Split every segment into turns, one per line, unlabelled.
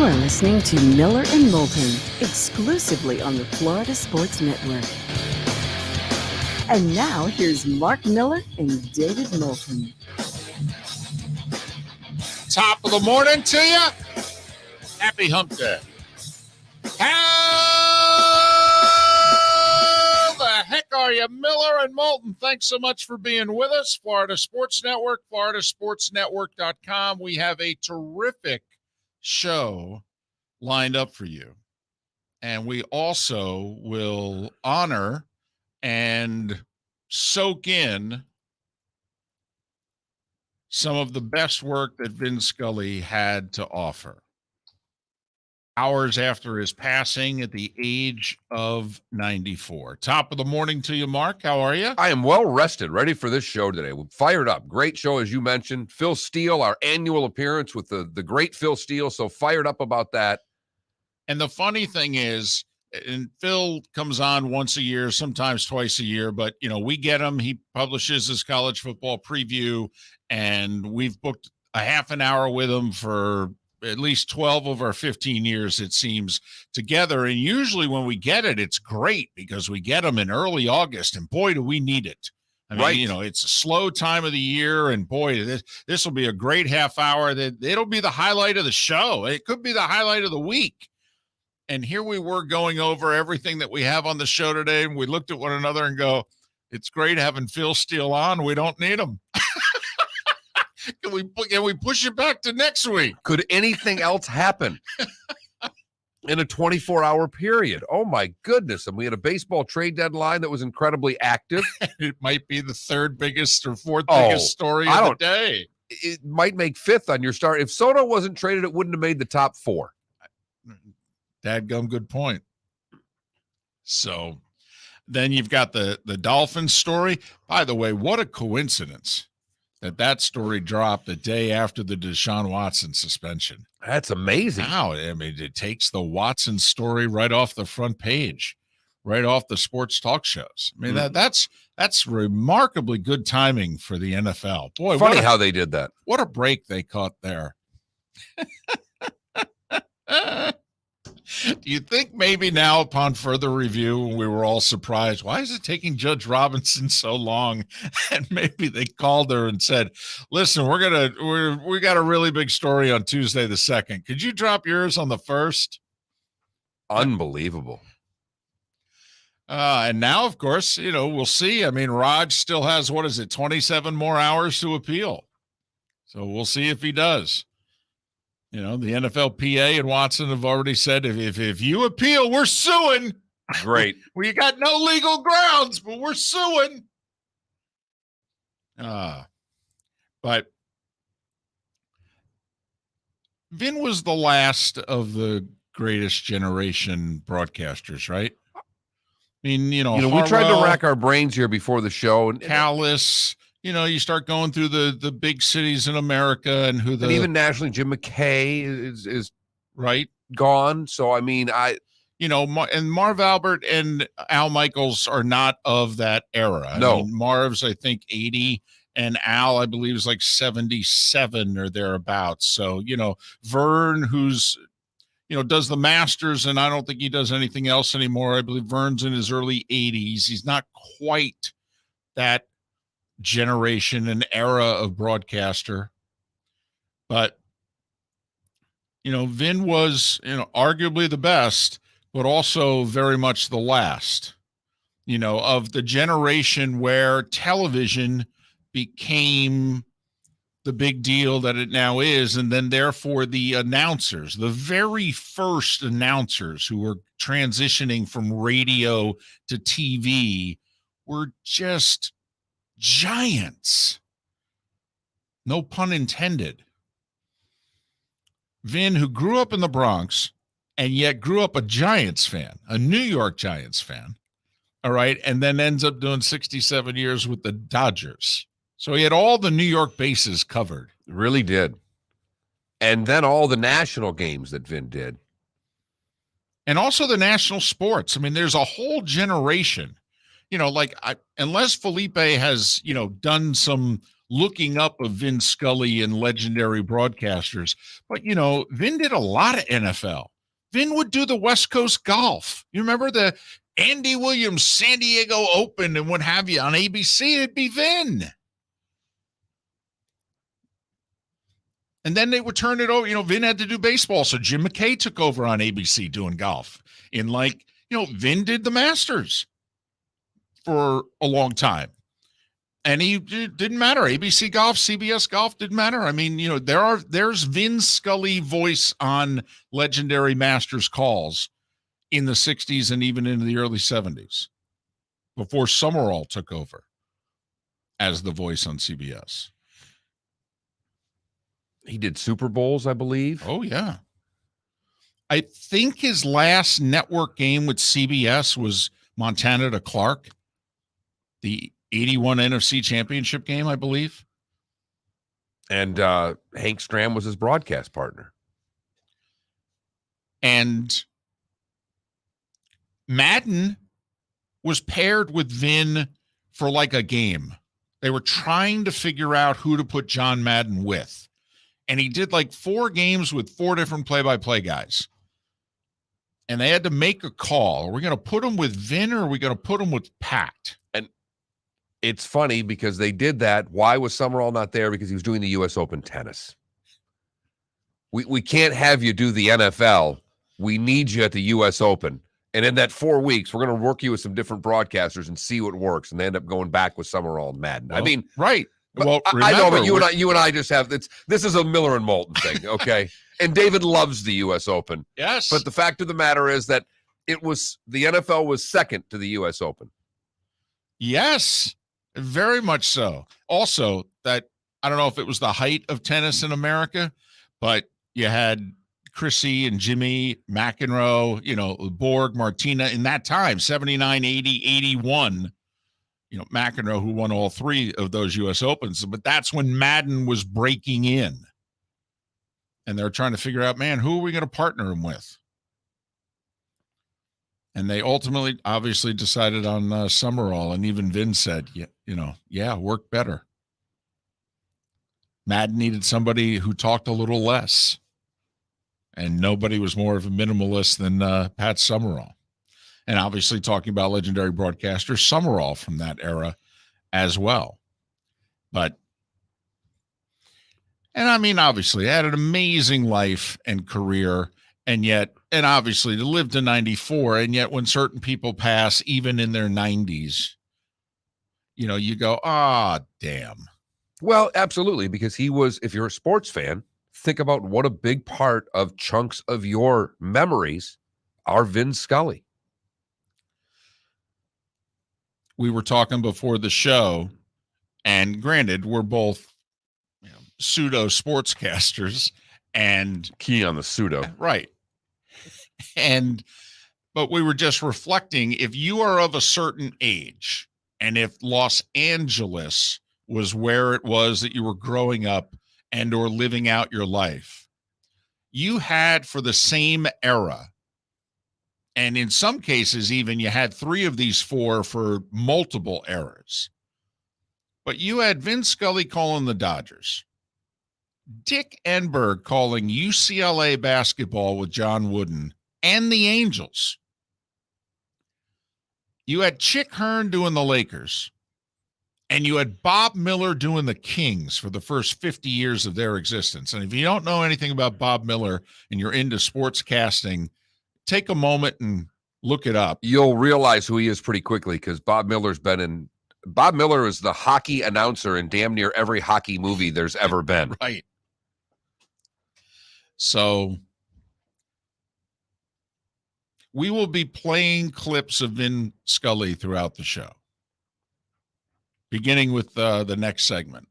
You're listening to Miller and Moulton, exclusively on the Florida Sports Network. And now, here's Mark Miller and David Moulton.
Top of the morning to you. Happy hump day. How the heck are you, Miller and Moulton? Thanks so much for being with us. Florida Sports Network, floridasportsnetwork.com. We have a terrific show lined up for you. And we also will honor and soak in some of the best work that Vin Scully had to offer. Hours after his passing at the age of 94. Top of the morning to you, Mark. How are you?
I am well rested, ready for this show today. We're fired up. Great show, as you mentioned. Phil Steele, our annual appearance with the great Phil Steele. So fired up about that.
And the funny thing is, and Phil comes on once a year, sometimes twice a year, but, you know, we get him. He publishes his college football preview, and we've booked a half an hour with him for at least 12 of our 15 years, it seems, together. And usually when we get it, it's great because we get them in early August, and boy, do we need it. I mean,
right.
You know, it's a slow time of the year, and boy, this will be a great half hour. It'll be the highlight of the show. It could be the highlight of the week. And here we were going over everything that we have on the show today, and we looked at one another and go, it's great having Phil Steele on. We don't need him. Can we push it back to next week?
Could anything else happen in a 24-hour period? Oh, my goodness. And we had a baseball trade deadline that was incredibly active.
It might be the third biggest or fourth biggest story of the day.
It might make fifth on your start. If Soto wasn't traded, it wouldn't have made the top four.
Dadgum, good point. So then you've got the Dolphins story. By the way, what a coincidence that story dropped the day after the Deshaun Watson suspension.
That's amazing.
Wow. I mean, it takes the Watson story right off the front page, right off the sports talk shows. I mean, that's remarkably good timing for the NFL. Boy,
funny how they did that.
What a break they caught there. Do you think maybe now, upon further review, we were all surprised, why is it taking Judge Robinson so long? And maybe they called her and said, listen, we got a really big story on Tuesday the 2nd. Could you drop yours on the 1st?
Unbelievable.
And now, of course, you know, we'll see. I mean, Raj still has, 27 more hours to appeal. So we'll see if he does. You know, the NFLPA and Watson have already said, if you appeal, we're suing.
Great.
We got no legal grounds, but we're suing. But Vin was the last of the greatest generation broadcasters, right? I mean, you know,
we tried to rack our brains here before the show. And
Callis. You know, you start going through the big cities in America and
even nationally, Jim McKay is
right
gone. So, I mean,
and Marv Albert and Al Michaels are not of that era.
No.
I mean, Marv's, I think, 80, and Al, I believe, is like 77 or thereabouts. So, you know, Vern, who's, you know, does the Masters, and I don't think he does anything else anymore. I believe Vern's in his early 80s. He's not quite that generation and era of broadcaster, but you know, Vin was, you know, arguably the best, but also very much the last, you know, of the generation where television became the big deal that it now is. And then therefore the announcers, the very first announcers who were transitioning from radio to TV, were just giants. No pun intended. Vin, who grew up in the Bronx and yet grew up a Giants fan, a New York Giants fan, all right, and then ends up doing 67 years with the Dodgers. So he had all the New York bases covered.
Really did. And then all the national games that Vin did.
And also the national sports. I mean, there's a whole generation, you know, like unless Felipe has, you know, done some looking up of Vin Scully and legendary broadcasters. But, Vin did a lot of NFL. Vin would do the West Coast golf. You remember the Andy Williams San Diego Open and what have you on ABC? It'd be Vin. And then they would turn it over. Vin had to do baseball, so Jim McKay took over on ABC doing golf. Vin did the Masters for a long time. And it didn't matter. ABC Golf, CBS Golf, didn't matter. I mean, there's Vin Scully voice on legendary Masters calls in the 60s and even into the early 70s before Summerall took over as the voice on CBS.
He did Super Bowls, I believe.
Oh, yeah. I think his last network game with CBS was Montana to Clark, the 81 NFC Championship game, I believe.
And Hank Stram was his broadcast partner.
And Madden was paired with Vin for like a game. They were trying to figure out who to put John Madden with. And he did like 4 games with 4 different play-by-play guys. And they had to make a call. Are we going to put him with Vin or are we going to put him with Pat?
And it's funny because they did that. Why was Summerall not there? Because he was doing the U.S. Open tennis. We can't have you do the NFL. We need you at the U.S. Open. And in that 4 weeks, we're going to work you with some different broadcasters and see what works. And they end up going back with Summerall and Madden.
Well,
I mean,
right. Well,
I know, but you and I just have this is a Miller and Moulton thing, okay? And David loves the U.S. Open.
Yes.
But the fact of the matter is that the NFL was second to the U.S. Open.
Yes, very much so. Also, that I don't know if it was the height of tennis in America, but you had Chrissy and Jimmy McEnroe, Borg, Martina in that time, 79, 80, 81. McEnroe, who won all 3 of those U.S. Opens, but that's when Madden was breaking in. And they're trying to figure out, man, who are we going to partner him with? And they ultimately, obviously, decided on Summerall. And even Vin said, work better. Madden needed somebody who talked a little less. And nobody was more of a minimalist than Pat Summerall. And obviously talking about legendary broadcaster Summerall from that era as well. Obviously had an amazing life and career. And obviously to live to 94. And yet when certain people pass, even in their 90s, you go, damn.
Well, absolutely. Because he was, if you're a sports fan, think about what a big part of chunks of your memories are Vin Scully.
We were talking before the show, and granted, we're both pseudo sportscasters, and
key on the pseudo,
right? But we were just reflecting, if you are of a certain age, and if Los Angeles was where it was that you were growing up and or living out your life, you had for the same era. And in some cases, even you had 3 of these 4 for multiple eras. But you had Vin Scully calling the Dodgers, Dick Enberg calling UCLA basketball with John Wooden and the Angels. You had Chick Hearn doing the Lakers. And you had Bob Miller doing the Kings for the first 50 years of their existence. And if you don't know anything about Bob Miller and you're into sports casting, take a moment and look it up.
You'll realize who he is pretty quickly because Bob Miller is the hockey announcer in damn near every hockey movie there's ever been.
Right. So we will be playing clips of Vin Scully throughout the show, beginning with the next segment.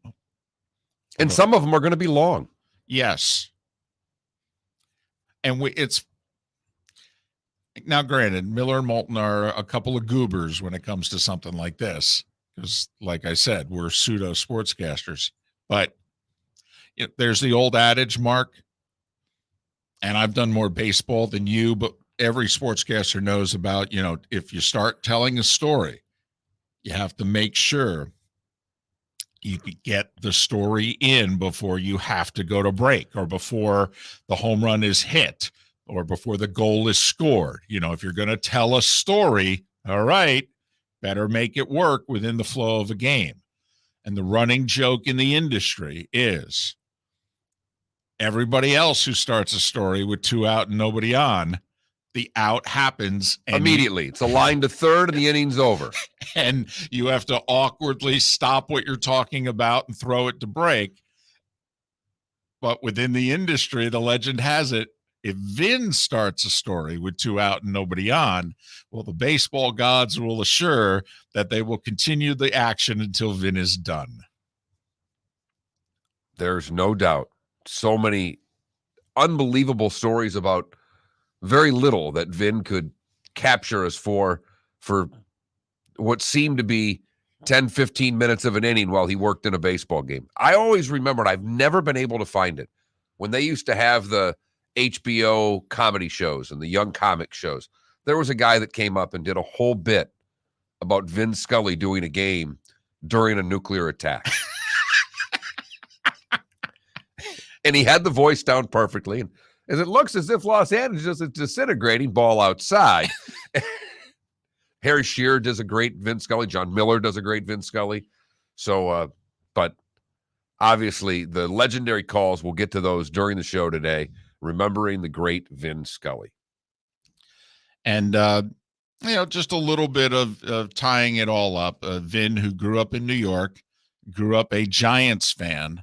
And some of them are going to be long.
Yes. And it's now, granted, Miller and Moulton are a couple of goobers when it comes to something like this, because, like I said, we're pseudo sportscasters. But there's the old adage, Mark, and I've done more baseball than you, but every sportscaster knows about, if you start telling a story, you have to make sure You could get the story in before you have to go to break, or before the home run is hit, or before the goal is scored. If you're going to tell a story, all right, better make it work within the flow of a game. And the running joke in the industry is everybody else who starts a story with 2 out and nobody on, the out happens
immediately. It's a line to third and the inning's over.
And you have to awkwardly stop what you're talking about and throw it to break. But within the industry, the legend has it, if Vin starts a story with 2 out and nobody on, well, the baseball gods will assure that they will continue the action until Vin is done.
There's no doubt. So many unbelievable stories about very little that Vin could capture us for what seemed to be 10, 15 minutes of an inning while he worked in a baseball game. I always remembered, I've never been able to find it, when they used to have the HBO comedy shows and the young comic shows. There was a guy that came up and did a whole bit about Vin Scully doing a game during a nuclear attack. And he had the voice down perfectly. And as it looks as if Los Angeles is disintegrating, ball outside. Harry Shearer does a great Vin Scully. John Miller does a great Vin Scully. So, but obviously the legendary calls, we'll get to those during the show today, remembering the great Vin Scully.
And, just a little bit of tying it all up. Vin, who grew up in New York, grew up a Giants fan,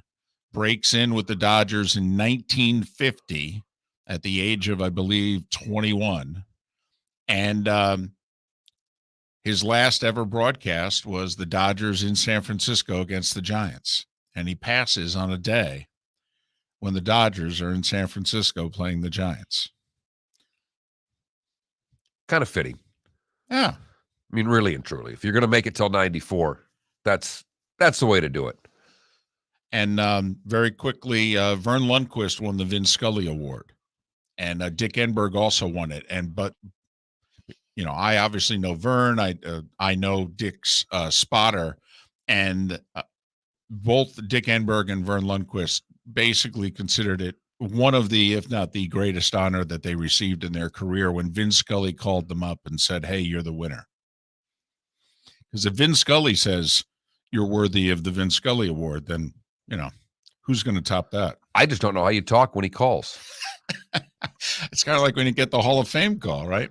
breaks in with the Dodgers in 1950 at the age of, I believe, 21. And his last ever broadcast was the Dodgers in San Francisco against the Giants. And he passes on a day when the Dodgers are in San Francisco playing the Giants.
Kind of fitting.
Yeah.
I mean, really and truly, if you're going to make it till 94, that's the way to do it.
And very quickly, Vern Lundquist won the Vin Scully Award, and Dick Enberg also won it. But I obviously know Vern. I know Dick's spotter, and both Dick Enberg and Vern Lundquist basically considered it one of the, if not the greatest honor that they received in their career when Vin Scully called them up and said, "Hey, you're the winner." Because if Vin Scully says you're worthy of the Vin Scully Award, then who's going to top that?
I just don't know how you talk when he calls.
It's kind of like when you get the Hall of Fame call, right?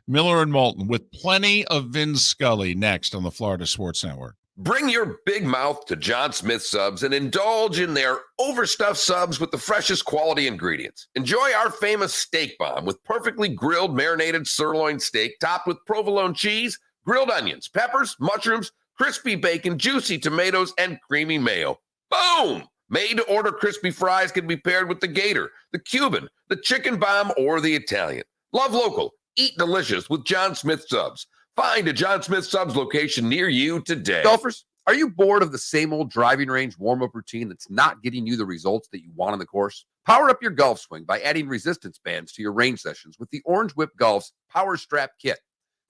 Miller and Moulton with plenty of Vin Scully next on the Florida Sports Network.
Bring your big mouth to John Smith Subs and indulge in their overstuffed subs with the freshest quality ingredients. Enjoy our famous steak bomb with perfectly grilled marinated sirloin steak topped with provolone cheese, grilled onions, peppers, mushrooms, crispy bacon, juicy tomatoes, and creamy mayo. Boom! Made-to-order crispy fries can be paired with the Gator, the Cuban, the Chicken Bomb, or the Italian. Love local. Eat delicious with John Smith Subs. Find a John Smith Subs location near you today.
Golfers, are you bored of the same old driving range warm-up routine that's not getting you the results that you want on the course? Power up your golf swing by adding resistance bands to your range sessions with the Orange Whip Golf's Power Strap Kit.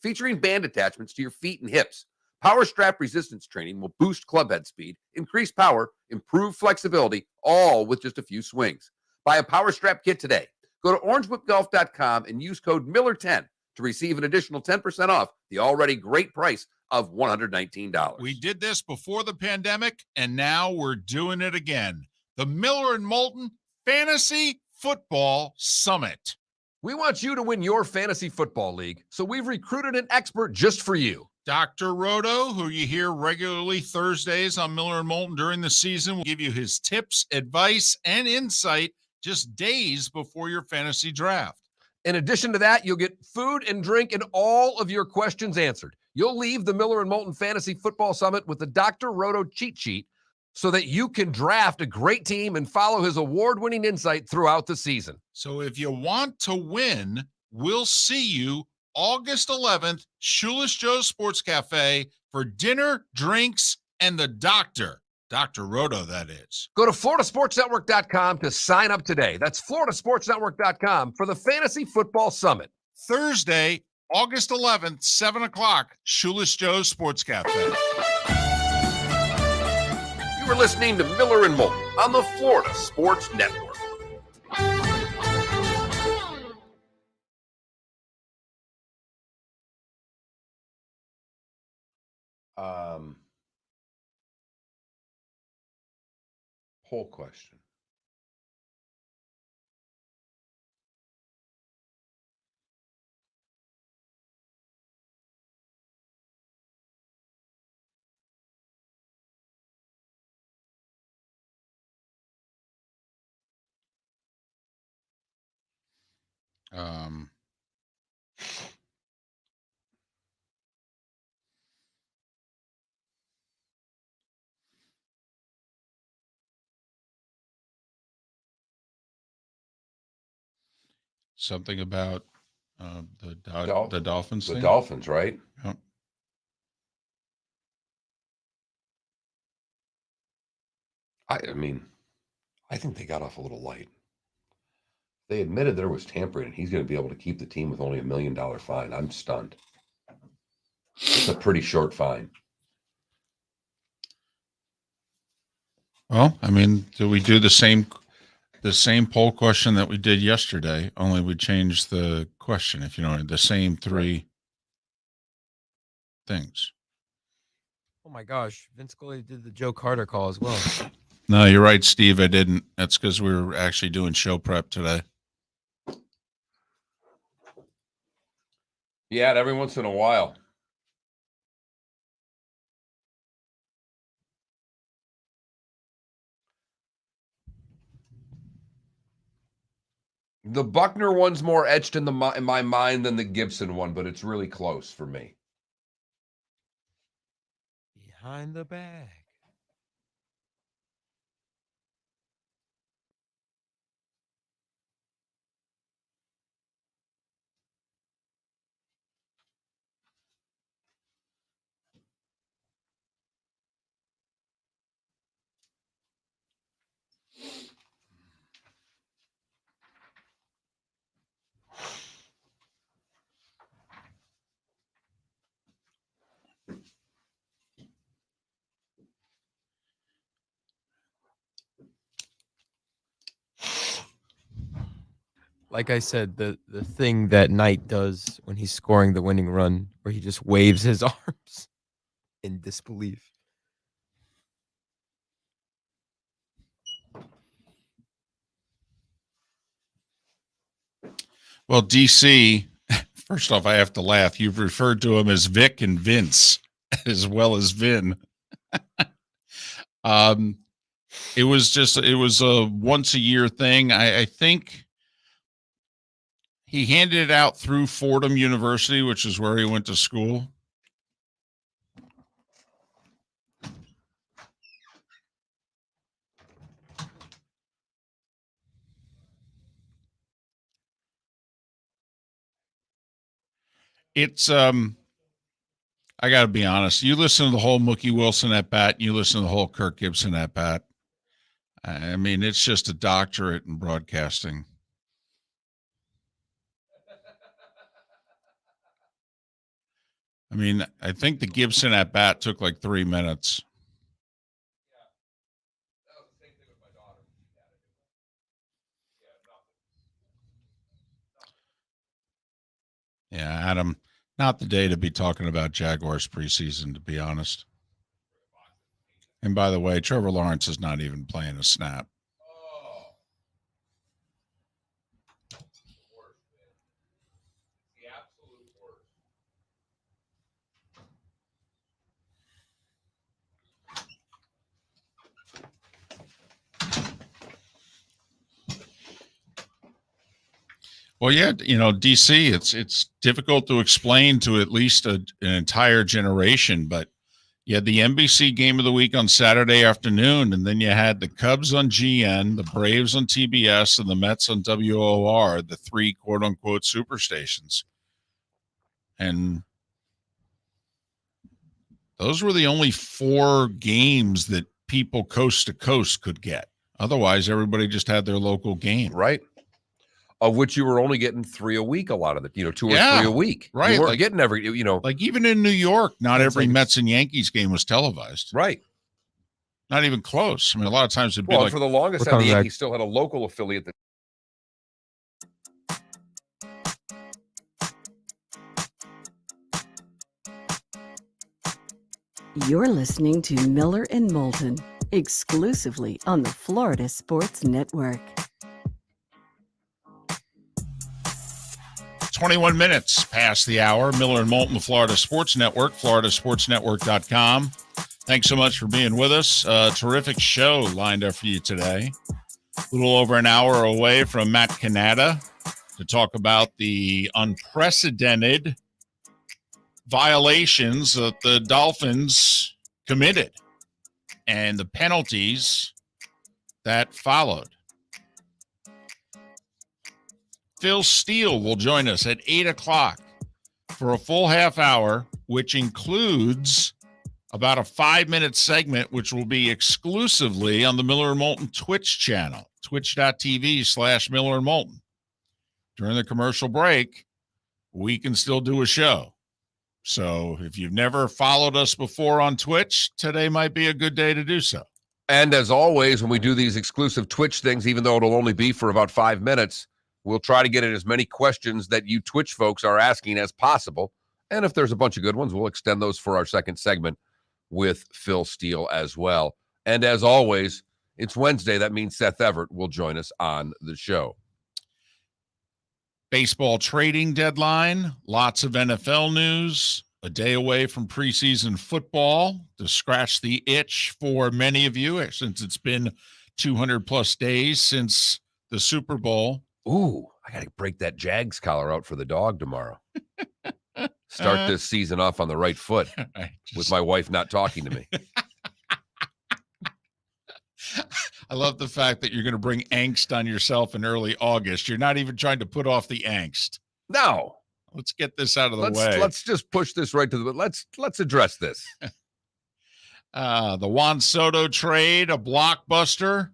Featuring band attachments to your feet and hips, Power Strap resistance training will boost club head speed, increase power, improve flexibility, all with just a few swings. Buy a Power Strap Kit today. Go to orangewhipgolf.com and use code Miller10 to receive an additional 10% off the already great price of $119.
We did this before the pandemic, and now we're doing it again. The Miller and Moulton Fantasy Football Summit.
We want you to win your fantasy football league, so we've recruited an expert just for you.
Dr. Roto, who you hear regularly Thursdays on Miller and Moulton during the season, will give you his tips, advice, and insight just days before your fantasy draft.
In addition to that, you'll get food and drink and all of your questions answered. You'll leave the Miller and Moulton Fantasy Football Summit with the Dr. Roto cheat sheet so that you can draft a great team and follow his award-winning insight throughout the season.
So if you want to win, we'll see you August 11th, Shoeless Joe's Sports Cafe for dinner, drinks, and the doctor. Dr. Roto, that is.
Go to floridasportsnetwork.com to sign up today. That's floridasportsnetwork.com for the Fantasy Football Summit.
Thursday, August 11th, 7 o'clock, Shoeless Joe's Sports Cafe.
You are listening to Miller and Moulton on the Florida Sports Network.
Poll question.
Something about the Dolphins
The
thing?
Dolphins, right?
Yep.
I mean, I think they got off a little light. They admitted there was tampering, and he's going to be able to keep the team with only $1 million fine. I'm stunned. It's a pretty short fine.
Well, I mean, do we do the same poll question that we did yesterday? Only we changed the question, if you know, the same three things.
Oh my gosh, Vince Scully did the Joe Carter call as well.
No, you're right, Steve. I didn't. That's because we were actually doing show prep today.
Yeah, every once in a while. The Buckner one's more etched in my mind than the Gibson one, but it's really close for me.
Behind the bag. Like I said, the thing that Knight does when he's scoring the winning run, where he just waves his arms in disbelief.
Well, DC, first off, I have to laugh. You've referred to him as Vic and Vince as well as Vin. It was a once a year thing. I think he handed it out through Fordham University, which is where he went to school. It's I got to be honest. You listen to the whole Mookie Wilson at bat, you listen to the whole Kirk Gibson at bat. I mean, it's just a doctorate in broadcasting. I mean, I think the Gibson at bat took like 3 minutes. Yeah, Adam, not the day to be talking about Jaguars preseason, to be honest. And by the way, Trevor Lawrence is not even playing a snap. Well, yeah, you know, DC, it's difficult to explain to at least an entire generation, but you had the NBC game of the week on Saturday afternoon, and then you had the Cubs on GN, the Braves on TBS, and the Mets on WOR, the three quote-unquote superstations. And those were the only 4 games that people coast to coast could get. Otherwise, everybody just had their local game.
Right. Of which you were only getting 3 a week, a lot of it, 2 or 3 a week.
Right.
You weren't getting every,
Like even in New York, not every
like
Mets and Yankees game was televised.
Right.
Not even close. I mean, a lot of times it'd be
Well,
like,
for the longest
We're
time, the
coming back.
Yankees still had a local affiliate that
You're listening to Miller and Moulton, exclusively on the Florida Sports Network.
21 minutes past the hour. Miller and Moulton, the Florida Sports Network, floridasportsnetwork.com. Thanks so much for being with us. Terrific show lined up for you today. A little over an hour away from Matt Cannata to talk about the unprecedented violations that the Dolphins committed and the penalties that followed. Phil Steele will join us at 8 o'clock for a full half hour, which includes about a 5-minute segment, which will be exclusively on the Miller and Moulton Twitch channel, twitch.tv/Miller and Moulton. During the commercial break, we can still do a show. So if you've never followed us before on Twitch, today might be a good day to do so.
And as always, when we do these exclusive Twitch things, even though it'll only be for about 5 minutes, we'll try to get in as many questions that you Twitch folks are asking as possible. And if there's a bunch of good ones, we'll extend those for our second segment with Phil Steele as well. And as always, it's Wednesday. That means Seth Everett will join us on the show.
Baseball trading deadline, lots of NFL news, a day away from preseason football to scratch the itch for many of you since it's been 200 plus days since the Super Bowl.
Ooh, I got to break that Jags collar out for the dog tomorrow. Start this season off on the right foot with my wife not talking to me.
I love the fact that you're going to bring angst on yourself in early August. You're not even trying to put off the angst.
No.
Let's get this out of the way.
Let's just push this right to the let's address this.
The Juan Soto trade, a blockbuster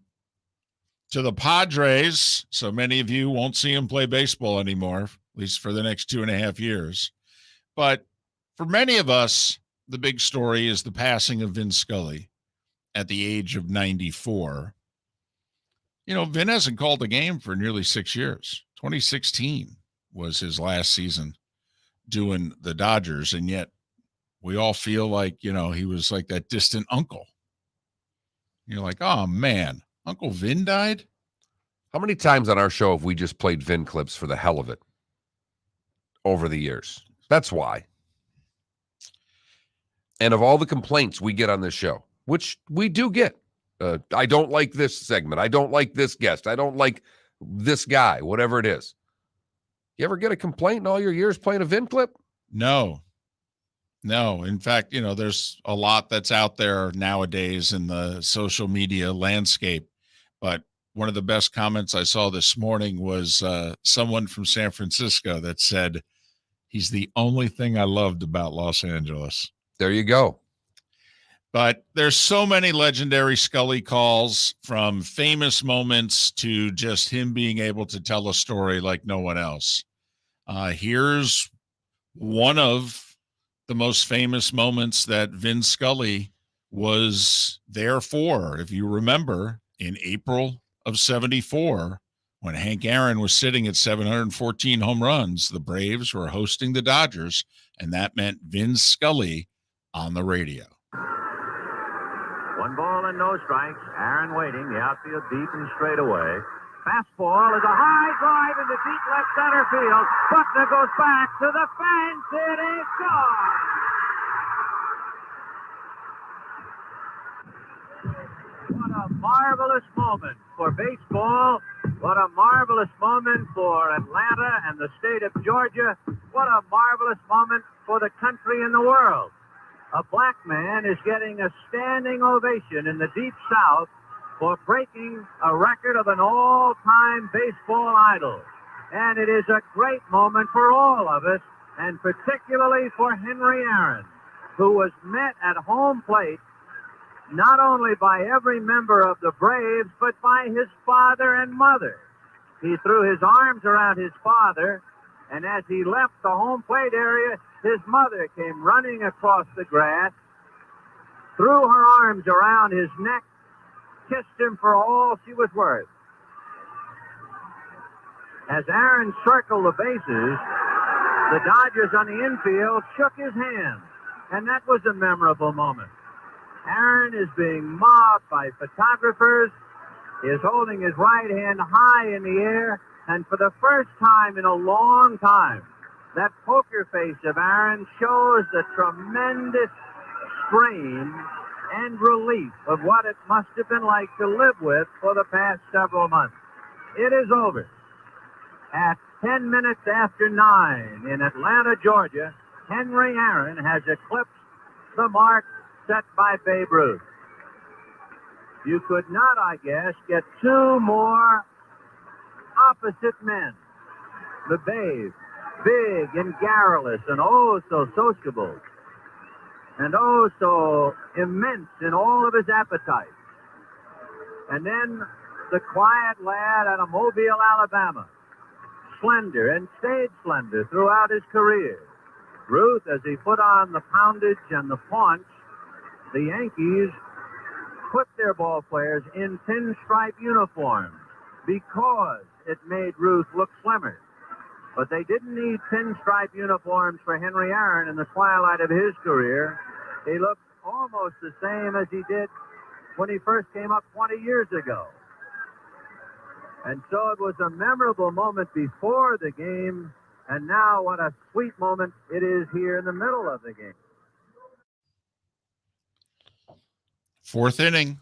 to the Padres. So many of you won't see him play baseball anymore, at least for the next 2.5 years. But for many of us, the big story is the passing of Vin Scully at the age of 94. You know, Vin hasn't called a game for nearly 6 years. 2016 was his last season doing the Dodgers, and yet we all feel like, you know, he was like that distant uncle. You're like, oh, man, Uncle Vin died?
How many times on our show have we just played Vin clips for the hell of it over the years? That's why. And of all the complaints we get on this show, which we do get, I don't like this segment. I don't like this guest. I don't like this guy, whatever it is. You ever get a complaint in all your years playing a Vin clip?
No. In fact, you know, there's a lot that's out there nowadays in the social media landscape. But one of the best comments I saw this morning was someone from San Francisco that said, he's the only thing I loved about Los Angeles.
There you go.
But there's so many legendary Scully calls, from famous moments to just him being able to tell a story like no one else. Here's one of the most famous moments that Vin Scully was there for. If you remember, in April of 74, when Hank Aaron was sitting at 714 home runs, the Braves were hosting the Dodgers, and that meant Vin Scully on the radio.
1 ball and no strikes. Aaron waiting. The outfield deep and straight away. Fastball is a high drive into deep left center field. Buckner goes back to the fence. It is gone. What a marvelous moment for baseball. What a marvelous moment for Atlanta and the state of Georgia. What a marvelous moment for the country and the world. A black man is getting a standing ovation in the Deep South for breaking a record of an all-time baseball idol. And it is a great moment for all of us, and particularly for Henry Aaron, who was met at home plate not only by every member of the Braves, but by his father and mother. He threw his arms around his father, and as he left the home plate area, his mother came running across the grass threw her arms around his neck, kissed him for all she was worth. As Aaron circled the bases, the Dodgers on the infield shook his hand, and that was a memorable moment. Aaron is being mobbed by photographers. He is holding his right hand high in the air, and for the first time in a long time, that poker face of Aaron shows the tremendous strain and relief of what it must have been like to live with for the past several months. It is over. At 10 minutes after 9 in Atlanta, Georgia, Henry Aaron has eclipsed the mark set by Babe Ruth. You could not, I guess, get two more opposite men. The Babe, big and garrulous and oh so sociable, and oh so immense in all of his appetite. And then the quiet lad out of Mobile, Alabama, slender and stayed slender throughout his career. Ruth, as he put on the poundage and the paunch, the Yankees put their ball players in pinstripe uniforms because it made Ruth look slimmer. But they didn't need pinstripe uniforms for Henry Aaron in the twilight of his career. He looked almost the same as he did when he first came up 20 years ago. And so it was a memorable moment before the game, and now what a sweet moment it is here in the middle of the game.
Fourth inning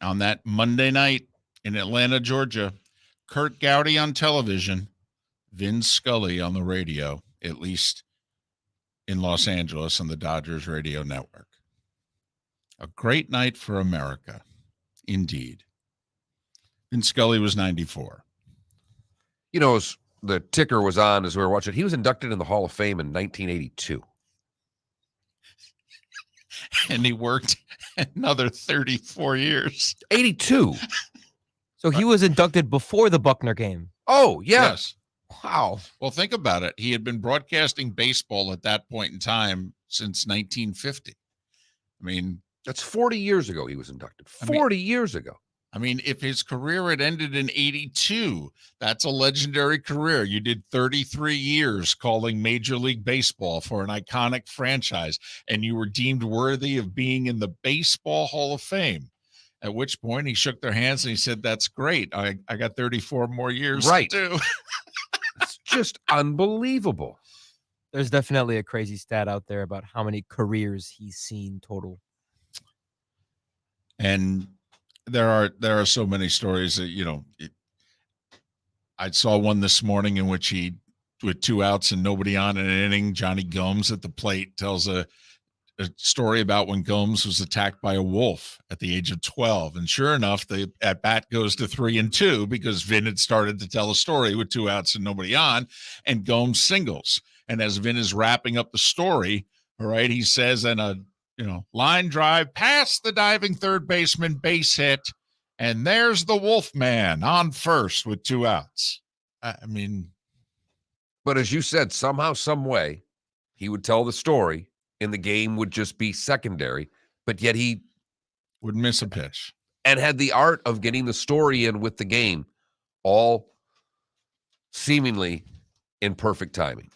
on that Monday night in Atlanta, Georgia. Kurt Gowdy on television, Vin Scully on the radio, at least in Los Angeles on the Dodgers radio network. A great night for America, indeed. Vin Scully was 94.
You know, the ticker was on as we were watching. He was inducted in the Hall of Fame in 1982.
And he worked another 34 years.
82.
So he was inducted before the Buckner game.
Oh, yeah.
Yes.
Wow.
Well, think about it. He had been broadcasting baseball at that point in time since 1950. I mean,
That's 40 years ago he was inducted. 40 years ago.
I mean, if his career had ended in 82, that's a legendary career. You did 33 years calling Major League Baseball for an iconic franchise, and you were deemed worthy of being in the Baseball Hall of Fame. At which point he shook their hands and he said, "That's great. I got 34 more years
Right.
to do."
It's just unbelievable.
There's definitely a crazy stat out there about how many careers he's seen total.
And there are so many stories that, you know, I saw one this morning in which he, with two outs and nobody on in an inning, Johnny Gomes at the plate tells a story about when Gomes was attacked by a wolf at the age of 12. And sure enough, the at bat goes to 3-2 because Vin had started to tell a story with two outs and nobody on, and Gomes singles. And as Vin is wrapping up the story, all right, he says, and a line drive past the diving third baseman, base hit, and there's the Wolfman on first with two outs. I mean,
But as you said, somehow, some way, he would tell the story and the game would just be secondary, but yet he
would miss a pitch.
And had the art of getting the story in with the game, all seemingly in perfect timing.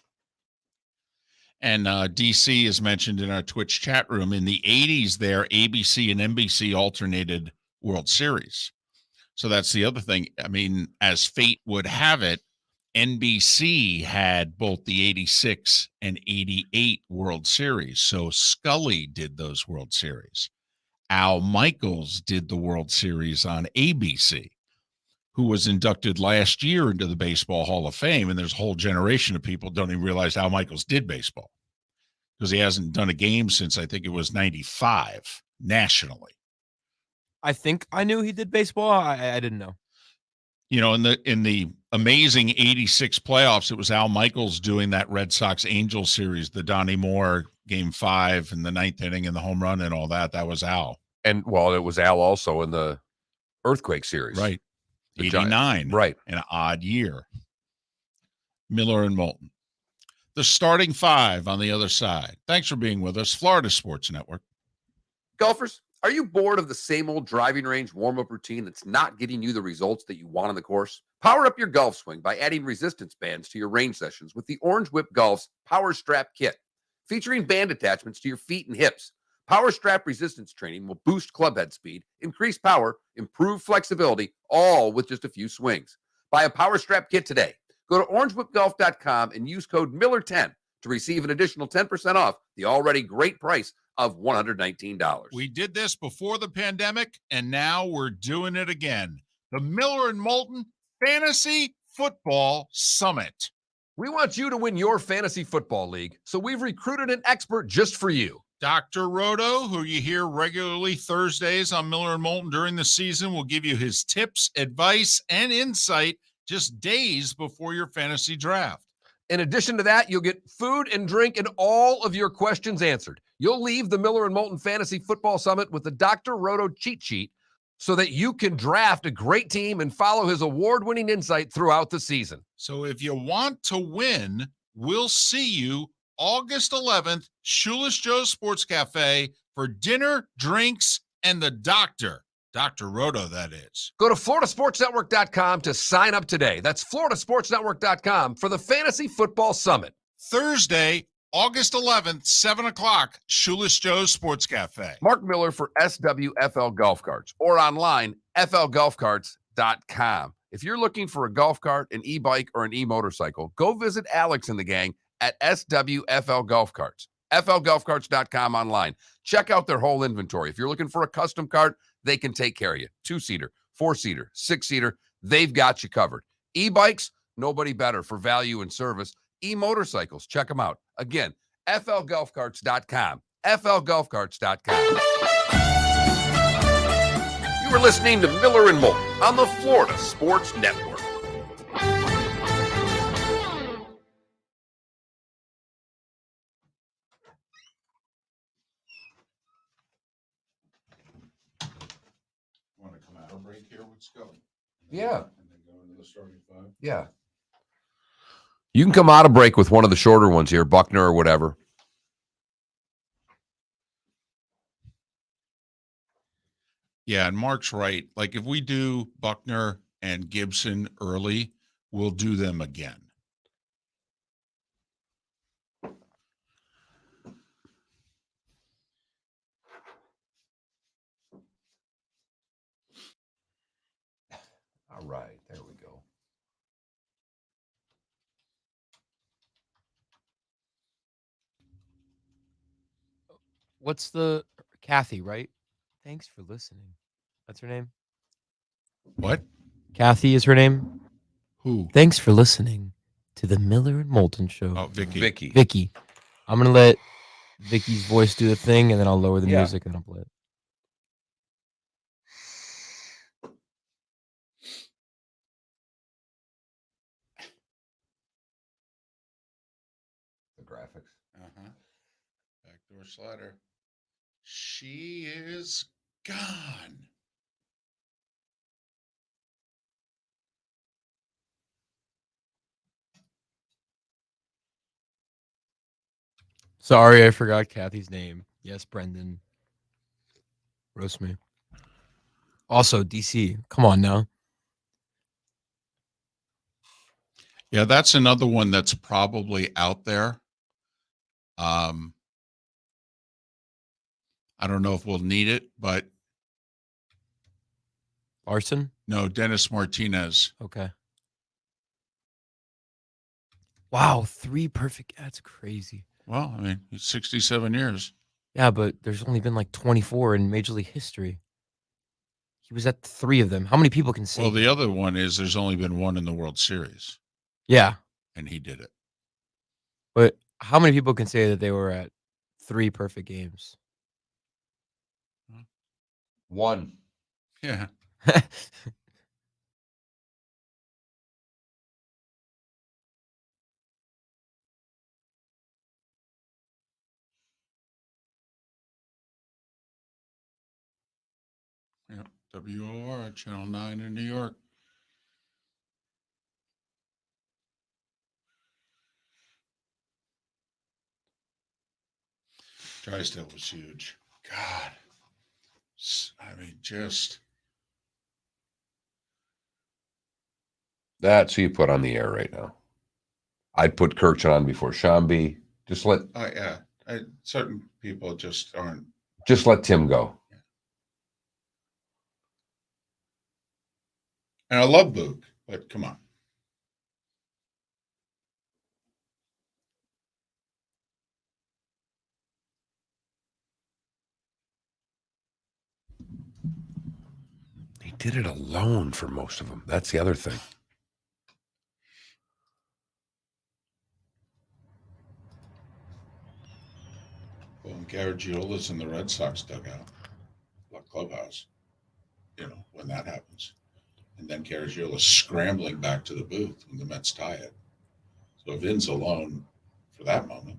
And DC is mentioned in our Twitch chat room. In the 80s there, ABC and NBC alternated World Series. So that's the other thing. I mean, as fate would have it, NBC had both the 86 and 88 World Series. So Scully did those World Series. Al Michaels did the World Series on ABC, who was inducted last year into the Baseball Hall of Fame. And there's a whole generation of people don't even realize Al Michaels did baseball because he hasn't done a game since I think it was 95 nationally.
I think I knew he did baseball. I didn't know.
You know, in the amazing 86 playoffs, it was Al Michaels doing that Red Sox Angels series, the Donnie Moore Game 5 in the ninth inning and the home run and all that. That was Al.
And, well, it was Al also in the Earthquake series.
Right.
The
89.
Giants. Right.
An odd year. Miller and Moulton. The starting five on the other side. Thanks for being with us. Florida Sports Network.
Golfers, are you bored of the same old driving range warm-up routine that's not getting you the results that you want on the course? Power up your golf swing by adding resistance bands to your range sessions with the Orange Whip Golf's Power Strap Kit. Featuring band attachments to your feet and hips, Power Strap resistance training will boost clubhead speed, increase power, improve flexibility, all with just a few swings. Buy a Power Strap Kit today. Go to orangewhipgolf.com and use code Miller10 to receive an additional 10% off the already great price of $119.
We did this before the pandemic, and now we're doing it again. The Miller and Moulton Fantasy Football Summit.
We want you to win your fantasy football league, so we've recruited an expert just for you.
Dr. Roto, who you hear regularly Thursdays on Miller and Moulton during the season, will give you his tips, advice, and insight just days before your fantasy draft.
In addition to that, you'll get food and drink and all of your questions answered. You'll leave the Miller and Moulton Fantasy Football Summit with the Dr. Roto cheat sheet so that you can draft a great team and follow his award-winning insight throughout the season.
So if you want to win, we'll see you August 11th, Shoeless Joe's Sports Cafe for dinner, drinks, and the doctor. Dr. Roto, that is.
Go to floridasportsnetwork.com to sign up today. That's floridasportsnetwork.com for the Fantasy Football Summit.
Thursday, August 11th, 7 o'clock, Shoeless Joe's Sports Cafe.
Mark Miller for SWFL Golf Carts or online, flgolfcarts.com. If you're looking for a golf cart, an e-bike, or an e-motorcycle, go visit Alex and the gang at SWFL Golf Carts. flgolfcarts.com online. Check out their whole inventory. If you're looking for a custom cart, they can take care of you. 2-seater, 4-seater, 6-seater, they've got you covered. E-bikes, nobody better for value and service. E-motorcycles, check them out. Again, flgolfcarts.com. flgolfcarts.com. You were listening to Miller and Moulton on the Florida Sports Network.
Want to come out of break here? Let's go.
Yeah.
And then go into the starting five.
Yeah. You can come out of break with one of the shorter ones here, Buckner or whatever.
Yeah, and Mark's right. Like if we do Buckner and Gibson early, we'll do them again.
All right, there we go.
What's the Kathy, right? Thanks for listening. That's her name.
What?
Kathy is her name.
Who?
Thanks for listening to the Miller and Moulton Show.
Oh, Vicky.
Vicky. I'm gonna let Vicky's voice do the thing, and then I'll lower the
Yeah.
music and I'll play it.
The graphics.
Uh-huh. Backdoor slider. She is gone.
Sorry, I forgot Kathy's name. Yes, Brendan. Roast me. Also, DC. Come on now.
Yeah, that's another one that's probably out there. I don't know if we'll need it, but
Larson?
no, Dennis Martinez.
Okay. Wow, 3 perfect. That's crazy.
Well, I mean, he's 67 years.
Yeah, but there's only been like 24 in Major League history. He was at 3 of them. How many people can say?
Well, the other one is there's only been one in the World Series,
Yeah,
and he did it.
but how many people can say that they were at 3 perfect games?
One.
Yeah. Yeah. WOR, Channel 9 in New York. Drysdale was huge. God. just.
That's who you put on the air right now. I'd put Kirkchin on before Shambi. Just let
Certain people just aren't.
Just let Tim go.
And I love Boog, but come on.
He did it alone for most of them. That's the other thing.
Well, Garagiola's in the Red Sox dugout, clubhouse, when that happens. And then Caragiola's scrambling back to the booth when the Mets tie it. So Vin's alone for that moment.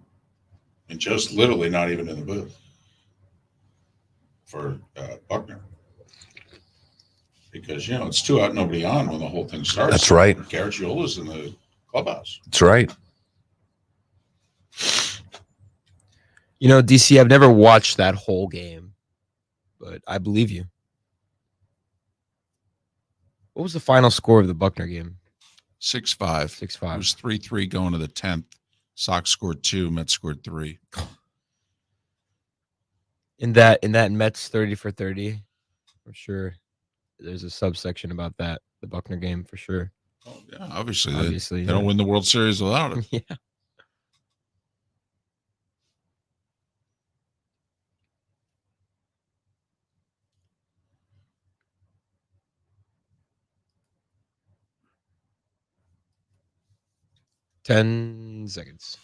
And Joe's literally not even in the booth for Buckner. Because, it's 2 out, nobody on when the whole thing starts.
That's right.
Caragiola's in the clubhouse.
That's right.
DC, I've never watched that whole game, but I believe you. What was the final score of the Buckner game?
6-5.
6-5.
It was 3-3 going to the 10th. Sox scored 2, Mets scored 3.
In that Mets 30 for 30, I'm sure there's a subsection about that, the Buckner game for sure.
Oh, yeah, obviously they
yeah.
don't win the World Series without it.
Yeah. Ten seconds.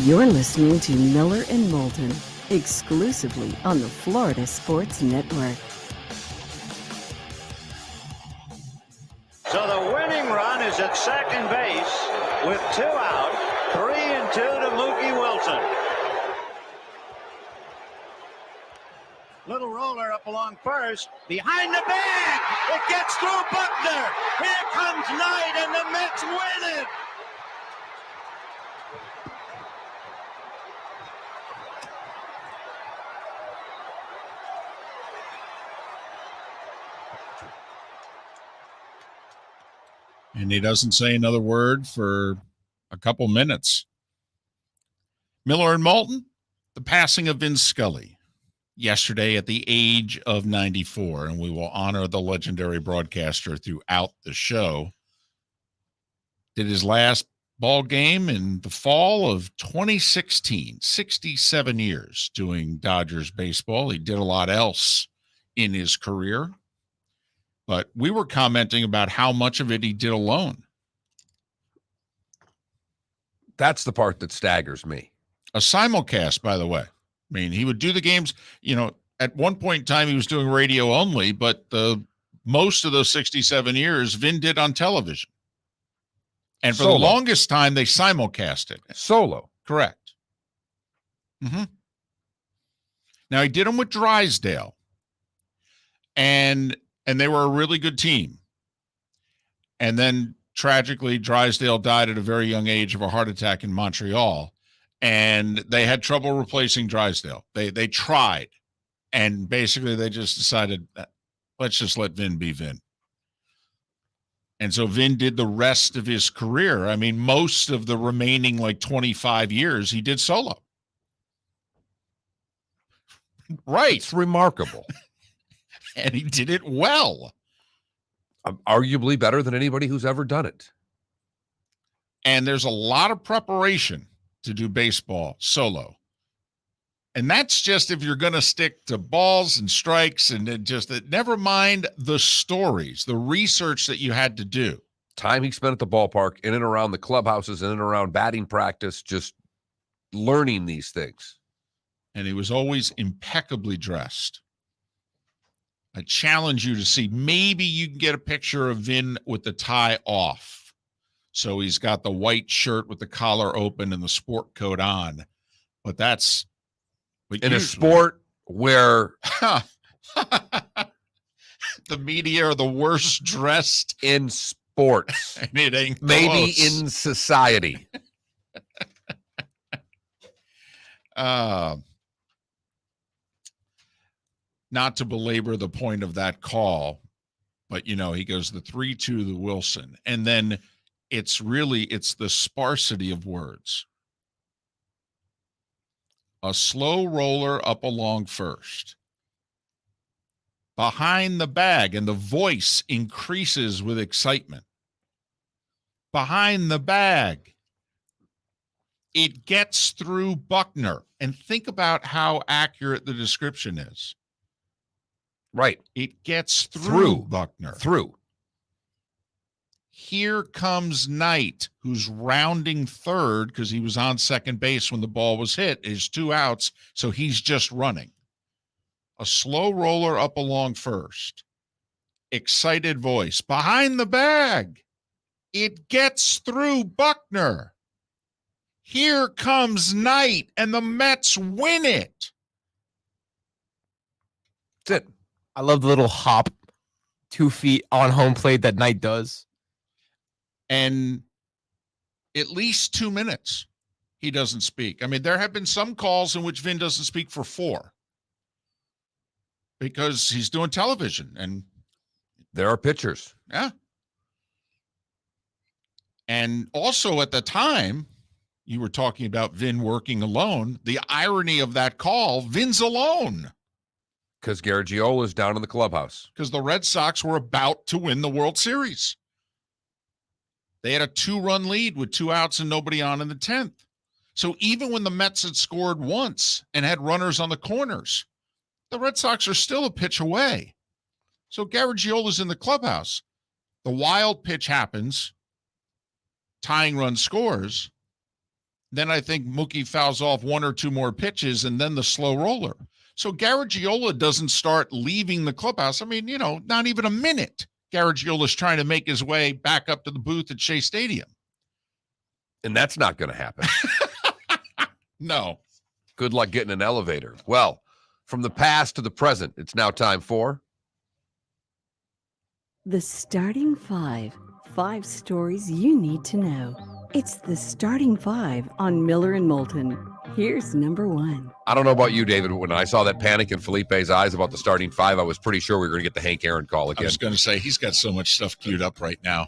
You're listening to Miller and Moulton, exclusively on the Florida Sports Network.
So the winning run is at second base with 2 out, 3-2 to Mookie Wilson. Little roller up along first, behind the bag. It gets through Buckner. Here comes Knight, and the Mets win it.
And he doesn't say another word for a couple minutes. Miller and Moulton, the passing of Vin Scully yesterday at the age of 94, and we will honor the legendary broadcaster throughout the show. Did his last ball game in the fall of 2016, 67 years doing Dodgers baseball. He did a lot else in his career. But we were commenting about how much of it he did alone.
That's the part that staggers me.
A simulcast, by the way. I mean, he would do the games, at one point in time he was doing radio only, but most of those 67 years Vin did on television. And for the longest time they simulcast it.
Solo.
Correct. Mm-hmm. Now he did them with Drysdale. And they were a really good team. And then, tragically, Drysdale died at a very young age of a heart attack in Montreal. And they had trouble replacing Drysdale. They tried. And basically, they just decided, let's just let Vin be Vin. And so Vin did the rest of his career. I mean, most of the remaining, 25 years, he did solo. Right.
It's remarkable.
And he did it well.
Arguably better than anybody who's ever done it.
And there's a lot of preparation to do baseball solo. And that's just if you're going to stick to balls and strikes and never mind the stories, the research that you had to do.
Time he spent at the ballpark, in and around the clubhouses, in and around batting practice, just learning these things.
And he was always impeccably dressed. I challenge you to see, maybe you can get a picture of Vin with the tie off. So he's got the white shirt with the collar open and the sport coat on. But that's...
In a sport where
the media are the worst dressed
in sports,
and it ain't
maybe
close.
in society.
Not to belabor the point of that call, but he goes the 3-2 to Wilson, and then it's the sparsity of words. A slow roller up along first. Behind the bag, and the voice increases with excitement. Behind the bag. It gets through Buckner. And think about how accurate the description is.
Right.
It gets through Buckner.
Through.
Here comes Knight, who's rounding third because he was on second base when the ball was hit. There's 2 outs, so he's just running. A slow roller up along first. Excited voice. Behind the bag. It gets through Buckner. Here comes Knight, and the Mets win it.
That's it.
I love the little hop 2 feet on home plate that Knight does.
And at least 2 minutes, he doesn't speak. I mean, there have been some calls in which Vin doesn't speak for 4 because he's doing television. And
there are pitchers.
Yeah. And also at the time, you were talking about Vin working alone. The irony of that call, Vin's alone.
Because Garagiola is down in the clubhouse.
Because the Red Sox were about to win the World Series. They had a 2-run lead with 2 outs and nobody on in the 10th. So even when the Mets had scored once and had runners on the corners, the Red Sox are still a pitch away. So Garagiola's in the clubhouse. The wild pitch happens. Tying run scores. Then I think Mookie fouls off 1 or 2 more pitches and then the slow roller. So Garagiola doesn't start leaving the clubhouse. I mean, not even a minute. Garagiola's trying to make his way back up to the booth at Shea Stadium.
And that's not going to happen.
No.
Good luck getting an elevator. Well, from the past to the present, it's now time for
The Starting 5. 5 stories you need to know. It's the Starting 5 on Miller and Moulton. Here's number 1.
I don't know about you, David, but when I saw that panic in Felipe's eyes about the starting 5, I was pretty sure we were going to get the Hank Aaron call again.
I was going to say, he's got so much stuff queued up right now.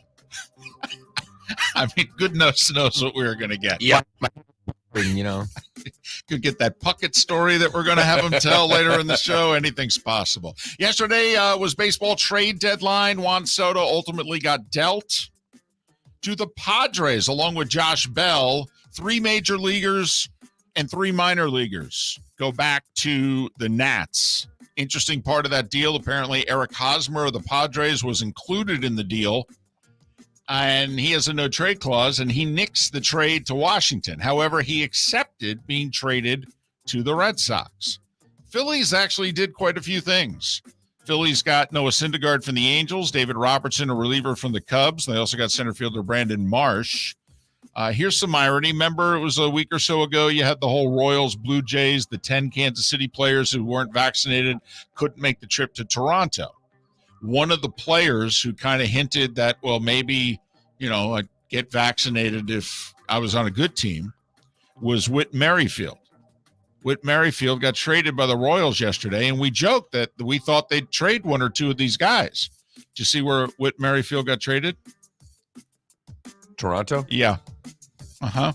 I mean, goodness knows what we were going to get.
Yeah.
Could get that Puckett story that we're going to have him tell later in the show. Anything's possible. Yesterday was baseball trade deadline. Juan Soto ultimately got dealt to the Padres along with Josh Bell. 3 major leaguers and 3 minor leaguers go back to the Nats. Interesting part of that deal, apparently Eric Hosmer of the Padres was included in the deal, and he has a no-trade clause, and he nixed the trade to Washington. However, he accepted being traded to the Red Sox. Phillies actually did quite a few things. Phillies got Noah Syndergaard from the Angels, David Robertson, a reliever from the Cubs. They also got center fielder Brandon Marsh. Here's some irony. Remember, it was a week or so ago, you had the whole Royals, Blue Jays, the 10 Kansas City players who weren't vaccinated couldn't make the trip to Toronto. One of the players who kind of hinted that, well, maybe, I'd get vaccinated if I was on a good team was Whit Merrifield. Whit Merrifield got traded by the Royals yesterday, and we joked that we thought they'd trade 1 or 2 of these guys. Did you see where Whit Merrifield got traded?
Toronto?
Yeah. Uh-huh.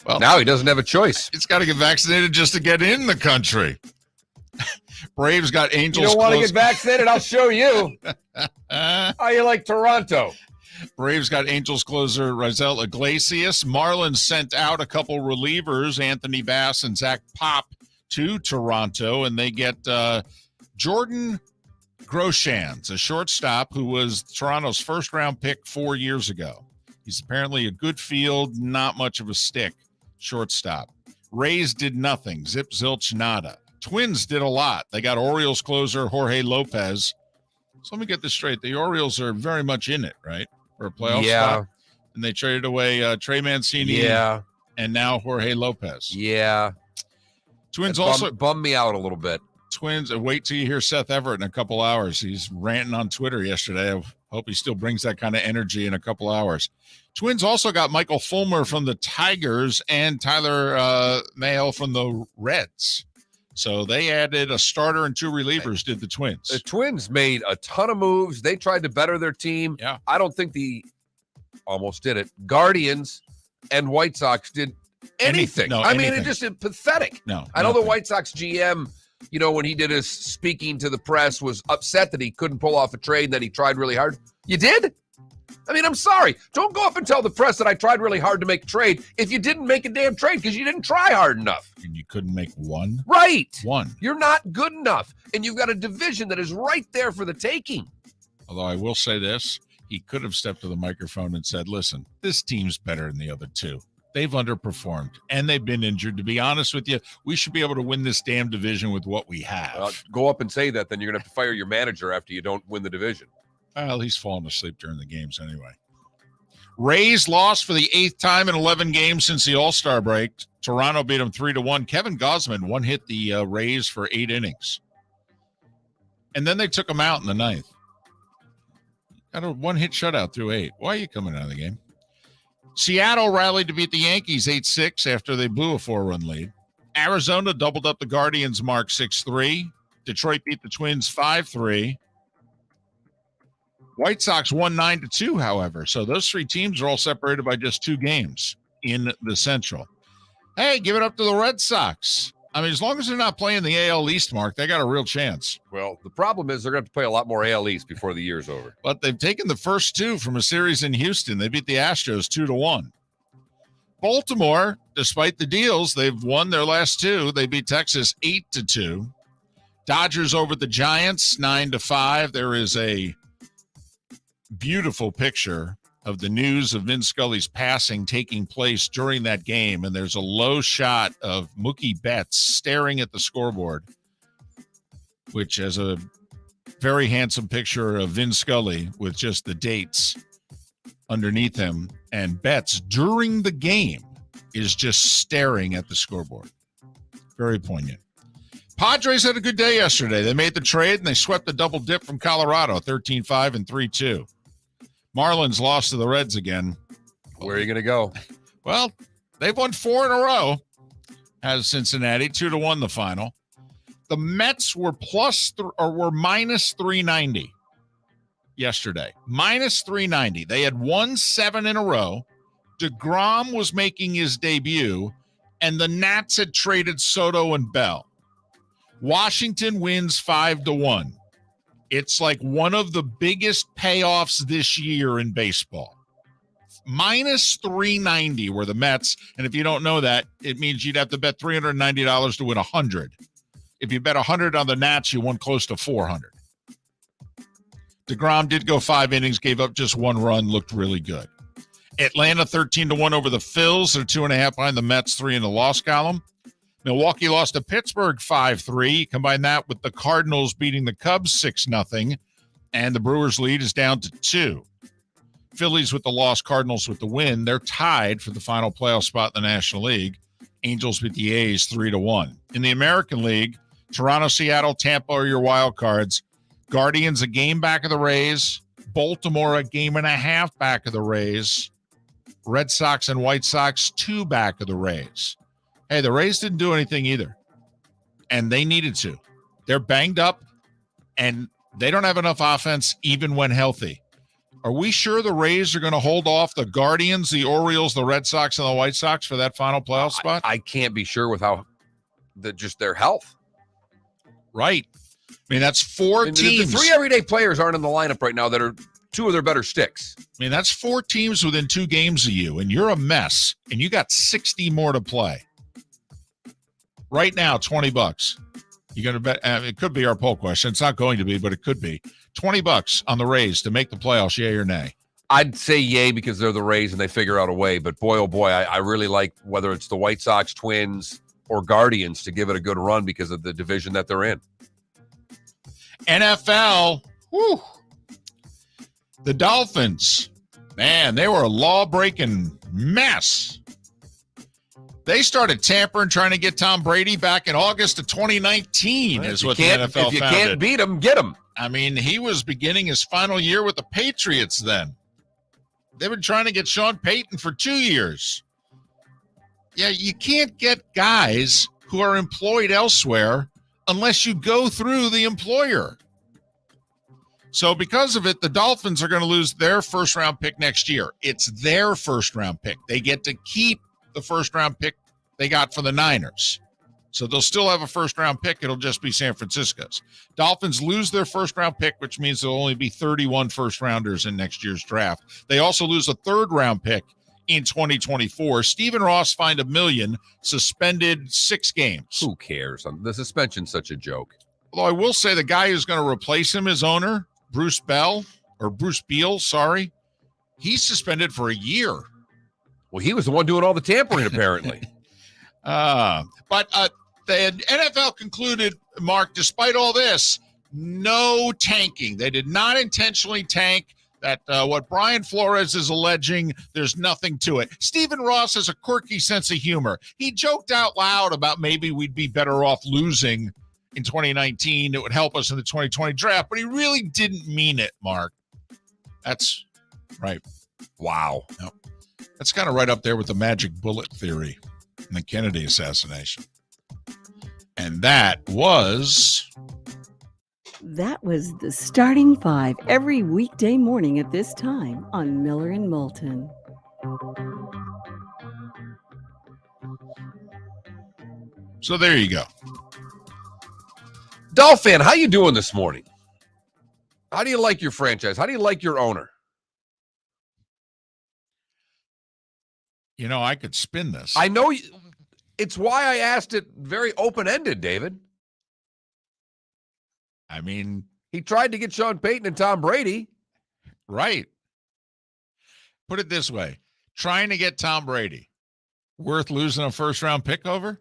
Well,
now he doesn't have a choice.
It's got to get vaccinated just to get in the country. Braves got Angels.
You don't want to get vaccinated? I'll show you. How you like Toronto?
Braves got Angels closer Raisel Iglesias. Marlins sent out a couple relievers, Anthony Bass and Zach Pop, to Toronto, and they get Jordan Groshans, a shortstop who was Toronto's first-round pick 4 years ago. He's apparently a good field, not much of a stick shortstop. Rays did nothing. Zip, zilch, nada. Twins did a lot. They got Orioles closer Jorge Lopez. So let me get this straight. The Orioles are very much in it, right? For a playoff spot. And they traded away Trey Mancini.
Yeah.
And now Jorge Lopez.
Yeah.
Twins
That
also
bummed me out a little bit.
Twins. Wait till you hear Seth Everett in a couple hours. He's ranting on Twitter yesterday. I hope he still brings that kind of energy in a couple hours. Twins also got Michael Fulmer from the Tigers and Tyler Mahle from the Reds. So they added a starter and two relievers, did the Twins.
The Twins made a ton of moves. They tried to better their team.
Yeah.
I don't think almost did it. Guardians and White Sox did anything.
Anything.
It just pathetic.
No,
I know the
nothing.
White Sox GM, when he did his speaking to the press, was upset that he couldn't pull off a trade, that he tried really hard. You did? I'm sorry. Don't go up and tell the press that I tried really hard to make a trade if you didn't make a damn trade because you didn't try hard enough.
And you couldn't make one?
Right.
One.
You're not good enough. And you've got a division that is right there for the taking.
Although I will say this, he could have stepped to the microphone and said, listen, this team's better than the other two. They've underperformed, and they've been injured. To be honest with you, we should be able to win this damn division with what we have.
Go up and say that, then you're going to have to fire your manager after you don't win the division.
Well, he's falling asleep during the games anyway. Rays lost for the 8th time in 11 games since the All-Star break. Toronto beat them 3-1. Kevin Gausman one-hit the Rays for 8 innings. And then they took him out in the 9th. Got a one-hit shutout through 8. Why are you coming out of the game? Seattle rallied to beat the Yankees 8-6 after they blew a 4-run lead. Arizona doubled up the Guardians mark 6-3. Detroit beat the Twins 5-3. White Sox won 9-2, however. So those three teams are all separated by just 2 games in the Central. Hey, give it up to the Red Sox. As long as they're not playing the AL East, Mark, they got a real chance.
Well, the problem is they're going to have to play a lot more AL East before the year's over.
But they've taken the first 2 from a series in Houston. They beat the Astros 2-1. Baltimore, despite the deals, they've won their last 2. They beat Texas 8-2. Dodgers over the Giants 9-5. There is a beautiful picture of the news of Vin Scully's passing taking place during that game, and there's a low shot of Mookie Betts staring at the scoreboard, which has a very handsome picture of Vin Scully with just the dates underneath him, and Betts during the game is just staring at the scoreboard. Very poignant. Padres had a good day yesterday. They made the trade, and they swept the double dip from Colorado, 13-5 and 3-2. Marlins lost to the Reds again.
Where are you going to go?
Well, they've won 4 in a row, has Cincinnati, 2-1 the final. The Mets were minus 390 yesterday. Minus 390. They had won 7 in a row. DeGrom was making his debut, and the Nats had traded Soto and Bell. Washington wins 5-1. It's like one of the biggest payoffs this year in baseball. Minus 390 were the Mets. And if you don't know that, it means you'd have to bet $390 to win 100. If you bet 100 on the Nats, you won close to 400. DeGrom did go 5 innings, gave up just 1 run, looked really good. Atlanta 13-1 over the Phils. They're 2.5 behind the Mets, 3 in the loss column. Milwaukee lost to Pittsburgh 5-3. Combine that with the Cardinals beating the Cubs 6-0, and the Brewers' lead is down to 2. Phillies with the loss, Cardinals with the win. They're tied for the final playoff spot in the National League. Angels beat the A's 3-1. In the American League, Toronto, Seattle, Tampa are your wild cards. Guardians a game back of the Rays. Baltimore a game and a half back of the Rays. Red Sox and White Sox 2 back of the Rays. Hey, the Rays didn't do anything either, and they needed to. They're banged up, and they don't have enough offense even when healthy. Are we sure the Rays are going to hold off the Guardians, the Orioles, the Red Sox, and the White Sox for that final playoff spot?
I can't be sure with how just their health.
Right. That's 4 teams.
The 3 everyday players aren't in the lineup right now that are 2 of their better sticks.
That's 4 teams within 2 games of you, and you're a mess, and you got 60 more to play. Right now, $20. You're going to bet. It could be our poll question. It's not going to be, but it could be. $20 on the Rays to make the playoffs, yay or nay?
I'd say yay because they're the Rays and they figure out a way. But boy, oh boy, I really like whether it's the White Sox, Twins, or Guardians to give it a good run because of the division that they're in.
NFL, whew, the Dolphins, man, they were a law-breaking mess. They started tampering, trying to get Tom Brady back in August of 2019 is what the NFL
If you
found
can't
it.
beat him, get him.
I mean, he was beginning his final year with the Patriots then. They've been trying to get Sean Payton for 2 years. Yeah, you can't get guys who are employed elsewhere unless you go through the employer. So because of it, the Dolphins are going to lose their first-round pick next year. It's their first-round pick. They get to keep the first-round pick they got for the Niners. So they'll still have a first-round pick. It'll just be San Francisco's. Dolphins lose their first-round pick, which means there'll only be 31 first-rounders in next year's draft. They also lose a third-round pick in 2024. Stephen Ross fined $1 million, suspended 6 games.
Who cares? The suspension's such a joke.
Although I will say the guy who's going to replace him as owner, Bruce Beal, he's suspended for a year.
Well, he was the one doing all the tampering, apparently.
But the NFL concluded, Mark, despite all this, no tanking. They did not intentionally tank. That what Brian Flores is alleging, there's nothing to it. Stephen Ross has a quirky sense of humor. He joked out loud about maybe we'd be better off losing in 2019. It would help us in the 2020 draft, but he really didn't mean it, Mark. That's right.
Wow.
No. That's kind of right up there with the magic bullet theory and the Kennedy assassination. And that was
the Starting Five every weekday morning at this time on Miller and Moulton.
So there you go.
Dolphin, how you doing this morning? How do you like your franchise? How do you like your owner?
You know, I could spin this.
I know it's why I asked it very open-ended, David.
I mean,
he tried to get Sean Payton and Tom Brady.
Right. Put it this way. Trying to get Tom Brady, worth losing a first-round pick over?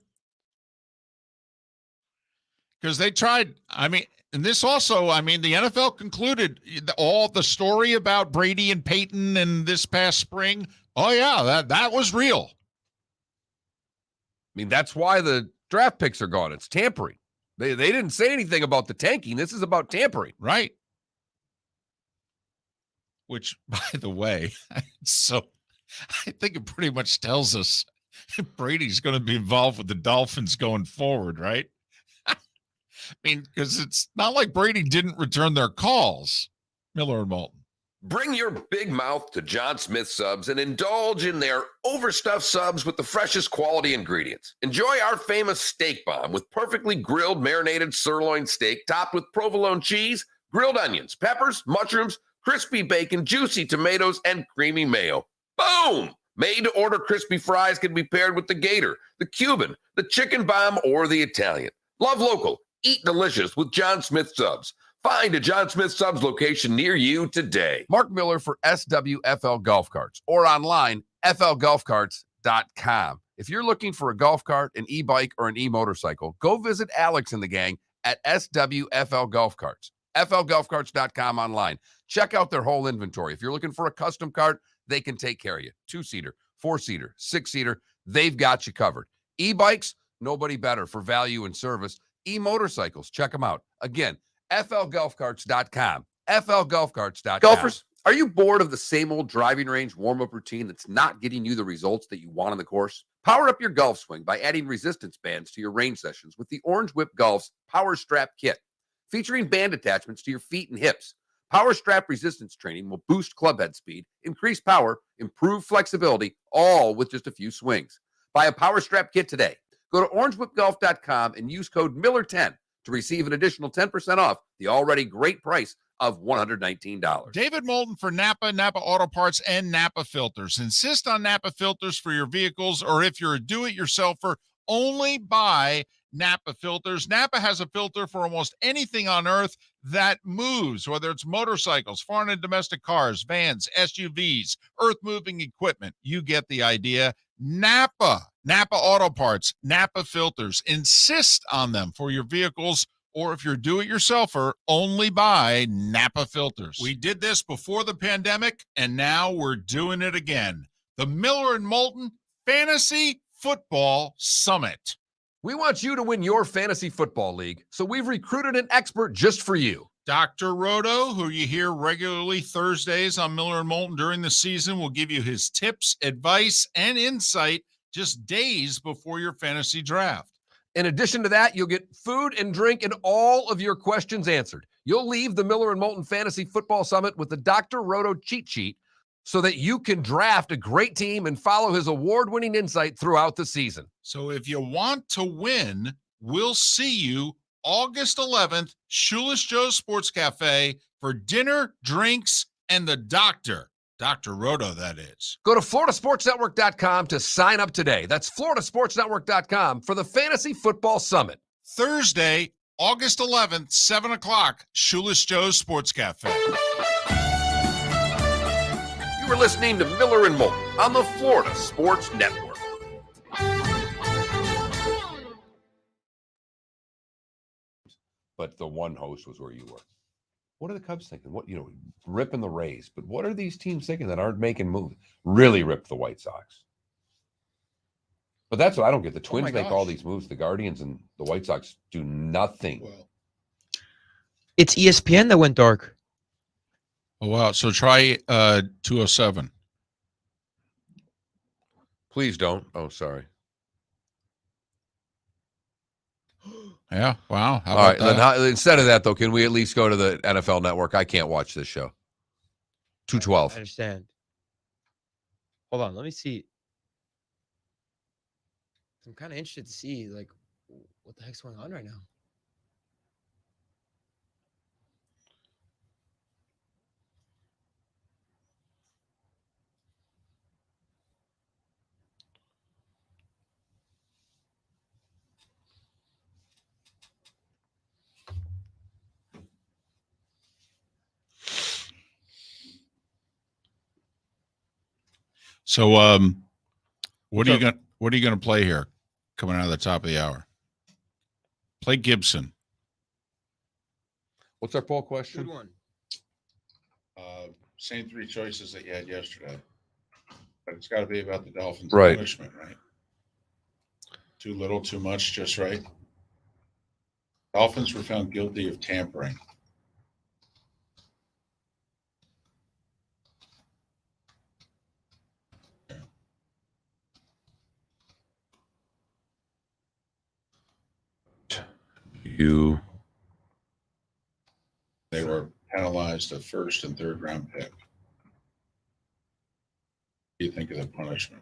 Because they tried, and this also, the NFL concluded all the story about Brady and Peyton and this past spring. Oh, yeah, that was real.
That's why the draft picks are gone. It's tampering. They didn't say anything about the tanking. This is about tampering.
Right. Which, by the way, so I think it pretty much tells us Brady's going to be involved with the Dolphins going forward, right? Because it's not like Brady didn't return their calls. Miller and Moulton.
Bring your big mouth to John Smith Subs and indulge in their overstuffed subs with the freshest quality ingredients. Enjoy our famous steak bomb with perfectly grilled marinated sirloin steak topped with provolone cheese, grilled onions, peppers, mushrooms, crispy bacon, juicy tomatoes, and creamy mayo. Boom! Made-to-order crispy fries can be paired with the Gator, the Cuban, the Chicken Bomb, or the Italian. Love local. Eat delicious with John Smith Subs. Find a John Smith Subs location near you today.
Mark Miller for SWFL Golf Carts or online, flgolfcarts.com. If you're looking for a golf cart, an e-bike, or an e-motorcycle, go visit Alex and the gang at SWFL Golf Carts. flgolfcarts.com online. Check out their whole inventory. If you're looking for a custom cart, they can take care of you. 2-seater, 4-seater, 6-seater, they've got you covered. E-bikes, nobody better for value and service. E-motorcycles, check them out. Again, flgolfcarts.com. flgolfcarts.com. Golfers, are you bored of the same old driving range warm-up routine that's not getting you the results that you want on the course? Power up your golf swing by adding resistance bands to your range sessions with the Orange Whip Golf's Power Strap Kit. Featuring band attachments to your feet and hips, Power Strap resistance training will boost club head speed, increase power, improve flexibility, all with just a few swings. Buy a Power Strap Kit today. Go to orangewhipgolf.com and use code Miller10 to receive an additional 10% off the already great price of $119.
David Moulton for Napa Auto Parts, and Napa Filters. Insist on Napa Filters for your vehicles, or if you're a do-it-yourselfer, only buy Napa Filters. Napa has a filter for almost anything on earth that moves, whether it's motorcycles, foreign and domestic cars, vans, SUVs, earth-moving equipment. You get the idea. Napa Auto Parts, Napa Filters. Insist on them for your vehicles, or if you're do-it-yourselfer, only buy Napa Filters. We did this before the pandemic, and now we're doing it again. The Miller and Moulton Fantasy Football Summit.
We want you to win your fantasy football league, so we've recruited an expert just for you.
Dr. Roto, who you hear regularly Thursdays on Miller and Moulton during the season, will give you his tips, advice, and insight just days before your fantasy draft.
In addition to that, you'll get food and drink and all of your questions answered. You'll leave the Miller and Moulton Fantasy Football Summit with the Dr. Roto cheat sheet so that you can draft a great team and follow his award-winning insight throughout the season.
So if you want to win, we'll see you August 11th, Shoeless Joe's Sports Cafe for dinner, drinks, and the doctor. Dr. Roto, that is.
Go to floridasportsnetwork.com to sign up today. That's floridasportsnetwork.com for the Fantasy Football Summit.
Thursday, August 11th, 7 o'clock, Shoeless Joe's Sports Cafe.
You were listening to Miller and Moulton on the Florida Sports Network.
But the one host was where you were. What are the Cubs thinking? What, ripping the Rays. But what are these teams thinking that aren't making moves? Really rip the White Sox. But that's what I don't get. The Twins make all these moves. The Guardians and the White Sox do nothing.
Well,
It's ESPN that went dark.
oh, wow. So try 207.
Please don't. Oh, sorry.
Yeah. Wow. How
All
about
right. Then
that?
instead of that, though, can we at least go to the NFL Network? I can't watch this show.
I
212.
understand. Hold on, let me see. I'm kind of interested to see what the heck's going on right now.
So, what are you gonna play here, coming out of the top of the hour? Play Gibson.
What's our poll question?
Good one.
Same three choices that you had yesterday, but it's got to be about the Dolphins'
Right.
punishment, right? Too little, too much, just right. Dolphins were found guilty of tampering. They were penalized a first and third round pick. What do you think of the punishment?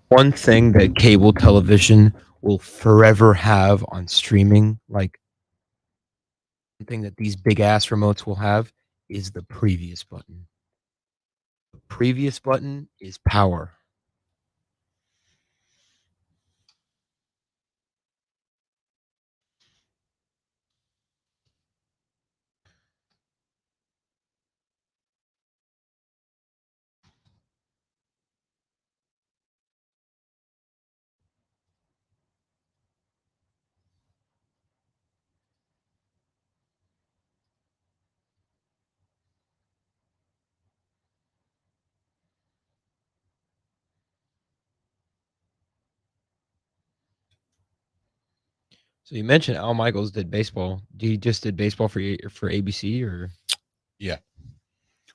One thing that cable television will forever have on streaming, like one thing that these big ass remotes will have, is the previous button. The previous button is power. So you mentioned Al Michaels did baseball. He just did baseball for ABC, or?
Yeah.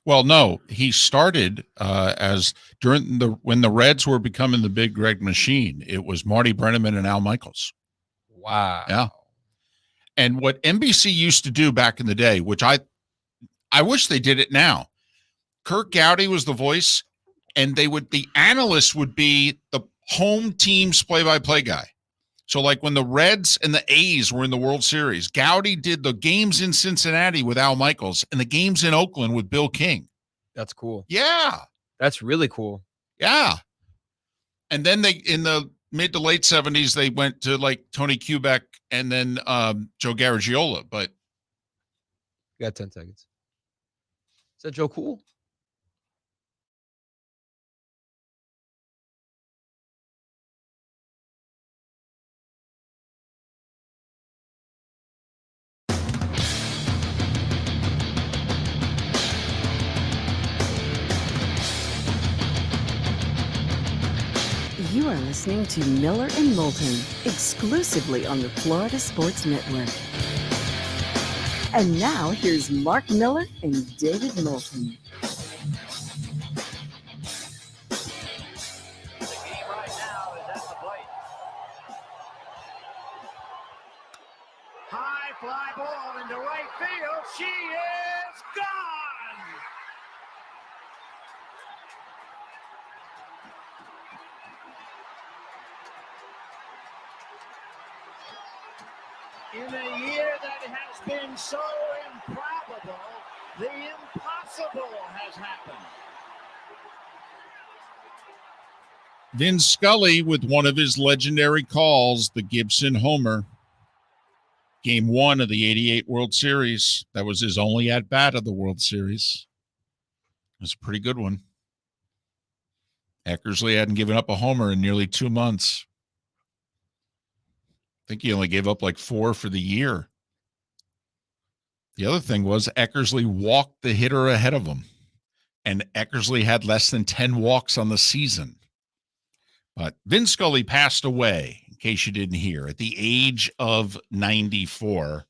Well, no, he started as when the Reds were becoming the big Greg machine. It was Marty Brennaman and Al Michaels.
Wow.
Yeah. And what NBC used to do back in the day, which I wish they did it now. Kirk Gowdy was the voice, and the analyst would be the home team's play-by-play guy. So like when the Reds and the A's were in the World Series, Gowdy did the games in Cincinnati with Al Michaels and the games in Oakland with Bill King.
That's cool.
Yeah.
That's really cool.
Yeah. And then in the mid to late 70s, they went to like Tony Kubek and then Joe Garagiola. But
You got 10 seconds. Is that Joe Cool?
You are listening to Miller and Moulton, exclusively on the Florida Sports Network. And now, here's Mark Miller and David Moulton.
The game right now is at the plate. High fly ball into right field. She is gone! In a year that has been so improbable, the impossible has happened.
Vin Scully with one of his legendary calls, the Gibson Homer. Game 1 of the 88 World Series. That was his only at-bat of the World Series. It was a pretty good one. Eckersley hadn't given up a homer in nearly 2 months. I think he only gave up like 4 for the year. The other thing was Eckersley walked the hitter ahead of him, and Eckersley had less than 10 walks on the season. But Vin Scully passed away, in case you didn't hear, at the age of 94.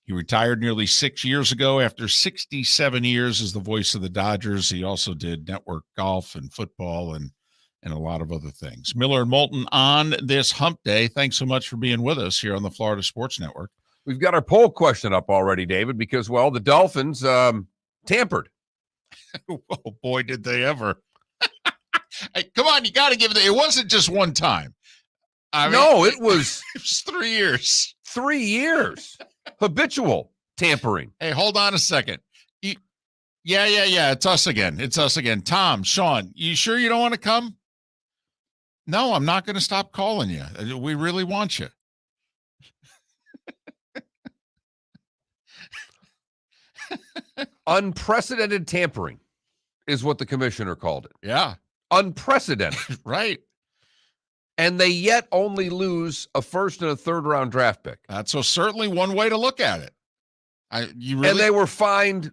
He retired nearly 6 years ago after 67 years as the voice of the Dodgers. He also did network golf and football and a lot of other things. Miller and Moulton on this hump day. Thanks so much for being with us here on the Florida Sports Network.
We've got our poll question up already, David, because, well, the Dolphins tampered.
Oh, boy, did they ever. Hey, come on, you got to give it. It wasn't just one time. I mean,
no, it was
3 years.
3 years. Habitual tampering.
Hey, hold on a second. Yeah. It's us again. Tom, Sean, you sure you don't want to come? No, I'm not going to stop calling you. We really want you.
Unprecedented tampering is what the commissioner called it.
Yeah.
Unprecedented.
Right.
And they yet only lose a first and a third round draft pick.
That's so certainly one way to look at it.
And they were fined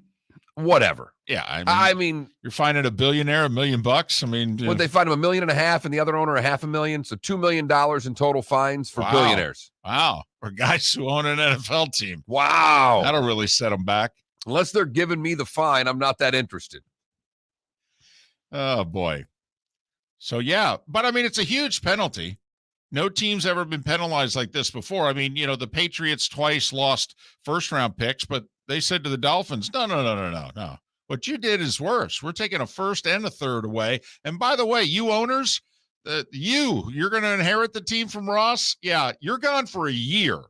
whatever.
Yeah.
I mean,
you're finding a billionaire $1 million. I mean,
would they fine him $1.5 million and the other owner $500,000? So $2 million in total fines for billionaires.
Wow. For guys who own an NFL team.
Wow.
That'll really set them back.
Unless they're giving me the fine, I'm not that interested.
Oh, boy. So, yeah. But, I mean, it's a huge penalty. No team's ever been penalized like this before. I mean, the Patriots twice lost first-round picks, but they said to the Dolphins, no. What you did is worse. We're taking a first and a third away. And by the way, you owners, you're going to inherit the team from Ross. Yeah, you're gone for a year.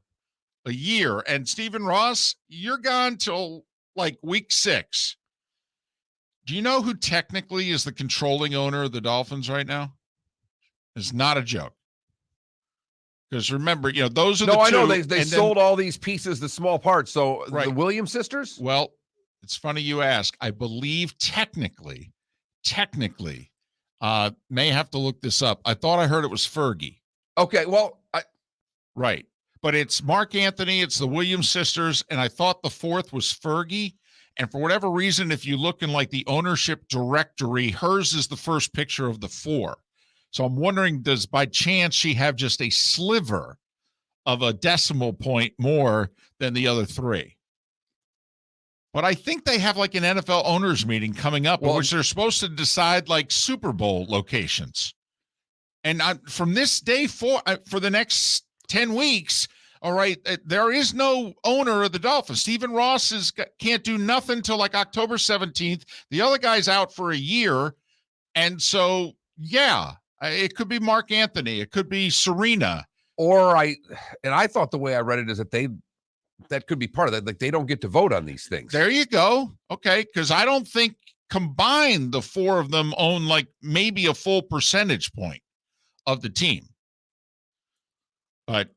And Stephen Ross, you're gone till like week 6. Do you know who technically is the controlling owner of the Dolphins right now? It's not a joke. Because remember, those are the two.
No, I know they sold all these pieces, the small parts. So
right.
The Williams sisters?
Well, it's funny you ask. I believe technically, may have to look this up. I thought I heard it was Fergie.
Okay, well,
right. But it's Mark Anthony, it's the Williams sisters, and I thought the fourth was Fergie. And for whatever reason, if you look in like the ownership directory, hers is the first picture of the 4. So I'm wondering, does by chance she have just a sliver of a decimal point more than the other 3? But I think they have like an NFL owners meeting coming up, in which they're supposed to decide like Super Bowl locations. And from this day for the next 10 weeks, all right, there is no owner of the Dolphins. Stephen Ross can't do nothing till like October 17th. The other guy's out for a year. And so, yeah, it could be Mark Anthony. It could be Serena.
I thought the way I read it is that could be part of that. Like they don't get to vote on these things.
There you go. Okay. Because I don't think combined the 4 of them own like maybe a full percentage point of the team. But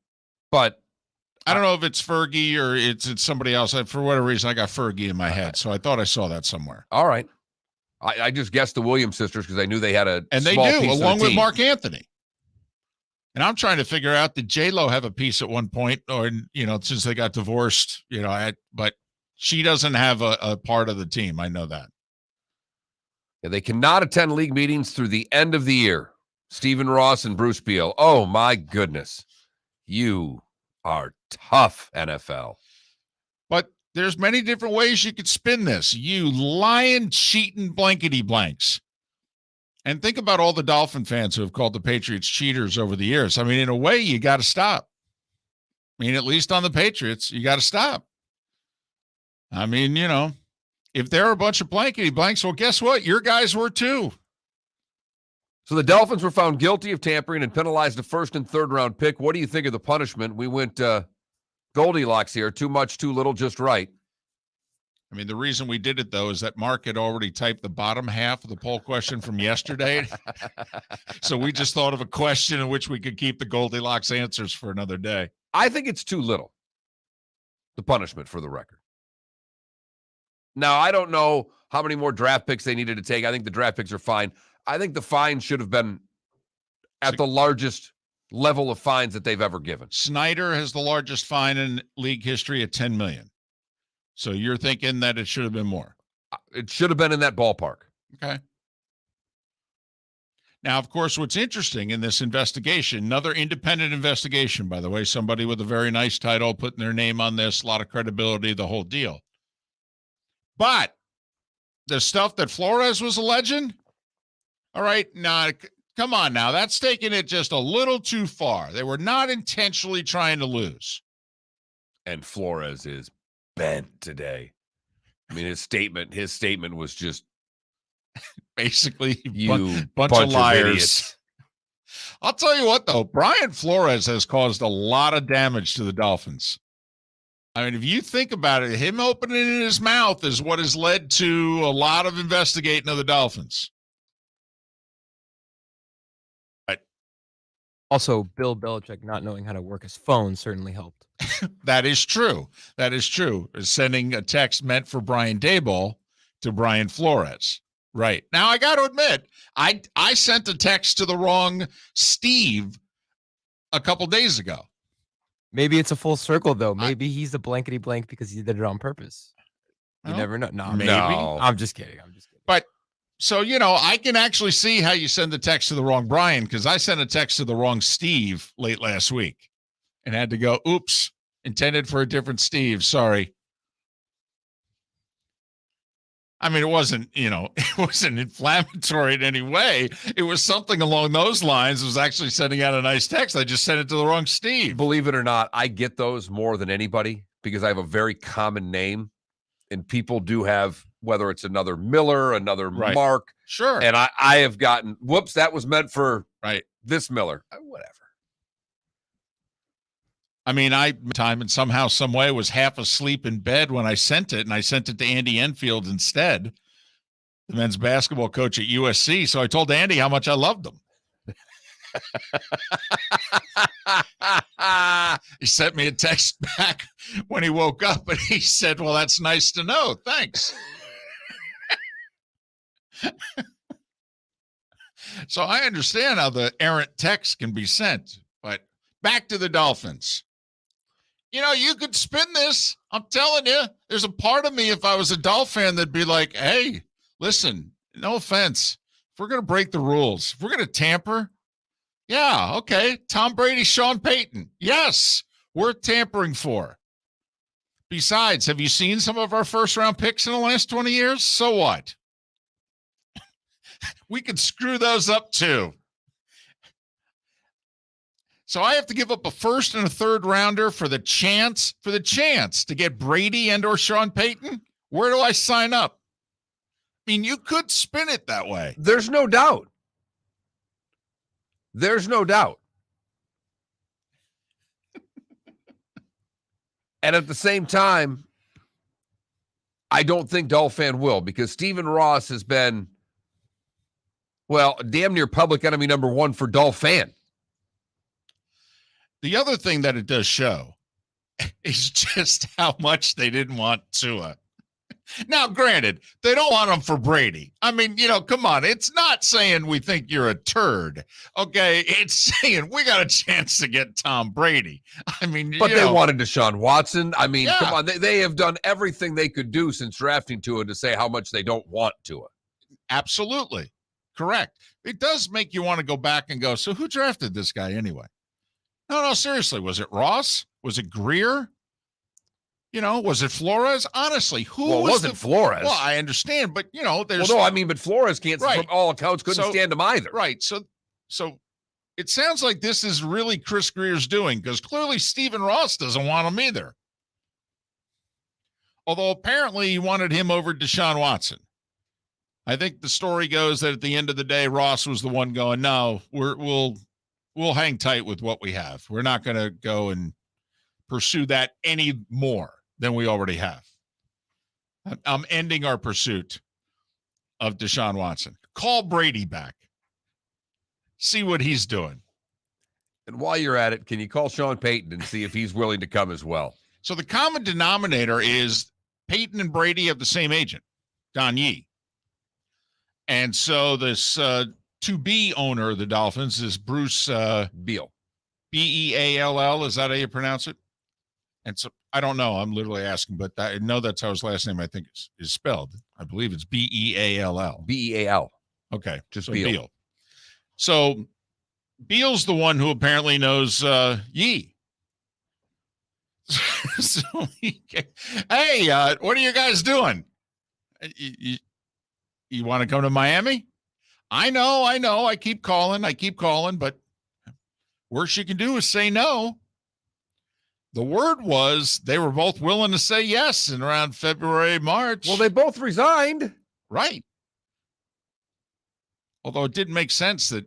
I don't know if it's Fergie or it's somebody else. For whatever reason, I got Fergie in my head. So I thought I saw that somewhere.
All right. I just guessed the Williams sisters because I knew they had a
and they
small
do,
piece
along
of the
with
team.
Mark Anthony. And I'm trying to figure out, did J-Lo have a piece at one point, or since they got divorced, but she doesn't have a part of the team. I know that.
Yeah, they cannot attend league meetings through the end of the year. Stephen Ross and Bruce Beal. Oh, my goodness. You are tough, NFL.
But there's many different ways you could spin this. You lying, cheating blankety blanks. And think about all the Dolphin fans who have called the Patriots cheaters over the years. I mean, in a way, you got to stop. I mean, at least on the Patriots, you got to stop. I mean, you know, if there are a bunch of blankety blanks, well, guess what? Your guys were too.
So the Dolphins were found guilty of tampering and penalized a first and third round pick. What do you think of the punishment? We went Goldilocks here. Too much, too little, just right.
I mean, the reason we did it, though, is that Mark had already typed the bottom half of the poll question from yesterday. So we just thought of a question in which we could keep the Goldilocks answers for another day.
I think it's too little, the punishment, for the record. Now, I don't know how many more draft picks they needed to take. I think the draft picks are fine. I think the fine should have been at the largest level of fines that they've ever given.
Snyder has the largest fine in league history at $10 million. So you're thinking that it should have been more.
It should have been in that ballpark.
Okay. Now, of course, what's interesting in this investigation, another independent investigation, by the way, somebody with a very nice title putting their name on this, a lot of credibility, the whole deal. But the stuff that Flores was alleging, all right, now, come on now, that's taking it just a little too far. They were not intentionally trying to lose.
And Flores is bent today. I mean, his statement was just
basically
you
bunch of liars.
idiots.
I'll tell you what, though, Brian Flores has caused a lot of damage to the Dolphins. I mean, if you think about it, him opening his mouth is what has led to a lot of investigating of the Dolphins.
Also, Bill Belichick not knowing how to work his phone certainly helped.
That is true. That is true. Sending a text meant for Brian Daboll to Brian Flores. Right. Now, I got to admit, I sent a text to the wrong Steve a couple days ago.
Maybe it's a full circle, though. Maybe he's a blankety blank because he did it on purpose. You
Well,
never know. No,
maybe.
No.
I'm just kidding.
But so, you know, I can actually see how you send the text to the wrong Brian, because I sent a text to the wrong Steve late last week and had to go, oops, intended for a different Steve. Sorry. I mean, it wasn't, you know, it wasn't inflammatory in any way. It was something along those lines. It was actually sending out a nice text. I just sent it to the wrong Steve.
Believe it or not, I get those more than anybody because I have a very common name, and people do have, whether it's another Miller, another
Right.
Mark.
Sure.
And I have gotten, whoops, that was meant for this Miller. Whatever.
I mean, time and somehow, some way was half asleep in bed when I sent it, and I sent it to Andy Enfield instead, the men's basketball coach at USC. So I told Andy how much I loved him. He sent me a text back when he woke up, and he said, well, that's nice to know. Thanks. So I understand how the errant text can be sent, but back to the Dolphins. You know, you could spin this. I'm telling you, there's a part of me, if I was a Dolphin fan, that'd be like, hey, listen, no offense. If we're going to break the rules, if we're going to tamper, yeah, okay. Tom Brady, Sean Payton. Yes, worth tampering for. Besides, have you seen some of our first-round picks in the last 20 years? So what? We could screw those up too. So I have to give up a first and a third rounder for the chance to get Brady and or Sean Payton. Where do I sign up? I mean, you could spin it that way.
There's no doubt. There's no doubt. And at the same time, I don't think Dolphin will, because Stephen Ross has been, well, damn near public enemy number one for Dolphin.
The other thing that it does show is just how much they didn't want Tua. Now, granted, they don't want him for Brady. I mean, you know, come on. It's not saying we think you're a turd. Okay. It's saying we got a chance to get Tom Brady. I mean,
but they wanted Deshaun Watson. I mean,
Yeah.
come on. They have done everything they could do since drafting Tua to say how much they don't want Tua.
Absolutely. Correct. It does make you want to go back and go, so who drafted this guy anyway? No, seriously. Was it Ross? Was it Greer? Was it Flores? Honestly,
Well, it wasn't Flores.
Well, I understand, but, there's...
Well, no, but Flores can't, from all accounts, couldn't stand him either.
Right. So it sounds like this is really Chris Greer's doing, because clearly Stephen Ross doesn't want him either. Although apparently he wanted him over Deshaun Watson. I think the story goes that at the end of the day, Ross was the one going, no, we'll hang tight with what we have. We're not going to go and pursue that any more than we already have. I'm ending our pursuit of Deshaun Watson. Call Brady back. See what he's doing.
And while you're at it, can you call Sean Payton and see if he's willing to come as well?
So the common denominator is Peyton and Brady have the same agent, Don Yee. And so this to-be owner of the Dolphins is Bruce
Beal.
Beall. Is that how you pronounce it? And so I don't know. I'm literally asking, but I know that's how his last name, I think, is spelled. I believe it's Beall.
Beal.
Okay.
Just
so
Beal.
So Beal's the one who apparently knows Yee. So hey, what are you guys doing? You want to come to Miami? I know. I keep calling, but worst you can do is say no. The word was they were both willing to say yes in around February, March.
Well, they both resigned.
Right. Although it didn't make sense that,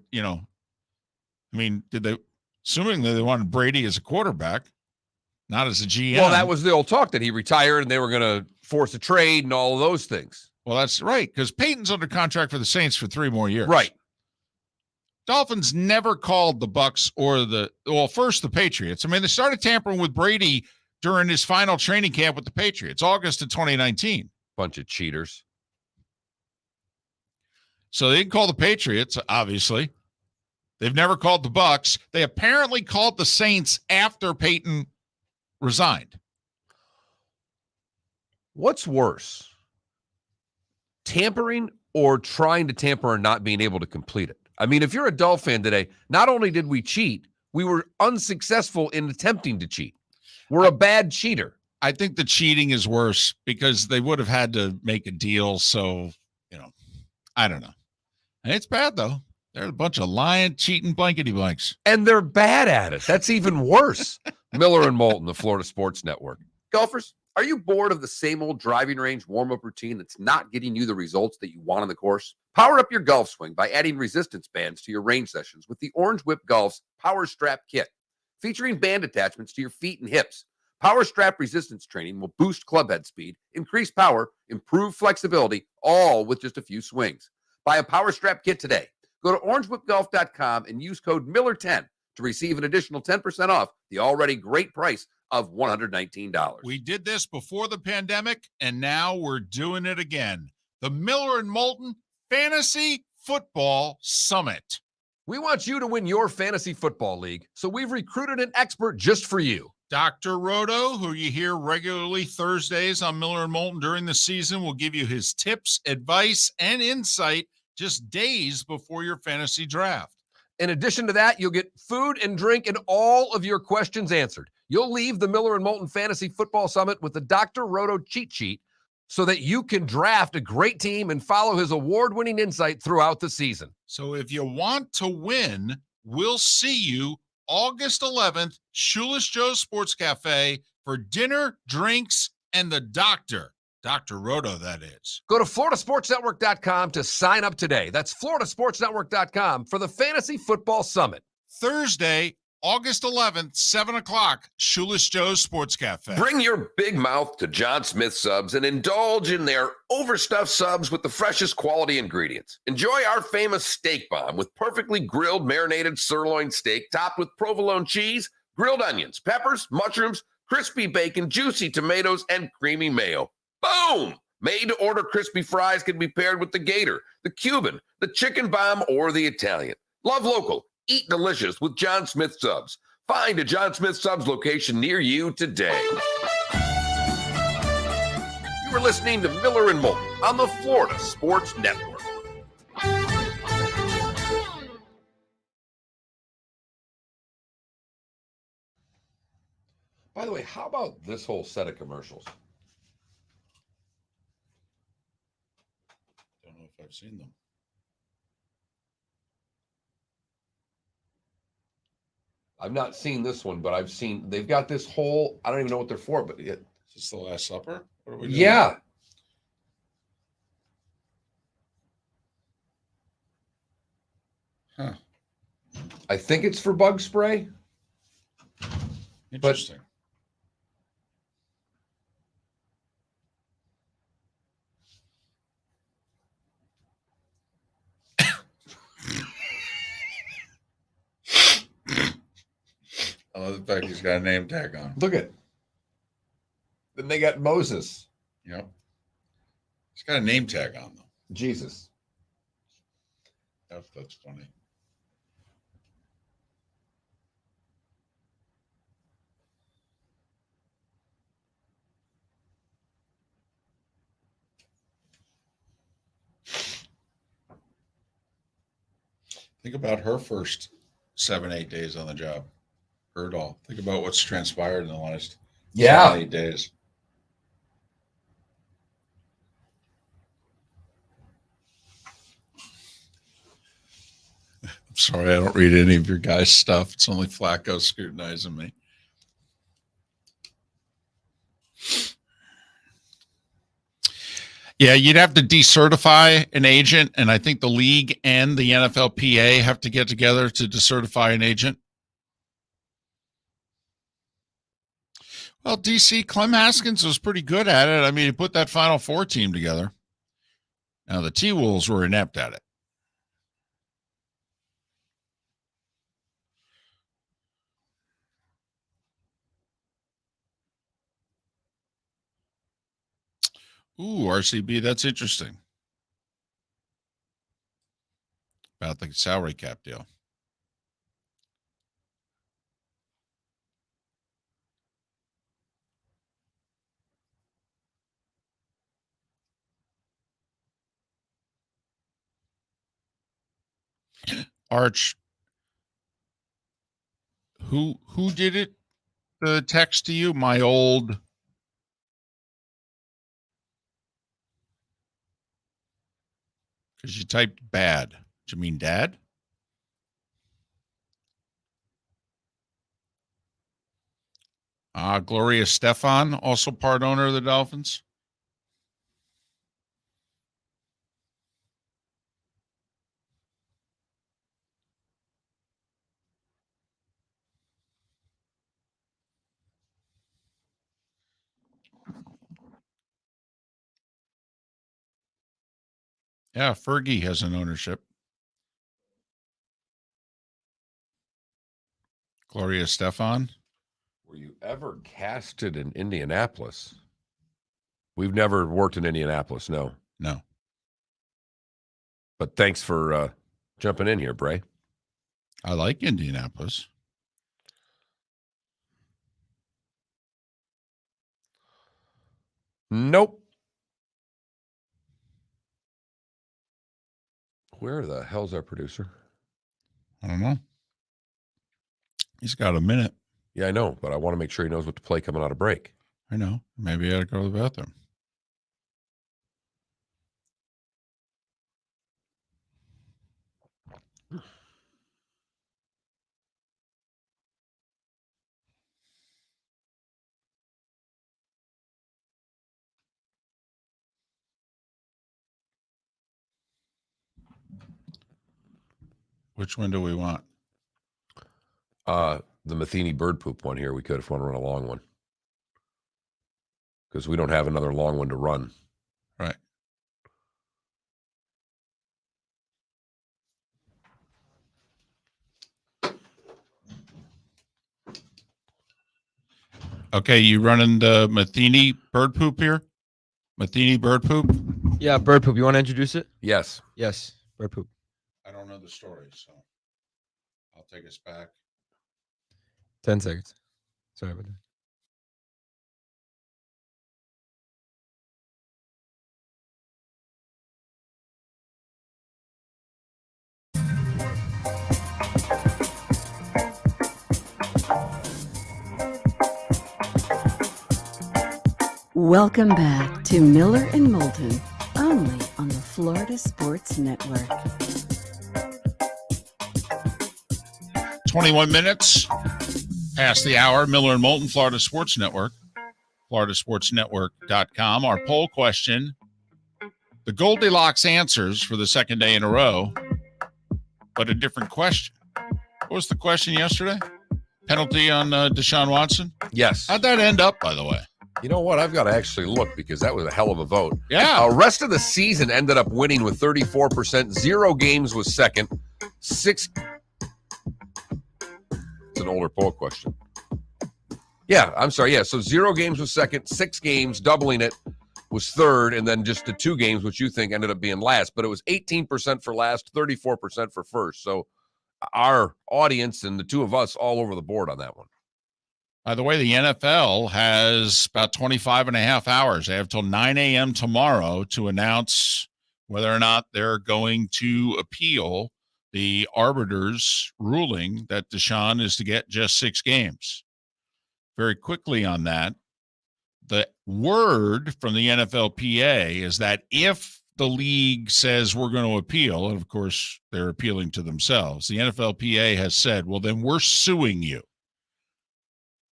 assuming that they wanted Brady as a quarterback, not as a GM.
Well, that was the old talk that he retired and they were going to force a trade and all of those things.
Well, that's right, because Peyton's under contract for the Saints for 3 more years.
Right.
Dolphins never called the Bucs or first the Patriots. They started tampering with Brady during his final training camp with the Patriots, August of 2019.
Bunch of cheaters.
So they didn't call the Patriots, obviously. They've never called the Bucs. They apparently called the Saints after Peyton resigned.
What's worse? Tampering or trying to tamper and not being able to complete it? If you're a Dolphin fan today, not only did we cheat, we were unsuccessful in attempting to cheat. We're a bad cheater.
I think the cheating is worse because they would have had to make a deal. So, I don't know. And it's bad, though. They're a bunch of lying, cheating blankety blanks.
And they're bad at it. That's even worse. Miller and Moulton, the Florida Sports Network.
Golfers, are you bored of the same old driving range warm-up routine that's not getting you the results that you want on the course? Power up your golf swing by adding resistance bands to your range sessions with the Orange Whip Golf's Power Strap Kit. Featuring band attachments to your feet and hips, Power Strap resistance training will boost club head speed, increase power, improve flexibility, all with just a few swings. Buy a Power Strap Kit today. Go to orangewhipgolf.com and use code Miller10 to receive an additional 10% off the already great price of $119.
We did this before the pandemic, and now we're doing it again. The Miller and Moulton Fantasy Football Summit.
We want you to win your fantasy football league, so we've recruited an expert just for you.
Dr. Roto, who you hear regularly Thursdays on Miller and Moulton during the season, will give you his tips, advice, and insight just days before your fantasy draft.
In addition to that, you'll get food and drink and all of your questions answered. You'll leave the Miller and Moulton Fantasy Football Summit with the Dr. Roto cheat sheet so that you can draft a great team and follow his award-winning insight throughout the season.
So if you want to win, we'll see you August 11th, Shoeless Joe's Sports Cafe for dinner, drinks, and the doctor. Dr. Roto, that is.
Go to floridasportsnetwork.com to sign up today. That's floridasportsnetwork.com for the Fantasy Football Summit.
Thursday, August 11th, 7 o'clock, Shoeless Joe's Sports Cafe.
Bring your big mouth to John Smith Subs and indulge in their overstuffed subs with the freshest quality ingredients. Enjoy our famous steak bomb with perfectly grilled marinated sirloin steak topped with provolone cheese, grilled onions, peppers, mushrooms, crispy bacon, juicy tomatoes, and creamy mayo. Boom! Made-to-order crispy fries can be paired with the Gator, the Cuban, the chicken bomb, or the Italian. Love local. Eat delicious with John Smith Subs. Find a John Smith Subs location near you today. You are listening to Miller and Moulton on the Florida Sports Network. how about this whole set of commercials?
Don't know if I've seen them.
I've not seen this one, but I've seen, they've got this whole, I don't even know what they're for, but
Is this the Last Supper? What are we doing?
yeah.
Huh.
I think it's for bug spray.
Interesting. I love the fact he's got a name tag on.
Look at. Then they got Moses.
Yep. He's got a name tag on though.
Jesus.
That's funny. Think about her first 7-8 days on the job. Her it all. Think about what's transpired in the last 7-8 days. I'm sorry, I don't read any of your guys' stuff. It's only Flacco scrutinizing me. Yeah, you'd have to decertify an agent, and I think the league and the NFLPA have to get together to decertify an agent. Well, DC, Clem Haskins was pretty good at it. I mean, he put that Final Four team together. Now, the T-Wolves were inept at it. Ooh, RCB, that's interesting. About the salary cap deal. Arch, who did it? The text to you, my old. Because you typed bad. Do you mean dad? Gloria Stefan, also part owner of the Dolphins. Yeah, Fergie has an ownership. Gloria Stefan.
Were you ever casted in Indianapolis? We've never worked in Indianapolis, no.
No.
But thanks for jumping in here, Bray.
I like Indianapolis.
Nope. Where the hell's our producer?
I don't know. He's got a minute.
Yeah, I know, but I want to make sure he knows what to play coming out of break.
I know. Maybe I ought to go to the bathroom. Which one do we want?
The Matheny bird poop one here. We could if we want to run a long one. Because we don't have another long one to run.
Right. Okay, you running the Matheny bird poop here? Matheny bird poop?
Yeah, bird poop. You want to introduce it?
Yes.
Yes, bird poop.
I don't know the story, so I'll take us back.
10 seconds. Sorry about that.
Welcome back to Miller and Moulton, only on the Florida Sports Network.
21 minutes past the hour. Miller and Moulton, Florida Sports Network, floridasportsnetwork.com. Our poll question, the Goldilocks answers for the second day in a row, but a different question. What was the question yesterday? Penalty on Deshaun Watson?
Yes.
How'd that end up, by the way?
You know what? I've got to actually look because that was a hell of a vote.
Yeah.
Rest of the season ended up winning with 34%. 0 games was second. 6. It's an older poll question. Yeah, I'm sorry. Yeah, so 0 games was second. 6 games, doubling it, was third. And then just the 2 games, which you think ended up being last. But it was 18% for last, 34% for first. So our audience and the two of us all over the board on that one.
By the way, the NFL has about 25 and a half hours. They have till 9 a.m. tomorrow to announce whether or not they're going to appeal the arbiter's ruling that Deshaun is to get just 6 games. Very quickly on that, the word from the NFLPA is that if the league says we're going to appeal, and of course they're appealing to themselves, the NFLPA has said, well, then we're suing you.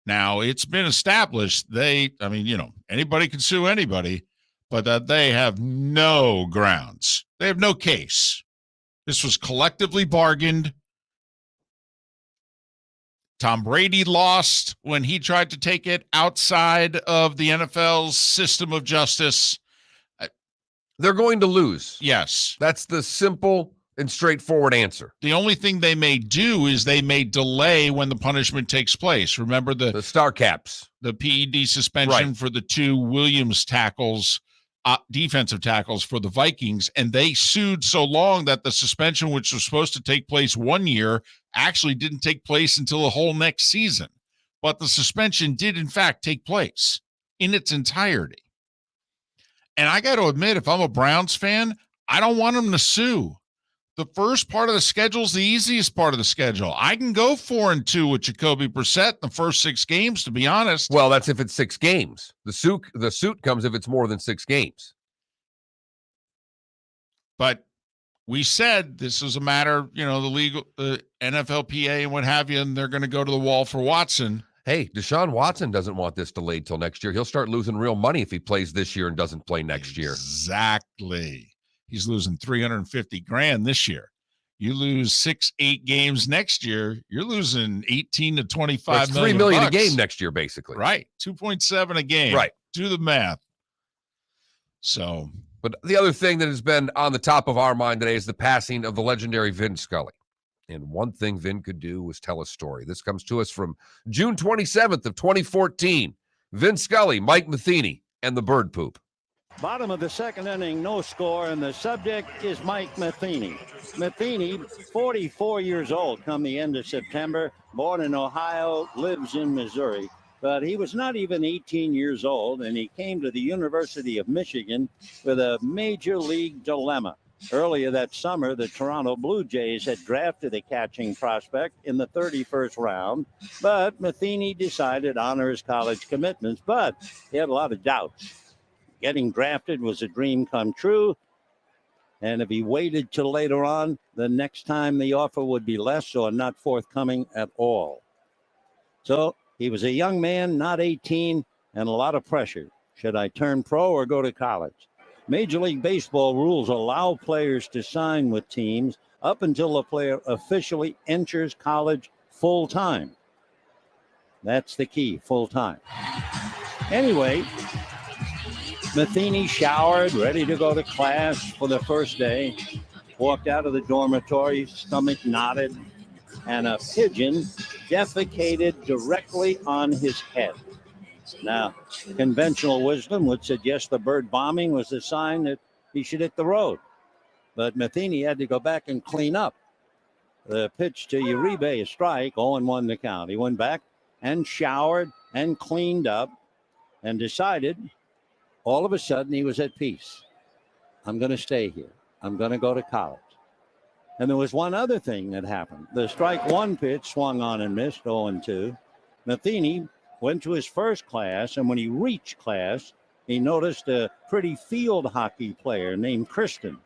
Now, it's been established anybody can sue anybody, but that they have no grounds. They have no case. This was collectively bargained. Tom Brady lost when he tried to take it outside of the NFL's system of justice.
They're going to lose.
Yes.
That's the simple and straightforward answer.
The only thing they may do is they may delay when the punishment takes place. Remember the
star caps,
the PED suspension
right,
for the 2 Williams tackles, defensive tackles for the Vikings, and they sued so long that the suspension, which was supposed to take place 1 year, actually didn't take place until the whole next season. But the suspension did, in fact, take place in its entirety. And I got to admit, if I'm a Browns fan, I don't want them to sue. The first part of the schedule is the easiest part of the schedule. I can go 4-2 with Jacoby Brissett in the first 6 games, to be honest.
Well, that's if it's 6 games. The suit comes if it's more than 6 games.
But we said this is a matter, the legal, the NFLPA and what have you, and they're going to go to the wall for Watson.
Hey, Deshaun Watson doesn't want this delayed till next year. He'll start losing real money if he plays this year and doesn't play next year.
Exactly. He's losing $350,000 this year. You lose 6-8 games next year, you're losing 18 to 25 million.
$3 million a game next year, basically.
Right. 2.7 a game.
Right.
Do the math. So,
but the other thing that has been on the top of our mind today is the passing of the legendary Vin Scully. And one thing Vin could do was tell a story. This comes to us from June 27th of 2014. Vin Scully, Mike Matheny, and the bird poop.
Bottom of the second inning, no score, and the subject is Mike Matheny. Matheny, 44 years old come the end of September, born in Ohio, lives in Missouri. But he was not even 18 years old, and he came to the University of Michigan with a major league dilemma. Earlier that summer, the Toronto Blue Jays had drafted a catching prospect in the 31st round, but Matheny decided to honor his college commitments, but he had a lot of doubts. Getting drafted was a dream come true, and if he waited till later on, the next time the offer would be less or not forthcoming at all. So he was a young man, not 18, and a lot of pressure. Should I turn pro or go to college? Major League Baseball rules allow players to sign with teams up until a player officially enters college full-time. That's the key, full-time. Anyway, Matheny showered, ready to go to class for the first day, walked out of the dormitory, stomach knotted, and a pigeon defecated directly on his head. Now, conventional wisdom would suggest the bird bombing was a sign that he should hit the road. But Matheny had to go back and clean up. The pitch to Uribe, a strike, 0-1 the count. He went back and showered and cleaned up and decided all of a sudden he was at peace. I'm going to stay here. I'm going to go to college. And there was one other thing that happened. The strike one pitch swung on and missed, 0-2. Matheny went to his first class, and when he reached class, he noticed a pretty field hockey player named Kristen,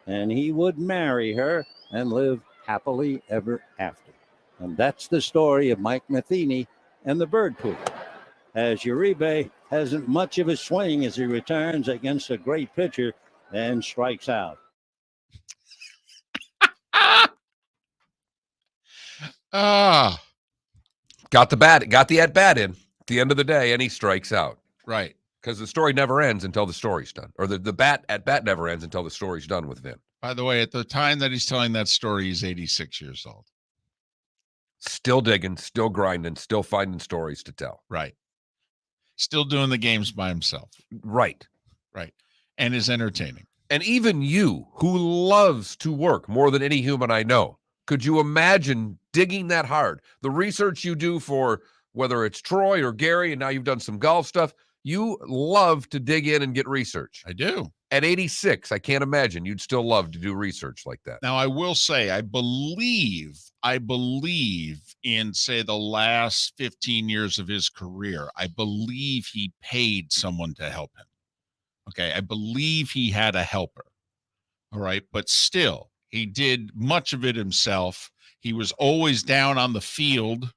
and he would marry her and live happily ever after. And that's the story of Mike Matheny and the Bird Pool, as Uribe hasn't much of a swing as he returns against a great pitcher and strikes out.
Got the at bat in at the end of the day, and he strikes out.
Right.
Because the story never ends until the story's done. Or the at bat never ends until the story's done with Vin.
By the way, at the time that he's telling that story, he's 86 years old.
Still digging, still grinding, still finding stories to tell.
Right. Still doing the games by himself.
Right.
Right. And is entertaining.
And even you, who loves to work more than any human I know, could you imagine digging that hard? The research you do for whether it's Troy or Gary, and now you've done some golf stuff, you love to dig in and get research.
I do.
At 86, I can't imagine you'd still love to do research like that.
Now, I will say, I believe in, say, the last 15 years of his career, I believe he paid someone to help him. Okay. I believe he had a helper. All right. But still, he did much of it himself. He was always down on the field.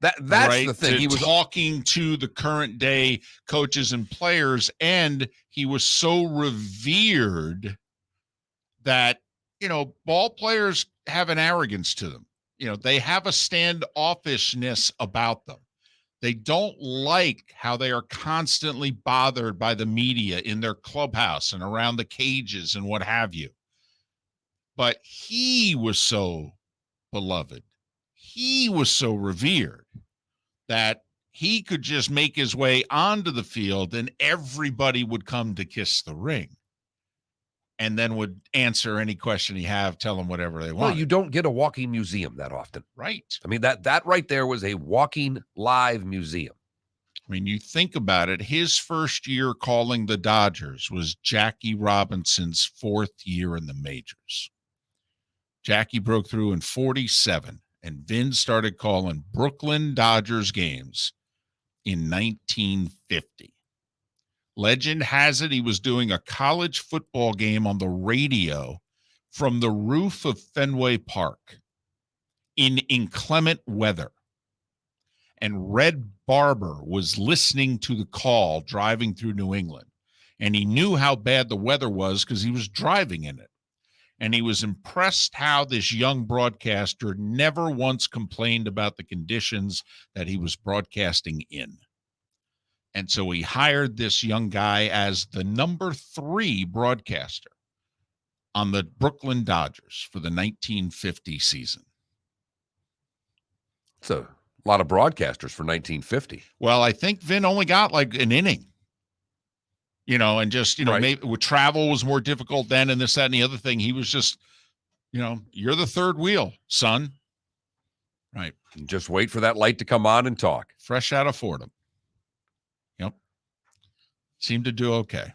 That's
right,
the thing. He was
talking to the current day coaches and players, and he was so revered that, ball players have an arrogance to them. They have a standoffishness about them. They don't like how they are constantly bothered by the media in their clubhouse and around the cages and what have you. But he was so beloved. He was so revered that he could just make his way onto the field and everybody would come to kiss the ring and then would answer any question he have, tell him whatever they want.
Well, you don't get a walking museum that often.
Right.
I mean, that right there was a walking live museum.
I mean, you think about it, his first year calling the Dodgers was Jackie Robinson's fourth year in the majors. Jackie broke through in 47, and Vin started calling Brooklyn Dodgers games in 1950. Legend has it he was doing a college football game on the radio from the roof of Fenway Park in inclement weather. And Red Barber was listening to the call driving through New England. And he knew how bad the weather was because he was driving in it. And he was impressed how this young broadcaster never once complained about the conditions that he was broadcasting in. And so he hired this young guy as the number 3 broadcaster on the Brooklyn Dodgers for the 1950 season.
It's a lot of broadcasters for 1950.
Well, I think Vin only got like an inning. And just,
right.
Maybe with travel was more difficult then and this, that, and the other thing. He was just, you're the third wheel, son. Right.
And just wait for that light to come on and talk.
Fresh out of Fordham. Yep. Seemed to do okay.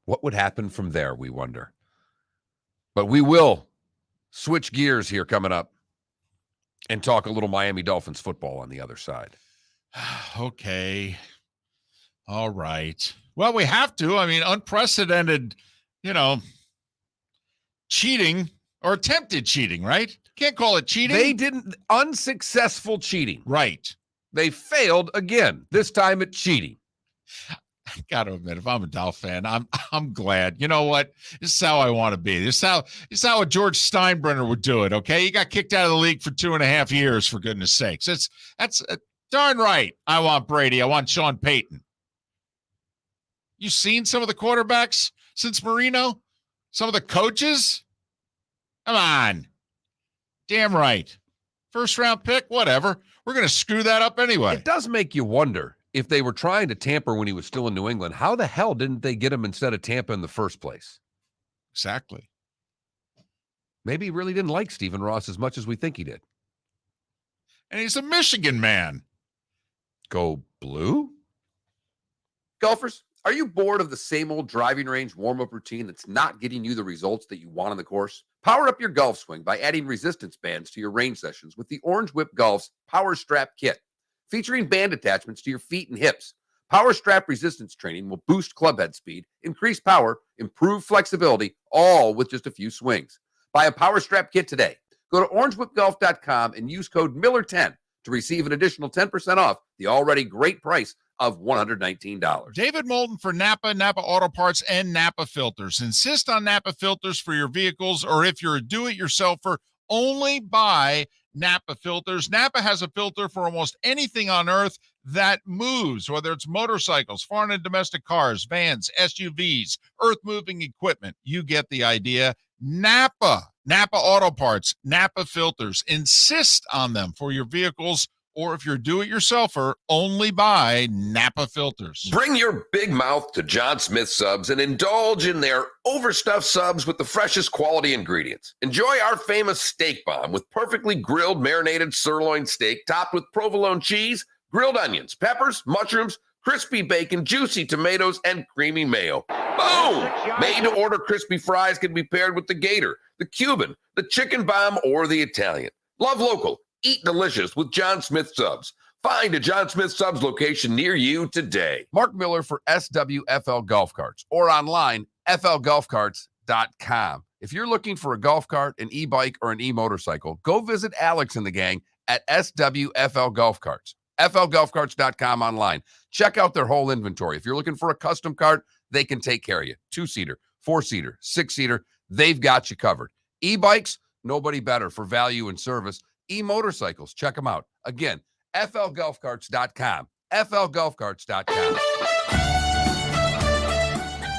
What would happen from there, we wonder. But we will switch gears here coming up and talk a little Miami Dolphins football on the other side.
Okay. All right. Well, we have to. I mean, unprecedented, cheating or attempted cheating, right? Can't call it cheating.
They didn't. Unsuccessful cheating.
Right.
They failed again, this time at cheating.
I got to admit, if I'm a Dolphin fan, I'm glad. You know what? This is how I want to be. This is how a George Steinbrenner would do it, okay? He got kicked out of the league for 2.5 years, for goodness sakes. That's darn right. I want Brady. I want Sean Payton. You seen some of the quarterbacks since Marino? Some of the coaches? Come on. Damn right. First round pick, whatever. We're going to screw that up anyway.
It does make you wonder, if they were trying to tamper when he was still in New England, how the hell didn't they get him instead of Tampa in the first place?
Exactly.
Maybe he really didn't like Stephen Ross as much as we think he did.
And he's a Michigan man.
Go blue?
Golfers, are you bored of the same old driving range warm-up routine that's not getting you the results that you want on the course? Power up your golf swing by adding resistance bands to your range sessions with the Orange Whip Golf's Power Strap Kit, featuring band attachments to your feet and hips, Power Strap resistance training will boost clubhead speed, increase power, improve flexibility, all with just a few swings. Buy a Power Strap kit today. Go to orangewhipgolf.com and use code Miller10 to receive an additional 10% off the already great price of $119.
David Moulton for Napa, Napa Auto Parts, and Napa Filters. Insist on Napa filters for your vehicles, or if you're a do-it-yourselfer, only buy Napa filters. Napa has a filter for almost anything on earth that moves, whether it's motorcycles, foreign and domestic cars, vans, SUVs, earth-moving equipment. You get the idea. Napa Auto Parts, Napa filters. Insist on them for your vehicles, or if you're do-it-yourselfer, only buy Napa filters.
Bring your big mouth to John Smith Subs and indulge in their overstuffed subs with the freshest quality ingredients. Enjoy our famous steak bomb with perfectly grilled marinated sirloin steak topped with provolone cheese, grilled onions, peppers, mushrooms, crispy bacon, juicy tomatoes, and creamy mayo. Boom! Made-to-order crispy fries can be paired with the Gator, the Cuban, the chicken bomb, or the Italian. Love local. Eat delicious with John Smith Subs. Find a John Smith Subs location near you today.
Mark Miller for SWFL Golf Carts, or online, flgolfcarts.com. If you're looking for a golf cart, an e-bike, or an e-motorcycle, go visit Alex and the gang at SWFL Golf Carts. flgolfcarts.com online. Check out their whole inventory. If you're looking for a custom cart, they can take care of you. 2-seater, 4-seater, 6-seater, they've got you covered. E-bikes, nobody better for value and service. E-motorcycles, check them out. Again, flgolfcarts.com. flgolfcarts.com.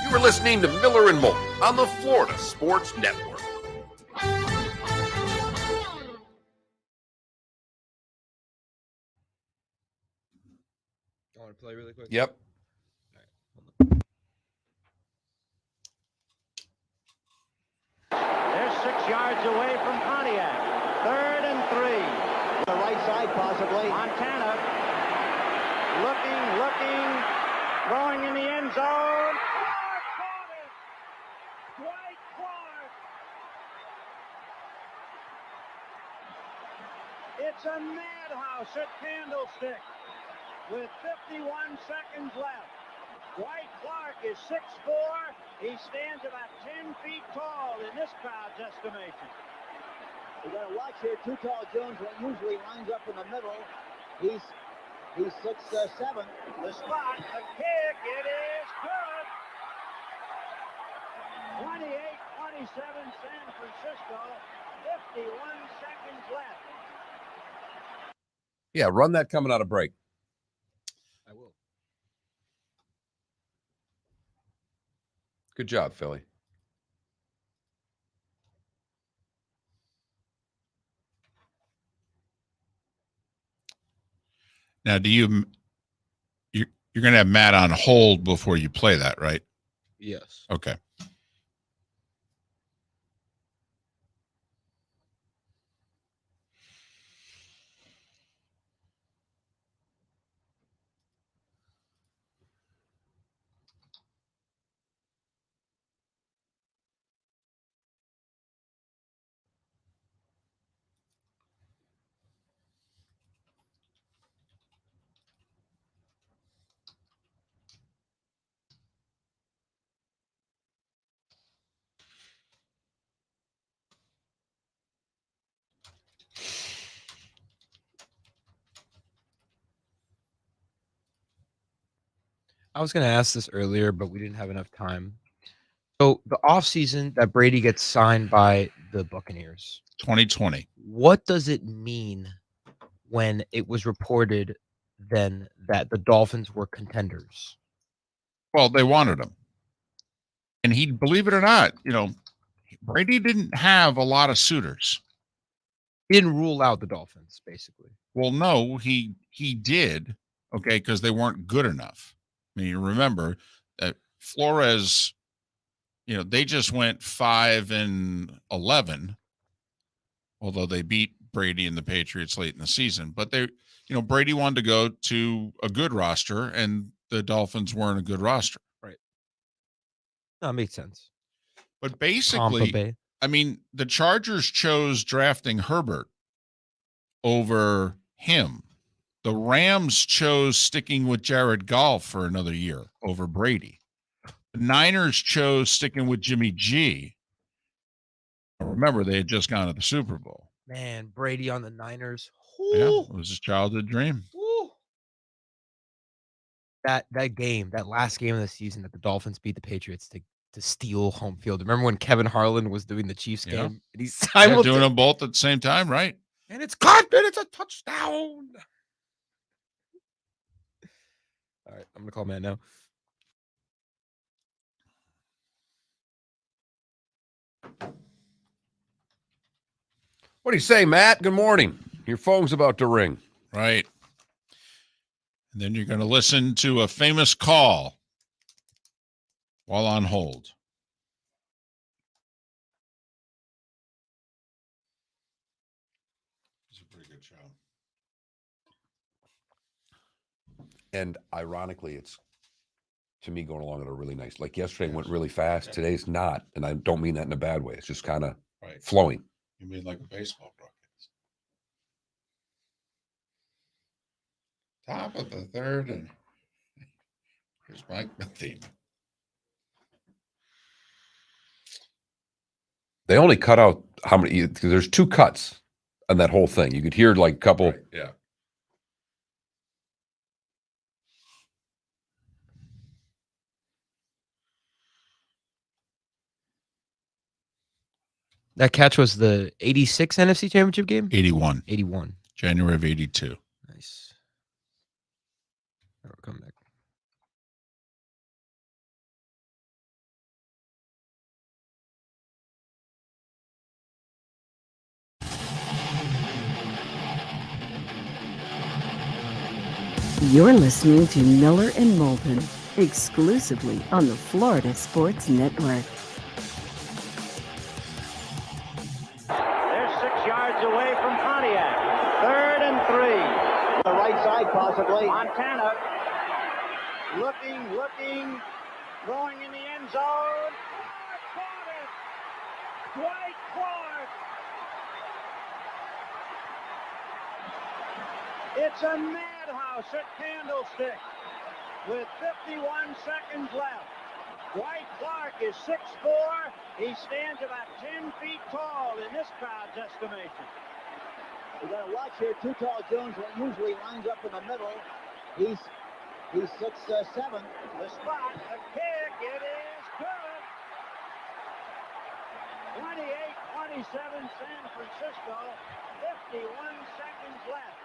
You were listening to Miller and Moulton on the Florida Sports Network.
You want to play really quick?
Yep.
They're 6 yards away from Pontiac. 3rd and 3.
The right side, possibly.
Montana looking, throwing in the end zone. Dwight Clark. It's a madhouse at Candlestick with 51 seconds left. Dwight Clark is 6'4". He stands about 10 feet tall in this crowd's estimation.
You got to watch here. Too Tall Jones usually lines up in the middle. He's 6'7".
The spot, the kick, it is good. 28-27 San Francisco. 51 seconds left.
Yeah, run that coming out of break.
I will.
Good job, Philly.
Now, you're going to have Matt on hold before you play that, right?
Yes.
Okay.
I was going to ask this earlier, but we didn't have enough time. So the offseason that Brady gets signed by the Buccaneers,
2020.
what does it mean when it was reported then that the Dolphins were contenders?
Well, they wanted him. And he, believe it or not, Brady didn't have a lot of suitors.
He didn't rule out the Dolphins, basically.
Well, no, he did, okay, because they weren't good enough. I mean, you remember that Flores, they just went 5-11, although they beat Brady and the Patriots late in the season. But Brady wanted to go to a good roster, and the Dolphins weren't a good roster.
Right. That makes sense.
But basically, I mean, the Chargers chose drafting Herbert over him. The Rams chose sticking with Jared Goff for another year over Brady. The Niners chose sticking with Jimmy G. Remember, they had just gone to the Super Bowl.
Man, Brady on the Niners.
Yeah, it was his childhood dream.
That game, that last game of the season that the Dolphins beat the Patriots to steal home field. Remember when Kevin Harlan was doing the Chiefs game?
Yeah.
And he's
Doing them both at the same time, right?
And it's caught, and it's a touchdown. All right, I'm going to call Matt now.
What do you say, Matt? Good morning. Your phone's about to ring.
Right. And then you're going to listen to a famous call while on hold. It's a pretty good show.
And ironically, it's, to me, going along at a really nice, like yesterday went really fast. Today's not. And I don't mean that in a bad way. It's just kind of flowing.
You mean like a baseball broadcast? Top of the third, and here's Mike Matheny.
They only cut out how many, because there's 2 cuts on that whole thing. You could hear like a couple.
Right, yeah.
That catch was the 86 NFC Championship game?
81.
81.
January of 82.
Nice. All right, come back.
You're listening to Miller and Moulton, exclusively on the Florida Sports Network.
They're 6 yards away from Pontiac. 3rd and 3.
The right side, possibly.
Montana looking, throwing in the end zone. Caught it! Dwight Clark! It's a madhouse at Candlestick with 51 seconds left. Dwight Clark is 6'4". He stands about 10 feet tall in this crowd's estimation.
You got to watch here. Too Tall Jones usually lines up in the middle. He's 6'7".
The spot, the kick, it is good. 28-27 San Francisco. 51 seconds left.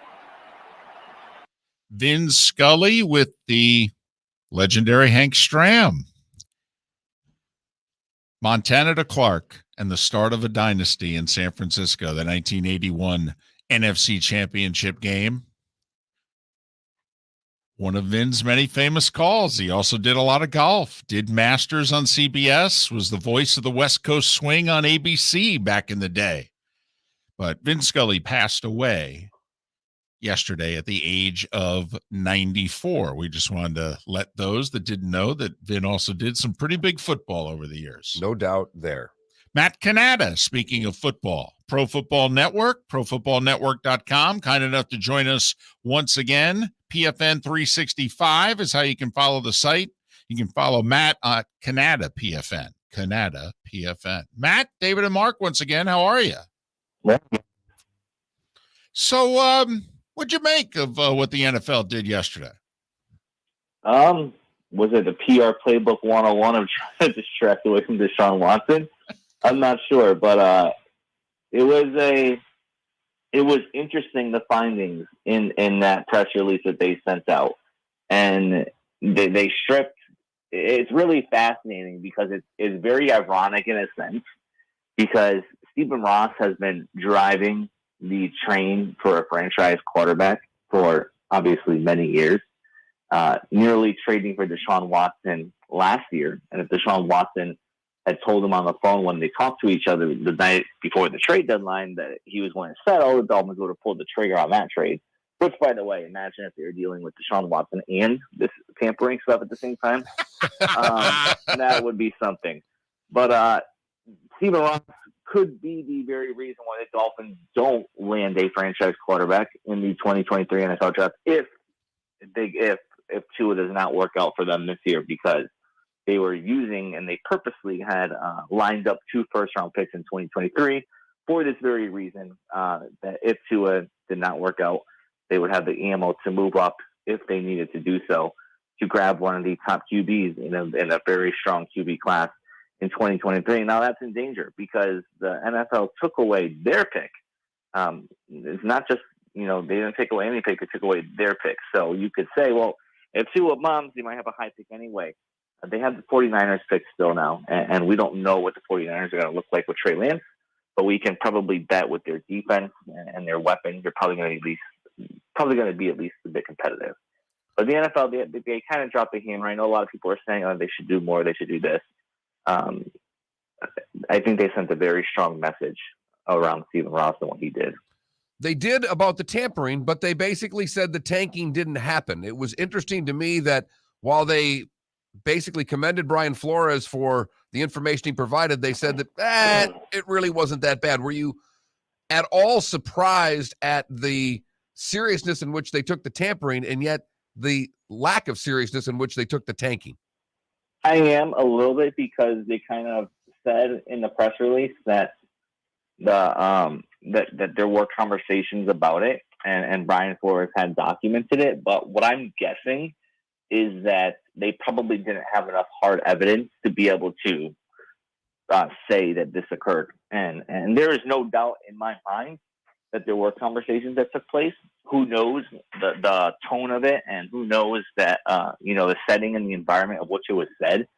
Vin Scully with the legendary Hank Stram. Montana to Clark and the start of a dynasty in San Francisco, the 1981 NFC Championship game. One of Vin's many famous calls. He also did a lot of golf, did Masters on CBS, was the voice of the West Coast Swing on ABC back in the day. But Vin Scully passed away yesterday at the age of 94. We just wanted to let those that didn't know that Vin also did some pretty big football over the years.
No doubt there.
Matt Cannata, speaking of football, Pro Football Network, profootballnetwork.com, kind enough to join us once again. PFN 365 is how you can follow the site. You can follow Matt at Cannata PFN. Cannata PFN. Matt, David, and Mark, once again, how are you? So, what'd you make of what the NFL did yesterday?
Was it the PR playbook 101 of trying to distract away from Deshaun Watson? I'm not sure, but it was interesting, the findings in that press release that they sent out, and they stripped. It's really fascinating because it's very ironic in a sense, because Stephen Ross has been driving the train for a franchise quarterback for obviously many years, nearly trading for Deshaun Watson last year. And if Deshaun Watson had told him on the phone when they talked to each other the night before the trade deadline that he was going to settle, the Dolphins would have pulled the trigger on that trade. Which, by the way, imagine if they were dealing with Deshaun Watson and this tampering stuff at the same time. That would be something. But Stephen Ross could be the very reason why the Dolphins don't land a franchise quarterback in the 2023 NFL draft if Tua does not work out for them this year, because they were using and they purposely had lined up 2 first-round picks in 2023 for this very reason, that if Tua did not work out, they would have the ammo to move up if they needed to do so, to grab one of the top QBs in a very strong QB class in 2023. Now that's in danger because the NFL took away their pick. It's not just, they didn't take away any pick, they took away their pick. So you could say, well, if Tua bombs, they might have a high pick anyway. They have the 49ers pick still now, and we don't know what the 49ers are going to look like with Trey Lance, but we can probably bet with their defense and their weapons, they're probably going to be at least a bit competitive. But the NFL, they kind of dropped the hammer. I know a lot of people are saying, they should do more, they should do this. I think they sent a very strong message around Stephen Ross and what he did.
They did about the tampering, but they basically said the tanking didn't happen. It was interesting to me that while they basically commended Brian Flores for the information he provided, they said that it really wasn't that bad. Were you at all surprised at the seriousness in which they took the tampering and yet the lack of seriousness in which they took the tanking?
I am a little bit, because they kind of said in the press release that that there were conversations about it, and Brian Flores had documented it. But what I'm guessing is that they probably didn't have enough hard evidence to be able to say that this occurred. And there is no doubt in my mind that there were conversations that took place. Who knows the tone of it, and who knows that, the setting and the environment of what it was said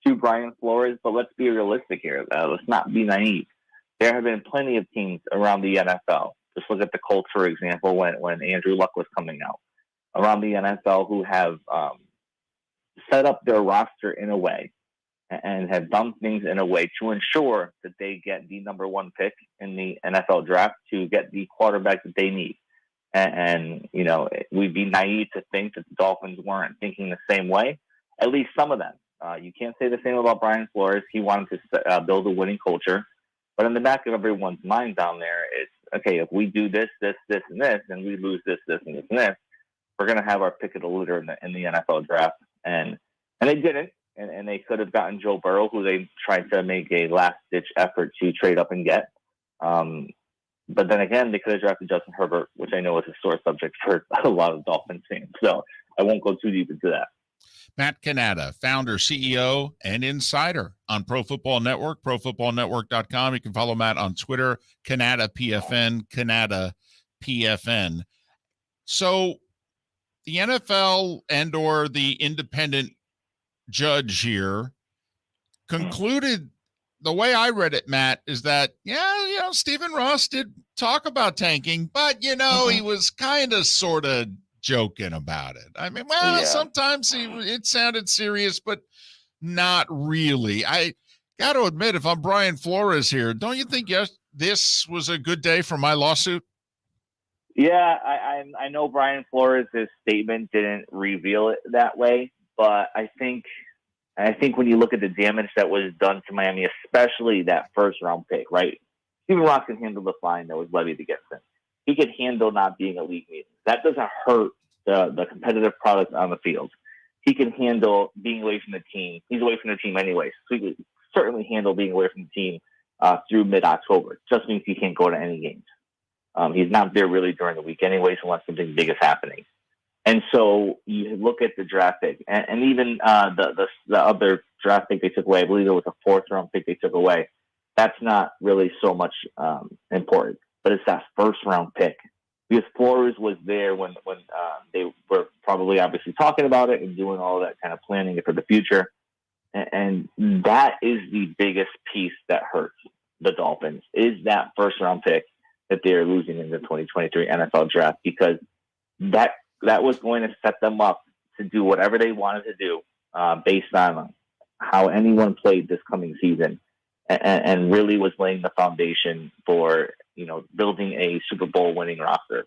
to Brian Flores. But let's be realistic here. Let's not be naive. There have been plenty of teams around the NFL. Just look at the Colts, for example, when Andrew Luck was coming out. Around the NFL who have set up their roster in a way and have done things in a way to ensure that they get the number 1 pick in the NFL draft to get the quarterback that they need. And we'd be naive to think that the Dolphins weren't thinking the same way, at least some of them. You can't say the same about Brian Flores. He wanted to build a winning culture. But in the back of everyone's mind down there, it's, okay, if we do this, this, this, and this, and we lose this, this, and this, and this, we're going to have our pick of the litter in the NFL draft. And they didn't. And they could have gotten Joe Burrow, who they tried to make a last-ditch effort to trade up and get. But then again, they could have drafted Justin Herbert, which I know is a sore subject for a lot of Dolphins fans. So I won't go too deep into that.
Matt Cannata, founder, CEO, and insider on Pro Football Network, profootballnetwork.com. You can follow Matt on Twitter, Cannata PFN, Cannata PFN. So the NFL and or the independent judge here concluded, the way I read it, Matt, is that, Stephen Ross did talk about tanking, but, he was kind of sort of joking about it. I mean, sometimes it sounded serious, but not really. I got to admit, if I'm Brian Flores here, don't you think this was a good day for my lawsuit?
Yeah, I know Brian Flores' statement didn't reveal it that way, but I think when you look at the damage that was done to Miami, especially that first round pick, right? Stephen Ross can handle the fine that was levied against him. He could handle not being a league meeting. That doesn't hurt the competitive product on the field. He can handle being away from the team. He's away from the team anyway, so he could certainly handle being away from the team through mid-October. Just means he can't go to any games. He's not there really during the week anyways, unless something big is happening. And so you look at the draft pick, and even the other draft pick they took away. I believe it was a 4th round pick they took away. That's not really so much important, but it's that 1st round pick, because Flores was there when they were probably obviously talking about it and doing all that kind of planning for the future. And that is the biggest piece that hurts the Dolphins, is that 1st round pick that they're losing in the 2023 NFL draft, because that was going to set them up to do whatever they wanted to do based on how anyone played this coming season, and really was laying the foundation for, building a Super Bowl winning roster.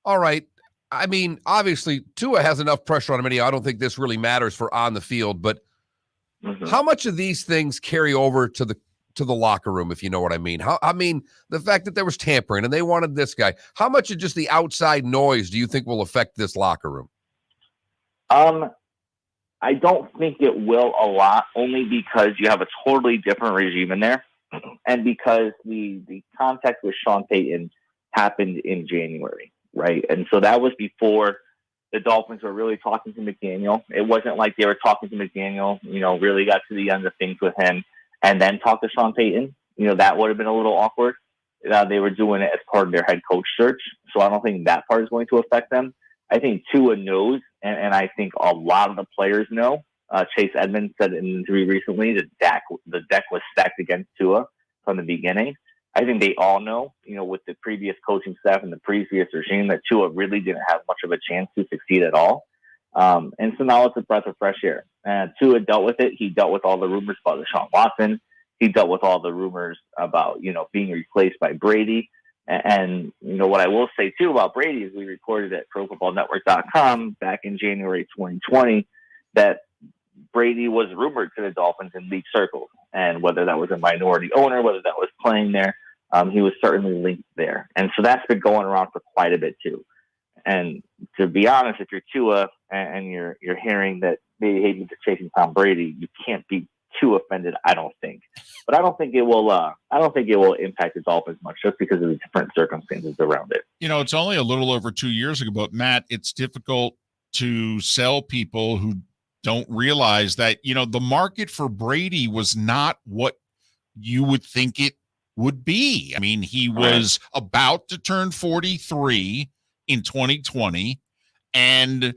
All right. I mean, obviously, Tua has enough pressure on him anyhow. I don't think this really matters for on the field, but how much of these things carry over to the to the locker room, if you know what I mean? The fact that there was tampering and they wanted this guy, how much of just the outside noise do you think will affect this locker room?
I don't think it will a lot, only because you have a totally different regime in there, and because the contact with Sean Payton happened in January, right? And so that was before the Dolphins were really talking to McDaniel. It wasn't like they were talking to McDaniel, really got to the end of things with him and then talked to Sean Payton. That would have been a little awkward. They were doing it as part of their head coach search, so I don't think that part is going to affect them. I think Tua knows, and I think a lot of the players know. Chase Edmonds said in an interview recently that the deck was stacked against Tua from the beginning. I think they all know, with the previous coaching staff and the previous regime, that Tua really didn't have much of a chance to succeed at all. And so now it's a breath of fresh air. Tua dealt with it. He dealt with all the rumors about Deshaun Watson. He dealt with all the rumors about, being replaced by Brady. And what I will say, too, about Brady is we reported at ProFootballNetwork.com back in January 2020 that Brady was rumored to the Dolphins in league circles. And whether that was a minority owner, whether that was playing there, he was certainly linked there. And so that's been going around for quite a bit, too. And to be honest, if you're Tua and you're hearing that they hated chasing Tom Brady, you can't be too offended, I don't think. But I don't think it will. I don't think it will impact the Dolphins much, just because of the different circumstances around it.
It's only a little over 2 years ago, but Matt, it's difficult to sell people who don't realize that the market for Brady was not what you would think it would be. I mean, he was about to turn 43 in 2020, and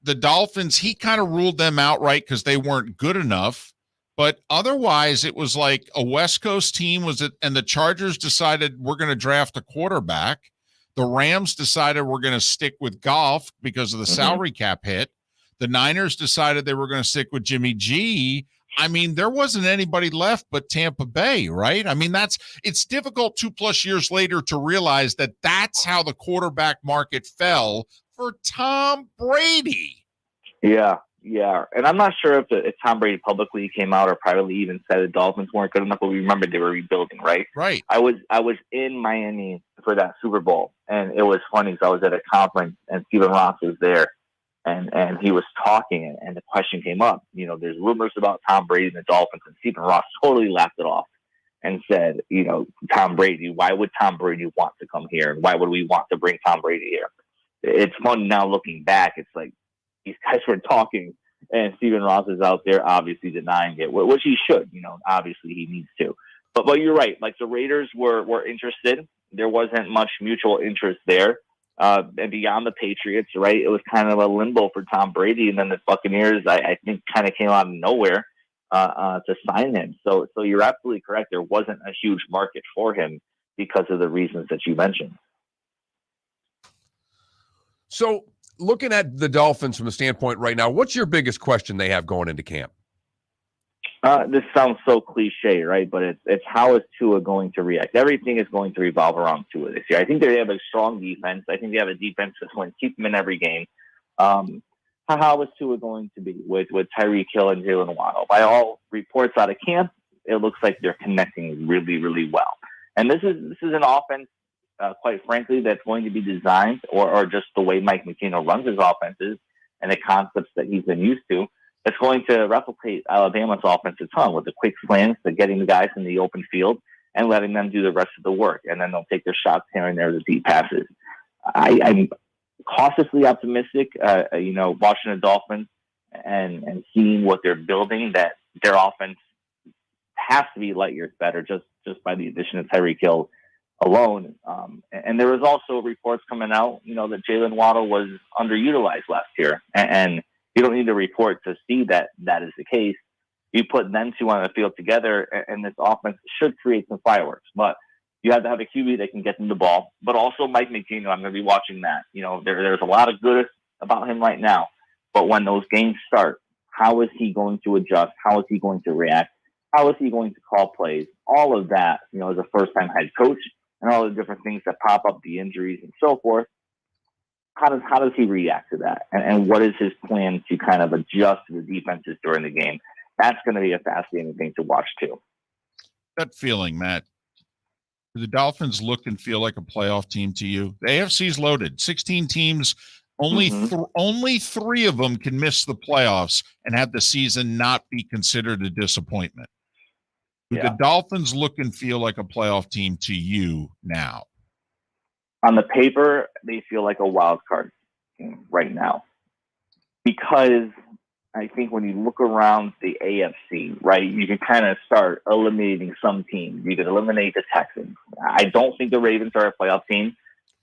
the Dolphins, he kind of ruled them outright because they weren't good enough. But otherwise, it was like a West Coast team and the Chargers decided we're going to draft a quarterback. The Rams decided we're going to stick with Goff because of the salary cap hit. The Niners decided they were going to stick with Jimmy G. I mean, there wasn't anybody left but Tampa Bay, right? I mean, it's difficult 2+ years later to realize that that's how the quarterback market fell for Tom Brady.
Yeah. And I'm not sure if Tom Brady publicly came out or privately even said the Dolphins weren't good enough, but we remember they were rebuilding, right?
Right.
I was in Miami for that Super Bowl, and it was funny because I was at a conference and Stephen Ross was there. And he was talking, and the question came up. There's rumors about Tom Brady and the Dolphins, and Stephen Ross totally laughed it off and said, Tom Brady, why would Tom Brady want to come here? And why would we want to bring Tom Brady here? It's fun now looking back. It's like these guys were talking, and Stephen Ross is out there obviously denying it, which he should. Obviously he needs to. But you're right. Like, the Raiders were interested. There wasn't much mutual interest there. And beyond the Patriots, right, it was kind of a limbo for Tom Brady. And then the Buccaneers, I think, kind of came out of nowhere to sign him. So you're absolutely correct. There wasn't a huge market for him because of the reasons that you mentioned.
So looking at the Dolphins from the standpoint right now, what's your biggest question they have going into camp?
This sounds so cliche, right? But it's how is Tua going to react? Everything is going to revolve around Tua this year. I think they have a strong defense. I think they have a defense that's going to keep them in every game. How is Tua going to be with Tyreek Hill and Jalen Waddle? By all reports out of camp, it looks like they're connecting really, really well. And this is an offense, quite frankly, that's going to be designed, or just the way Mike McDaniel runs his offenses and the concepts that he's been used to. It's going to replicate Alabama's offense a ton with the quick slants, the getting the guys in the open field and letting them do the rest of the work. And then they'll take their shots here and there, the deep passes. I'm cautiously optimistic, watching the Dolphins and seeing what they're building, that their offense has to be light years better just by the addition of Tyreek Hill alone. And there was also reports coming out, that Jalen Waddle was underutilized last year. And you don't need a report to see that is the case. You put them two on the field together, and this offense should create some fireworks. But you have to have a QB that can get them the ball. But also Mike McDaniel, I'm going to be watching that. There's a lot of good about him right now. But when those games start, how is he going to adjust? How is he going to react? How is he going to call plays? All of that, as a first-time head coach, and all the different things that pop up, the injuries and so forth. How does he react to that? And what is his plan to kind of adjust the defenses during the game? That's going to be a fascinating thing to watch too.
Gut feeling, Matt. Do the Dolphins look and feel like a playoff team to you? The AFC's loaded. 16 teams. Only only 3 of them can miss the playoffs and have the season not be considered a disappointment. Do the Dolphins look and feel like a playoff team to you now?
On the paper, they feel like a wild card team right now. Because I think when you look around the AFC, right, you can kind of start eliminating some teams. You could eliminate the Texans. I don't think the Ravens are a playoff team.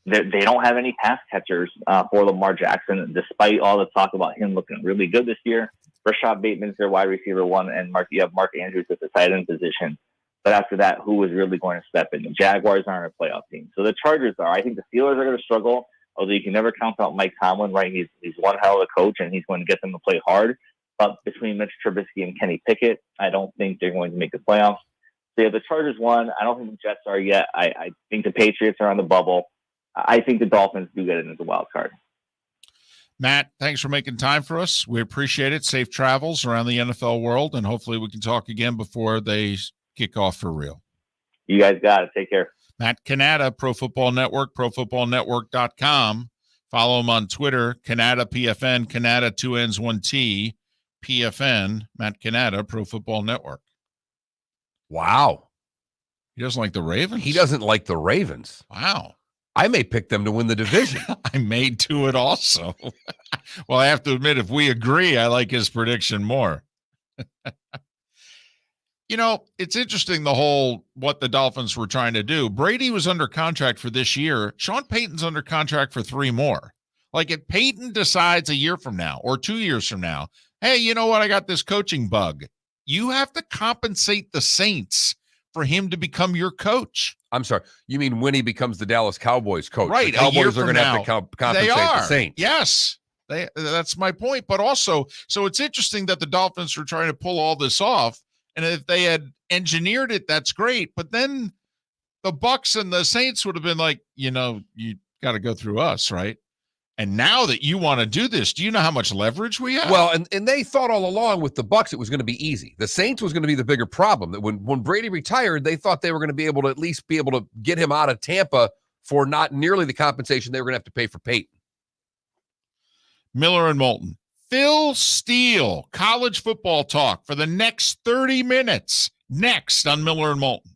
They don't have any pass catchers for Lamar Jackson, despite all the talk about him looking really good this year. Rashad Bateman's their wide receiver 1, and you have Mark Andrews at the tight end position. But after that, who is really going to step in? The Jaguars aren't a playoff team. So the Chargers are. I think the Steelers are going to struggle. Although you can never count out Mike Tomlin, right? He's one hell of a coach, and he's going to get them to play hard. But between Mitch Trubisky and Kenny Pickett, I don't think they're going to make the playoffs. So yeah, the Chargers won. I don't think the Jets are yet. I think the Patriots are on the bubble. I think the Dolphins do get it as a wild card.
Matt, thanks for making time for us. We appreciate it. Safe travels around the NFL world, and hopefully we can talk again before they kick off for real.
You guys got it. Take care.
Matt Cannata, Pro Football Network, ProFootballNetwork.com. Follow him on Twitter, Cannata PFN, Cannata 2 N's 1 T, PFN, Matt Cannata, Pro Football Network.
Wow.
He doesn't like the Ravens?
He doesn't like the Ravens.
Wow.
I may pick them to win the division.
I may do it also. Well, I have to admit, if we agree, I like his prediction more. You know, it's interesting, what the Dolphins were trying to do. Brady was under contract for this year. Sean Payton's under contract for 3 more. Like, if Payton decides a year from now or 2 years from now, hey, you know what? I got this coaching bug. You have to compensate the Saints for him to become your coach.
I'm sorry. You mean when he becomes the Dallas Cowboys coach?
Right.
The Cowboys are going to have to compensate the Saints.
Yes. That's my point. But also, so it's interesting that the Dolphins were trying to pull all this off. And if they had engineered it, that's great. But then the Bucks and the Saints would have been like, you got to go through us, right? And now that you want to do this, do you know how much leverage we have?
Well, and they thought all along with the Bucks it was going to be easy. The Saints was going to be the bigger problem. That when Brady retired, they thought they were going to be able to at least be able to get him out of Tampa for not nearly the compensation they were going to have to pay for Peyton.
Miller and Moulton. Phil Steele, college football talk for the next 30 minutes. Next on Miller and Moulton.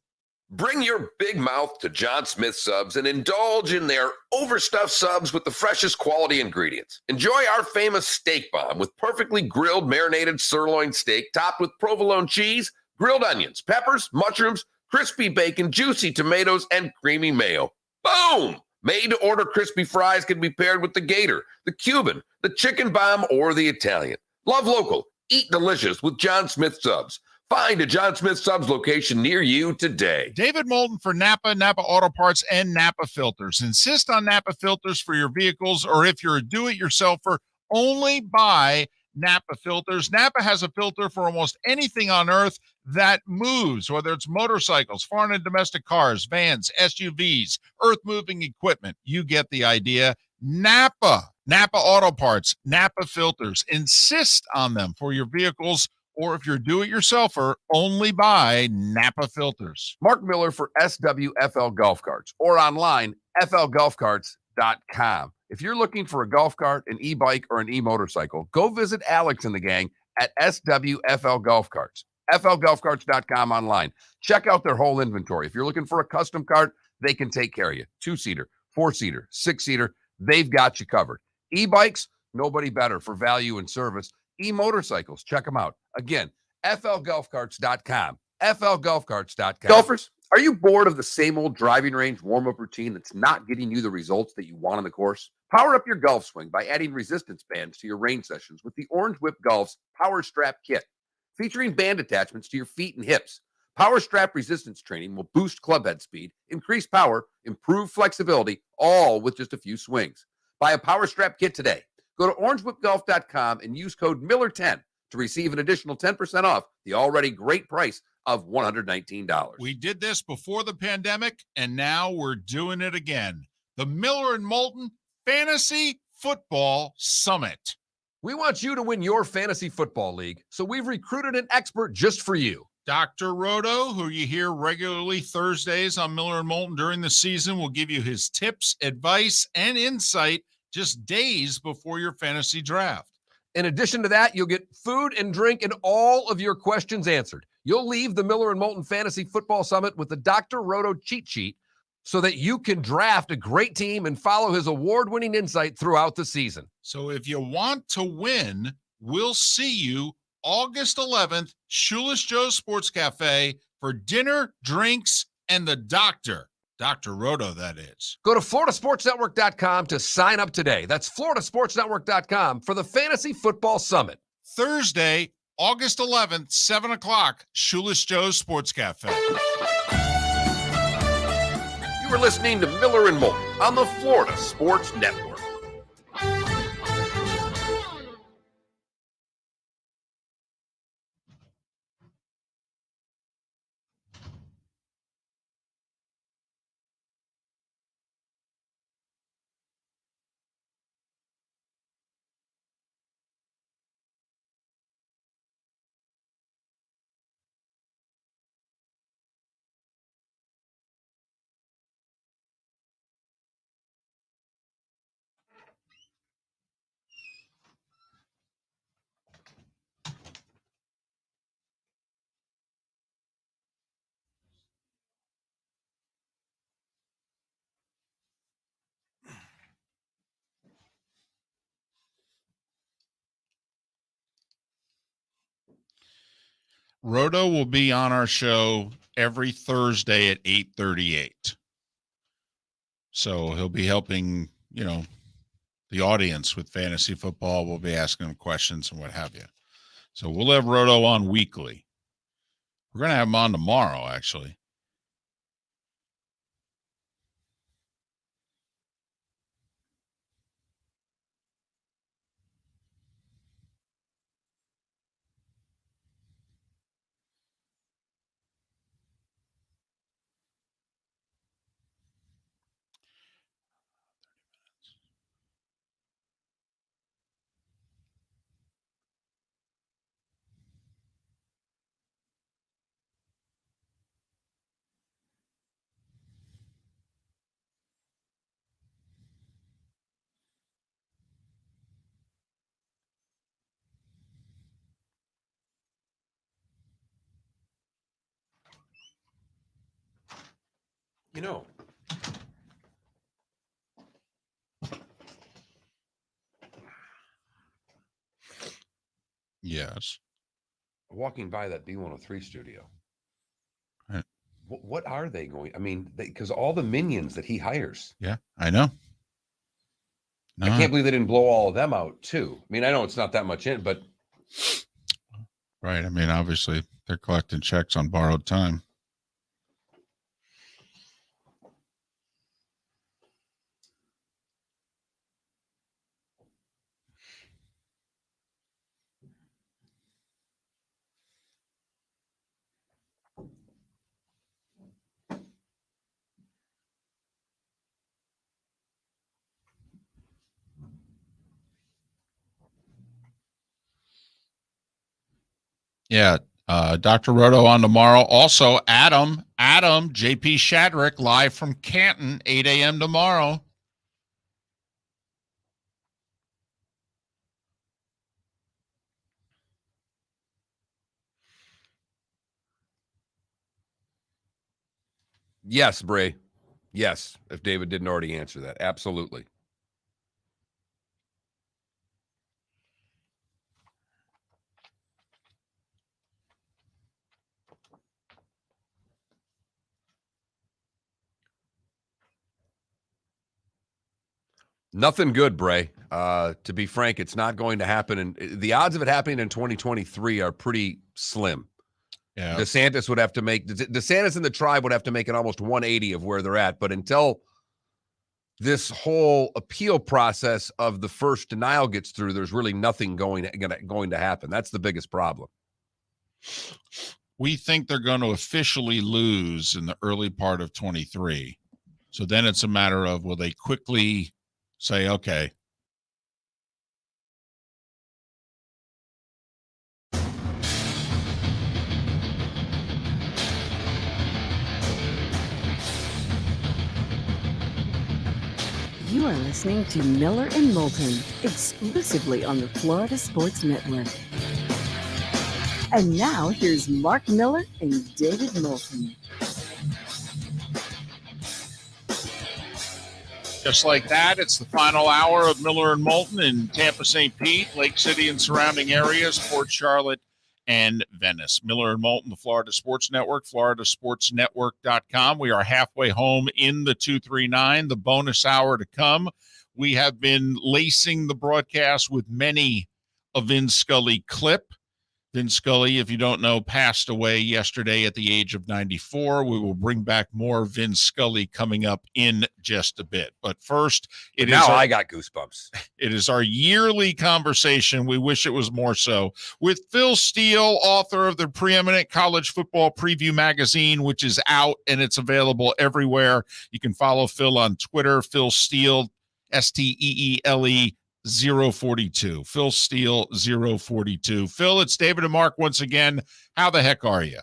Bring your big mouth to John Smith Subs and indulge in their overstuffed subs with the freshest quality ingredients. Enjoy our famous steak bomb with perfectly grilled marinated sirloin steak topped with provolone cheese, grilled onions, peppers, mushrooms, crispy bacon, juicy tomatoes, and creamy mayo. Boom! Made-to-order crispy fries can be paired with the Gator, the Cuban, the Chicken Bomb, or the Italian. Love local. Eat delicious with John Smith Subs. Find a John Smith Subs location near you today.
David Moulton for Napa, Napa Auto Parts, and Napa Filters. Insist on Napa Filters for your vehicles, or if you're a do-it-yourselfer, only buy Napa Filters. Napa has a filter for almost anything on earth that moves, whether it's motorcycles, foreign and domestic cars, vans, SUVs, earth-moving equipment. You get the idea. Napa Auto Parts, Napa Filters. Insist on them for your vehicles, or if you're do-it-yourselfer, only buy Napa Filters.
Mark Miller for SWFL Golf Carts, or online, flgolfcarts.com. If you're looking for a golf cart, an e-bike, or an e-motorcycle, go visit Alex and the gang at SWFL Golf Carts. flgolfcarts.com online. Check out their whole inventory. If you're looking for a custom cart, they can take care of you. 2-seater, 4-seater, 6-seater, they've got you covered. E-bikes, nobody better for value and service. E-motorcycles, check them out. Again, flgolfcarts.com. flgolfcarts.com. Golfers, are you bored of the same old driving range warm-up routine that's not getting you the results that you want on the course? Power up your golf swing by adding resistance bands to your range sessions with the Orange Whip Golf's Power Strap Kit. Featuring band attachments to your feet and hips, Power Strap resistance training will boost club head speed, increase power, improve flexibility, all with just a few swings. Buy a Power Strap Kit today. Go to orangewhipgolf.com and use code Miller10 to receive an additional 10% off the already great price of $119.
We did this before the pandemic, and now we're doing it again. The Miller and Moulton Fantasy Football Summit.
We want you to win your fantasy football league, so we've recruited an expert just for you.
Dr. Roto, who you hear regularly Thursdays on Miller and Moulton during the season, will give you his tips, advice, and insight just days before your fantasy draft.
In addition to that, you'll get food and drink and all of your questions answered. You'll leave the Miller and Moulton Fantasy Football Summit with the Dr. Roto cheat sheet so that you can draft a great team and follow his award-winning insight throughout the season.
So if you want to win, we'll see you August 11th, Shoeless Joe's Sports Cafe for dinner, drinks, and the doctor. Dr. Roto, that is.
Go to floridasportsnetwork.com to sign up today. That's floridasportsnetwork.com for the Fantasy Football Summit.
Thursday, August 11th, 7 o'clock, Shoeless Joe's Sports Cafe.
You were listening to Miller and Moulton on the Florida Sports Network.
Roto will be on our show every Thursday at 8:38. So he'll be helping, the audience with fantasy football. We'll be asking them questions and what have you. So we'll have Roto on weekly. We're going to have him on tomorrow, actually. Yes.
Walking by that B103 studio.
Right.
What are they going? I mean, because all the minions that he hires.
Yeah, I know. No.
I can't believe they didn't blow all of them out too. I mean, I know it's not that much in, but.
Right. I mean, obviously they're collecting checks on borrowed time. Yeah. Dr. Roto on tomorrow. Also, Adam, JP Shadrick, live from Canton, 8 a.m. tomorrow.
Yes, Bray. Yes, if David didn't already answer that. Absolutely. Nothing good, Bray. To be frank, it's not going to happen. And the odds of it happening in 2023 are pretty slim.
Yeah.
DeSantis would have to make DeSantis and the tribe would have to make an almost 180 of where they're at. But until this whole appeal process of the first denial gets through, there's really nothing going to happen. That's the biggest problem.
We think they're going to officially lose in the early part of 23. So then it's a matter of, will they quickly say, okay,
You are listening to Miller and Moulton, exclusively on the Florida Sports Network. And now, here's Mark Miller and David Moulton.
Just like that, it's the final hour of Miller and Moulton in Tampa, St. Pete, Lake City and surrounding areas, Port Charlotte, and Venice. Miller and Moulton, the Florida Sports Network, floridasportsnetwork.com. We are halfway home in the 239, the bonus hour to come. We have been lacing the broadcast with many a Vin Scully clip. Vin Scully, if you don't know, passed away yesterday at the age of 94. We will bring back more Vin Scully coming up in just a bit. But first,
I got goosebumps.
It is our yearly conversation. We wish it was more so with Phil Steele, author of the preeminent college football preview magazine, which is out and it's available everywhere. You can follow Phil on Twitter, Phil Steele, Steele 042. Phil Steele 042. Phil, it's David and Mark once again. How the heck are you?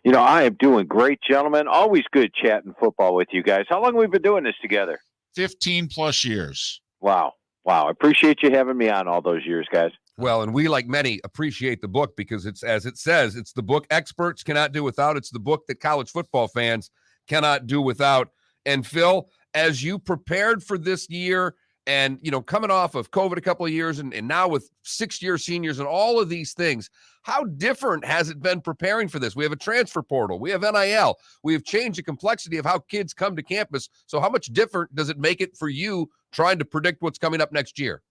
You know, I am doing great, gentlemen. Always good chatting football with you guys. How long have we been doing this together?
15 plus years.
Wow. I appreciate you having me on all those years, guys.
Well, and we, like many, appreciate the book because it's, as it says, it's the book experts cannot do without. It's the book that college football fans cannot do without. And Phil, as you prepared for this year, and, you know, coming off of COVID a couple of years and now with 6-year seniors and all of these things, how different has it been preparing for this? We have a transfer portal. We have NIL. We have changed the complexity of how kids come to campus. So how much different does it make it for you trying to predict what's coming up next year?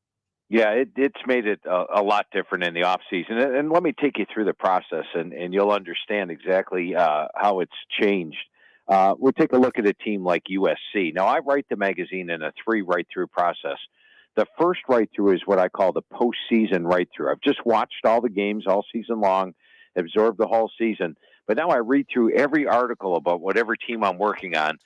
Yeah, it's made it a lot different in the offseason. And let me take you through the process, and you'll understand exactly how it's changed. We'll take a look at a team like USC. Now, I write the magazine in a 3 write-through process. The first write-through is what I call the postseason write-through. I've just watched all the games all season long, absorbed the whole season. But now I read through every article about whatever team I'm working on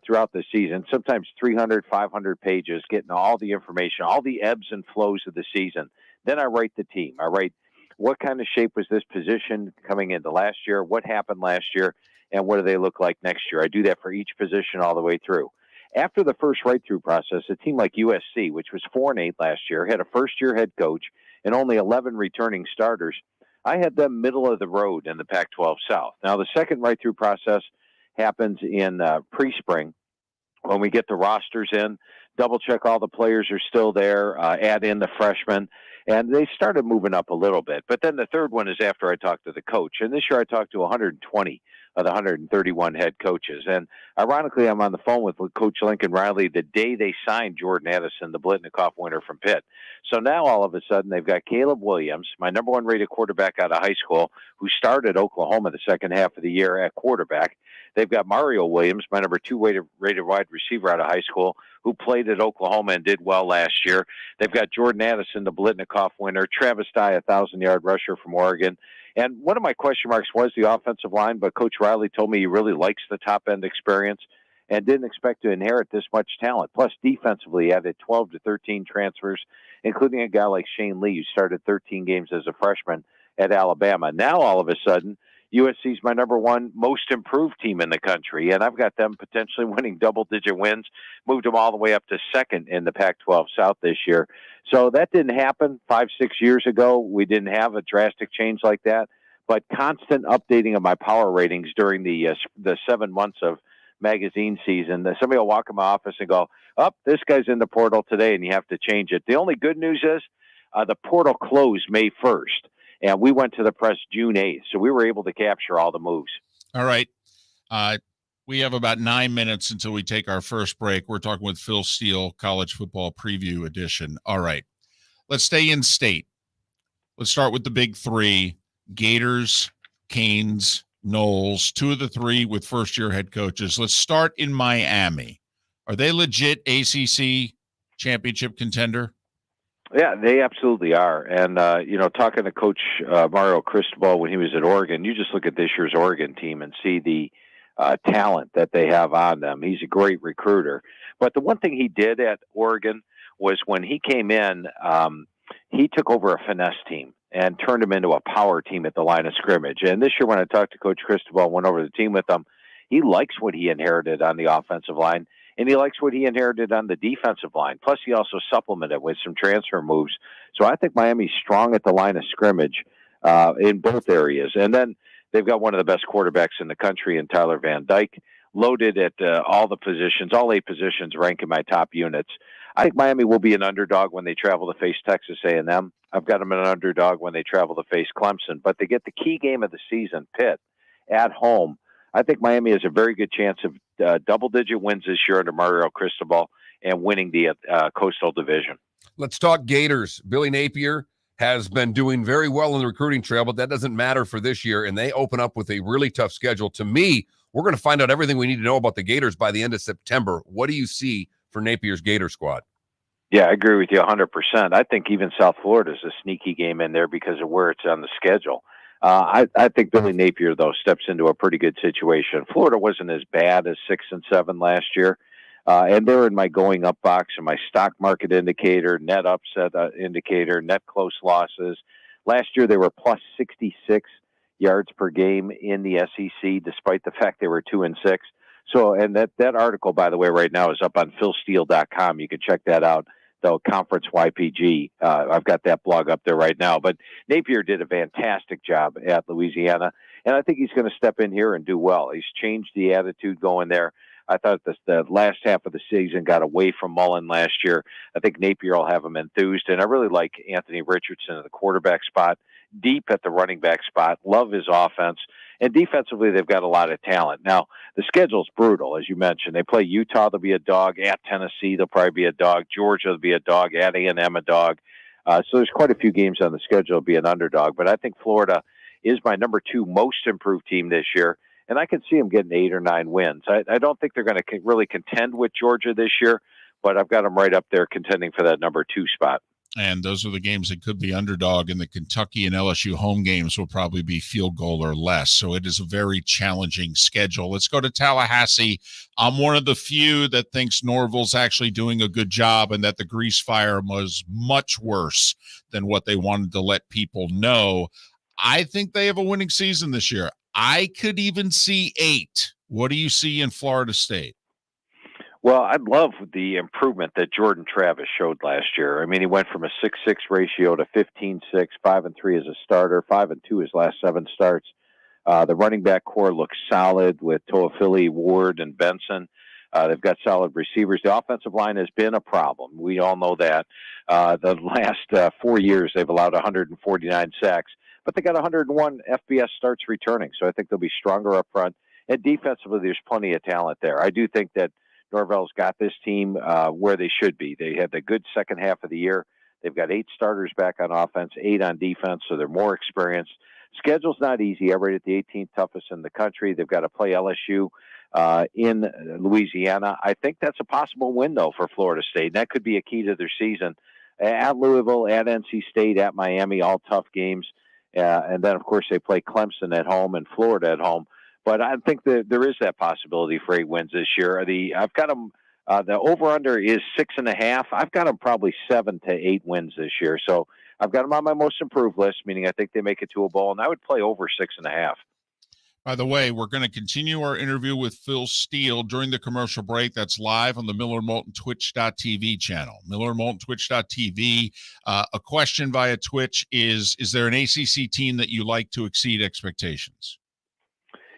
throughout the season, sometimes 300, 500 pages, getting all the information, all the ebbs and flows of the season. Then I write the team. I write what kind of shape was this position coming into last year, what happened last year, and what do they look like next year? I do that for each position all the way through. After the first write-through process, a team like USC, which was 4-8 last year, had a first-year head coach and only 11 returning starters. I had them middle of the road in the Pac-12 South. Now, the second write-through process happens in pre-spring when we get the rosters in, double-check all the players are still there, add in the freshmen, and they started moving up a little bit. But then the third one is after I talked to the coach. And this year I talked to 120 of the 131 head coaches. And ironically, I'm on the phone with Coach Lincoln Riley the day they signed Jordan Addison, the Blitnikoff winner from Pitt. So now all of a sudden they've got Caleb Williams, my number 1 rated quarterback out of high school, who started Oklahoma the second half of the year at quarterback. They've got Mario Williams, my number 2 rated wide receiver out of high school, who played at Oklahoma and did well last year. They've got Jordan Addison, the Blitnikoff winner, Travis Dye, a 1,000-yard rusher from Oregon. And one of my question marks was the offensive line, but Coach Riley told me he really likes the top-end experience and didn't expect to inherit this much talent. Plus, defensively, he added 12 to 13 transfers, including a guy like Shane Lee, who started 13 games as a freshman at Alabama. Now, all of a sudden, USC is my number 1 most improved team in the country, and I've got them potentially winning double-digit wins, moved them all the way up to second in the Pac-12 South this year. So that didn't happen 5-6 years ago. We didn't have a drastic change like that, but constant updating of my power ratings during the 7 months of magazine season. Somebody will walk in my office and go, this guy's in the portal today, and you have to change it. The only good news is the portal closed May 1st. And we went to the press June 8th, so we were able to capture all the moves.
All right. We have about 9 minutes until we take our first break. We're talking with Phil Steele, College Football Preview Edition. All right. Let's stay in state. Let's start with the big 3, Gators, Canes, Knowles, 2 of the 3 with first-year head coaches. Let's start in Miami. Are they legit ACC championship contender?
Yeah, they absolutely are. And, talking to Coach Mario Cristobal when he was at Oregon, you just look at this year's Oregon team and see the talent that they have on them. He's a great recruiter. But the one thing he did at Oregon was when he came in, he took over a finesse team and turned them into a power team at the line of scrimmage. And this year when I talked to Coach Cristobal, went over the team with him, he likes what he inherited on the offensive line. and he likes what he inherited on the defensive line. Plus, he also supplemented with some transfer moves. So I think Miami's strong at the line of scrimmage in both areas. And then they've got one of the best quarterbacks in the country in Tyler Van Dyke, loaded at all the positions, all 8 positions rank in my top units. I think Miami will be an underdog when they travel to face Texas A&M. I've got them an underdog when they travel to face Clemson. But they get the key game of the season, Pitt, at home. I think Miami has a very good chance of double-digit wins this year under Mario Cristobal and winning the Coastal Division.
Let's talk Gators. Billy Napier has been doing very well in the recruiting trail, but that doesn't matter for this year, and they open up with a really tough schedule. To me, we're going to find out everything we need to know about the Gators by the end of September. What do you see for Napier's Gator squad?
Yeah, I agree with you 100%. I think even South Florida is a sneaky game in there because of where it's on the schedule. I think Billy Napier, though, steps into a pretty good situation. Florida wasn't as bad as 6-7 last year. And they're in my going up box and my stock market indicator, net upset indicator, net close losses. Last year, they were plus 66 yards per game in the SEC, despite the fact they were 2-6. So, and that article, by the way, right now is up on philsteele.com. You can check that out. The Conference YPG. I've got that blog up there right now. But Napier did a fantastic job at Louisiana, and I think he's going to step in here and do well. He's changed the attitude going there. I thought the last half of the season got away from Mullen last year. I think Napier will have him enthused, and I really like Anthony Richardson at the quarterback spot, deep at the running back spot. Love his offense. And defensively, they've got a lot of talent. Now, the schedule's brutal, as you mentioned. They play Utah, they'll be a dog. At Tennessee, they'll probably be a dog. Georgia, will be a dog. At A&M, a dog. So there's quite a few games on the schedule to be an underdog. But I think Florida is my number 2 most improved team this year. And I can see them getting 8 or 9 wins. I don't think they're going to really contend with Georgia this year, but I've got them right up there contending for that number 2 spot.
And those are the games that could be underdog, and the Kentucky and LSU home games will probably be field goal or less. So it is a very challenging schedule. Let's go to Tallahassee. I'm one of the few that thinks Norville's actually doing a good job and that the grease fire was much worse than what they wanted to let people know. I think they have a winning season this year. I could even see 8. What do you see in Florida State?
Well, I love the improvement that Jordan Travis showed last year. I mean, he went from a 6-6 ratio to 15-6, 5-3 as a starter, 5-2 his last 7 starts. The running back core looks solid with Toafili, Ward, and Benson. They've got solid receivers. The offensive line has been a problem. We all know that. The last 4 years, they've allowed 149 sacks, but they got 101 FBS starts returning. So I think they'll be stronger up front. And defensively, there's plenty of talent there. I do think that Norvell's got this team where they should be. They had the good second half of the year. They've got 8 starters back on offense, 8 on defense, so they're more experienced. Schedule's not easy. Everett at the 18th toughest in the country. They've got to play LSU in Louisiana. I think that's a possible win, though, for Florida State. And that could be a key to their season. At Louisville, at NC State, at Miami, all tough games. And then, of course, they play Clemson at home and Florida at home. But I think that there is that possibility for 8 wins this year. I've got them. The over/under is 6.5. I've got them probably 7 to 8 wins this year. So I've got them on my most improved list, meaning I think they make it to a bowl, and I would play over 6.5.
By the way, we're going to continue our interview with Phil Steele during the commercial break. That's live on the Miller Moulton Twitch.tv channel. Miller Moulton Twitch.tv. A question via Twitch is there an ACC team that you like to exceed expectations?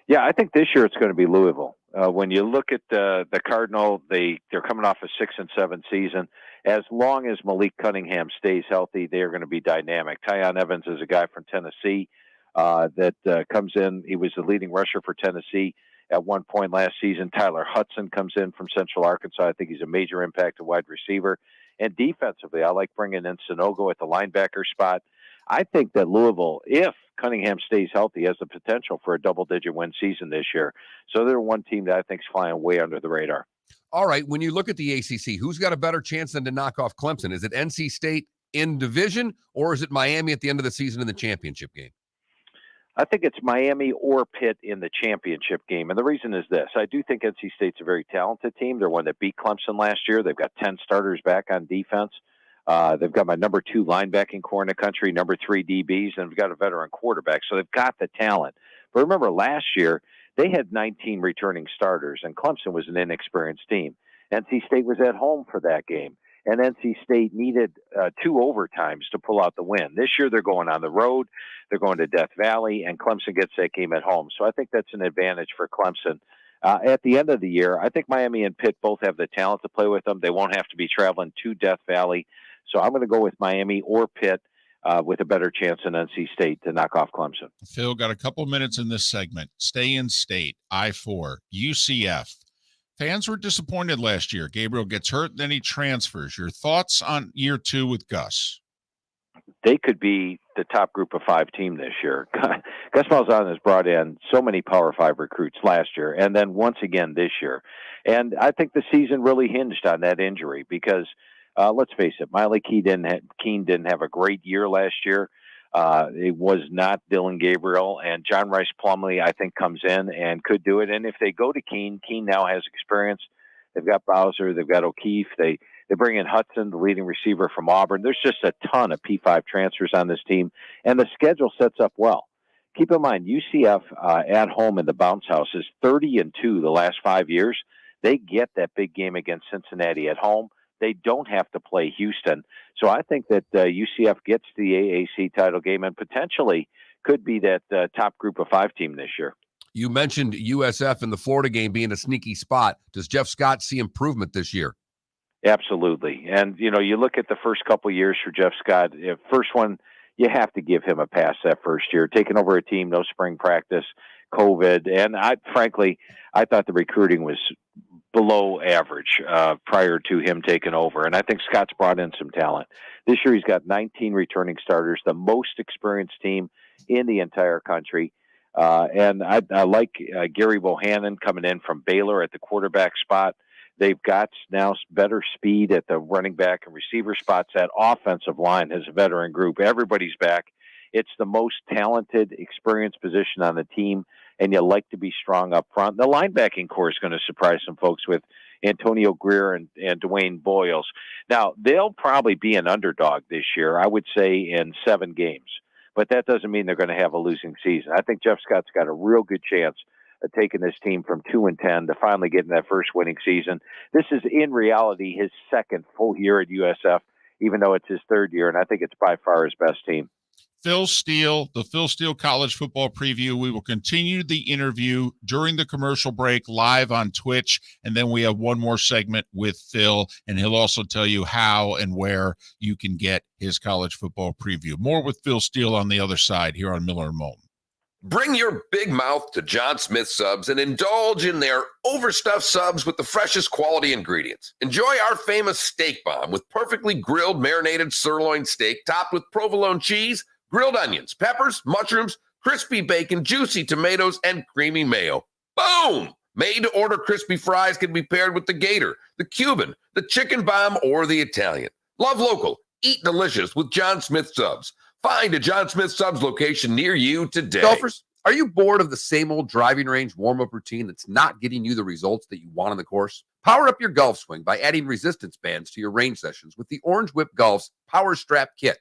Yeah, I think this year it's going to be Louisville. When you look at the Cardinal, they're coming off a 6-7 season. As long as Malik Cunningham stays healthy, they are going to be dynamic. Tyon Evans is a guy from Tennessee that comes in. He was the leading rusher for Tennessee at one point last season. Tyler Hudson comes in from Central Arkansas. I think he's a major impact to wide receiver. And defensively, I like bringing in Sonogo at the linebacker spot. I think that Louisville, if Cunningham stays healthy, has the potential for a double-digit win season this year. So they're one team that I think is flying way under the radar.
All right, when you look at the ACC, who's got a better chance than to knock off Clemson? Is it NC State in division, or is it Miami at the end of the season in the championship game?
I think it's Miami or Pitt in the championship game. And the reason is this. I do think NC State's a very talented team. They're one that beat Clemson last year. They've got 10 starters back on defense. They've got my number 2 linebacking core in the country, number 3 DBs, and they've got a veteran quarterback. So they've got the talent. But remember, last year, they had 19 returning starters, and Clemson was an inexperienced team. NC State was at home for that game, and NC State needed 2 overtimes to pull out the win. This year they're going on the road. They're going to Death Valley, and Clemson gets that game at home. So I think that's an advantage for Clemson. At the end of the year, I think Miami and Pitt both have the talent to play with them. They won't have to be traveling to Death Valley. So I'm going to go with Miami or Pitt with a better chance than NC State to knock off Clemson.
Phil, got a couple minutes in this segment. Stay in state, I-4, UCF. Fans were disappointed last year. Gabriel gets hurt, then he transfers. Your thoughts on year 2 with Gus?
They could be the top group of 5 team this year. Gus Malzahn has brought in so many Power 5 recruits last year and then once again this year. And I think the season really hinged on that injury because, let's face it, Miley Keene didn't have a great year last year. It was not Dylan Gabriel, and John Rice Plumlee, I think, comes in and could do it. And if they go to Keene now has experience. They've got Bowser, they've got O'Keefe, they bring in Hudson, the leading receiver from Auburn. There's just a ton of P5 transfers on this team, and the schedule sets up well. Keep in mind, UCF at home in the bounce house is 30-2 the last 5 years. They get that big game against Cincinnati at home. They don't have to play Houston. So I think that UCF gets the AAC title game and potentially could be that top group of 5 team this year.
You mentioned USF in the Florida game being a sneaky spot. Does Jeff Scott see improvement this year?
Absolutely. And, you look at the first couple of years for Jeff Scott. First one, you have to give him a pass that first year. Taking over a team, no spring practice, COVID. And I thought the recruiting was below average prior to him taking over. And I think Scott's brought in some talent. This year he's got 19 returning starters, the most experienced team in the entire country. And I like Gary Bohannon coming in from Baylor at the quarterback spot. They've got now better speed at the running back and receiver spots. That offensive line has a veteran group. Everybody's back. It's the most talented, experienced position on the team, and you like to be strong up front. The linebacking core is going to surprise some folks with Antonio Greer and Dwayne Boyles. Now, they'll probably be an underdog this year, I would say, in 7 games. But that doesn't mean they're going to have a losing season. I think Jeff Scott's got a real good chance of taking this team from 2-10 to finally getting that first winning season. This is, in reality, his second full year at USF, even though it's his 3rd year, and I think it's by far his best team.
Phil Steele, the Phil Steele College Football Preview. We will continue the interview during the commercial break live on Twitch, and then we have one more segment with Phil, and he'll also tell you how and where you can get his college football preview. More with Phil Steele on the other side here on Miller and Moulton.
Bring your big mouth to John Smith Subs and indulge in their overstuffed subs with the freshest quality ingredients. Enjoy our famous steak bomb with perfectly grilled marinated sirloin steak topped with provolone cheese, grilled onions, peppers, mushrooms, crispy bacon, juicy tomatoes, and creamy mayo. Boom! Made-to-order crispy fries can be paired with the Gator, the Cuban, the Chicken Bomb, or the Italian. Love local. Eat delicious with John Smith Subs. Find a John Smith Subs location near you today.
Golfers, are you bored of the same old driving range warm-up routine that's not getting you the results that you want on the course? Power up your golf swing by adding resistance bands to your range sessions with the Orange Whip Golf's Power Strap Kit.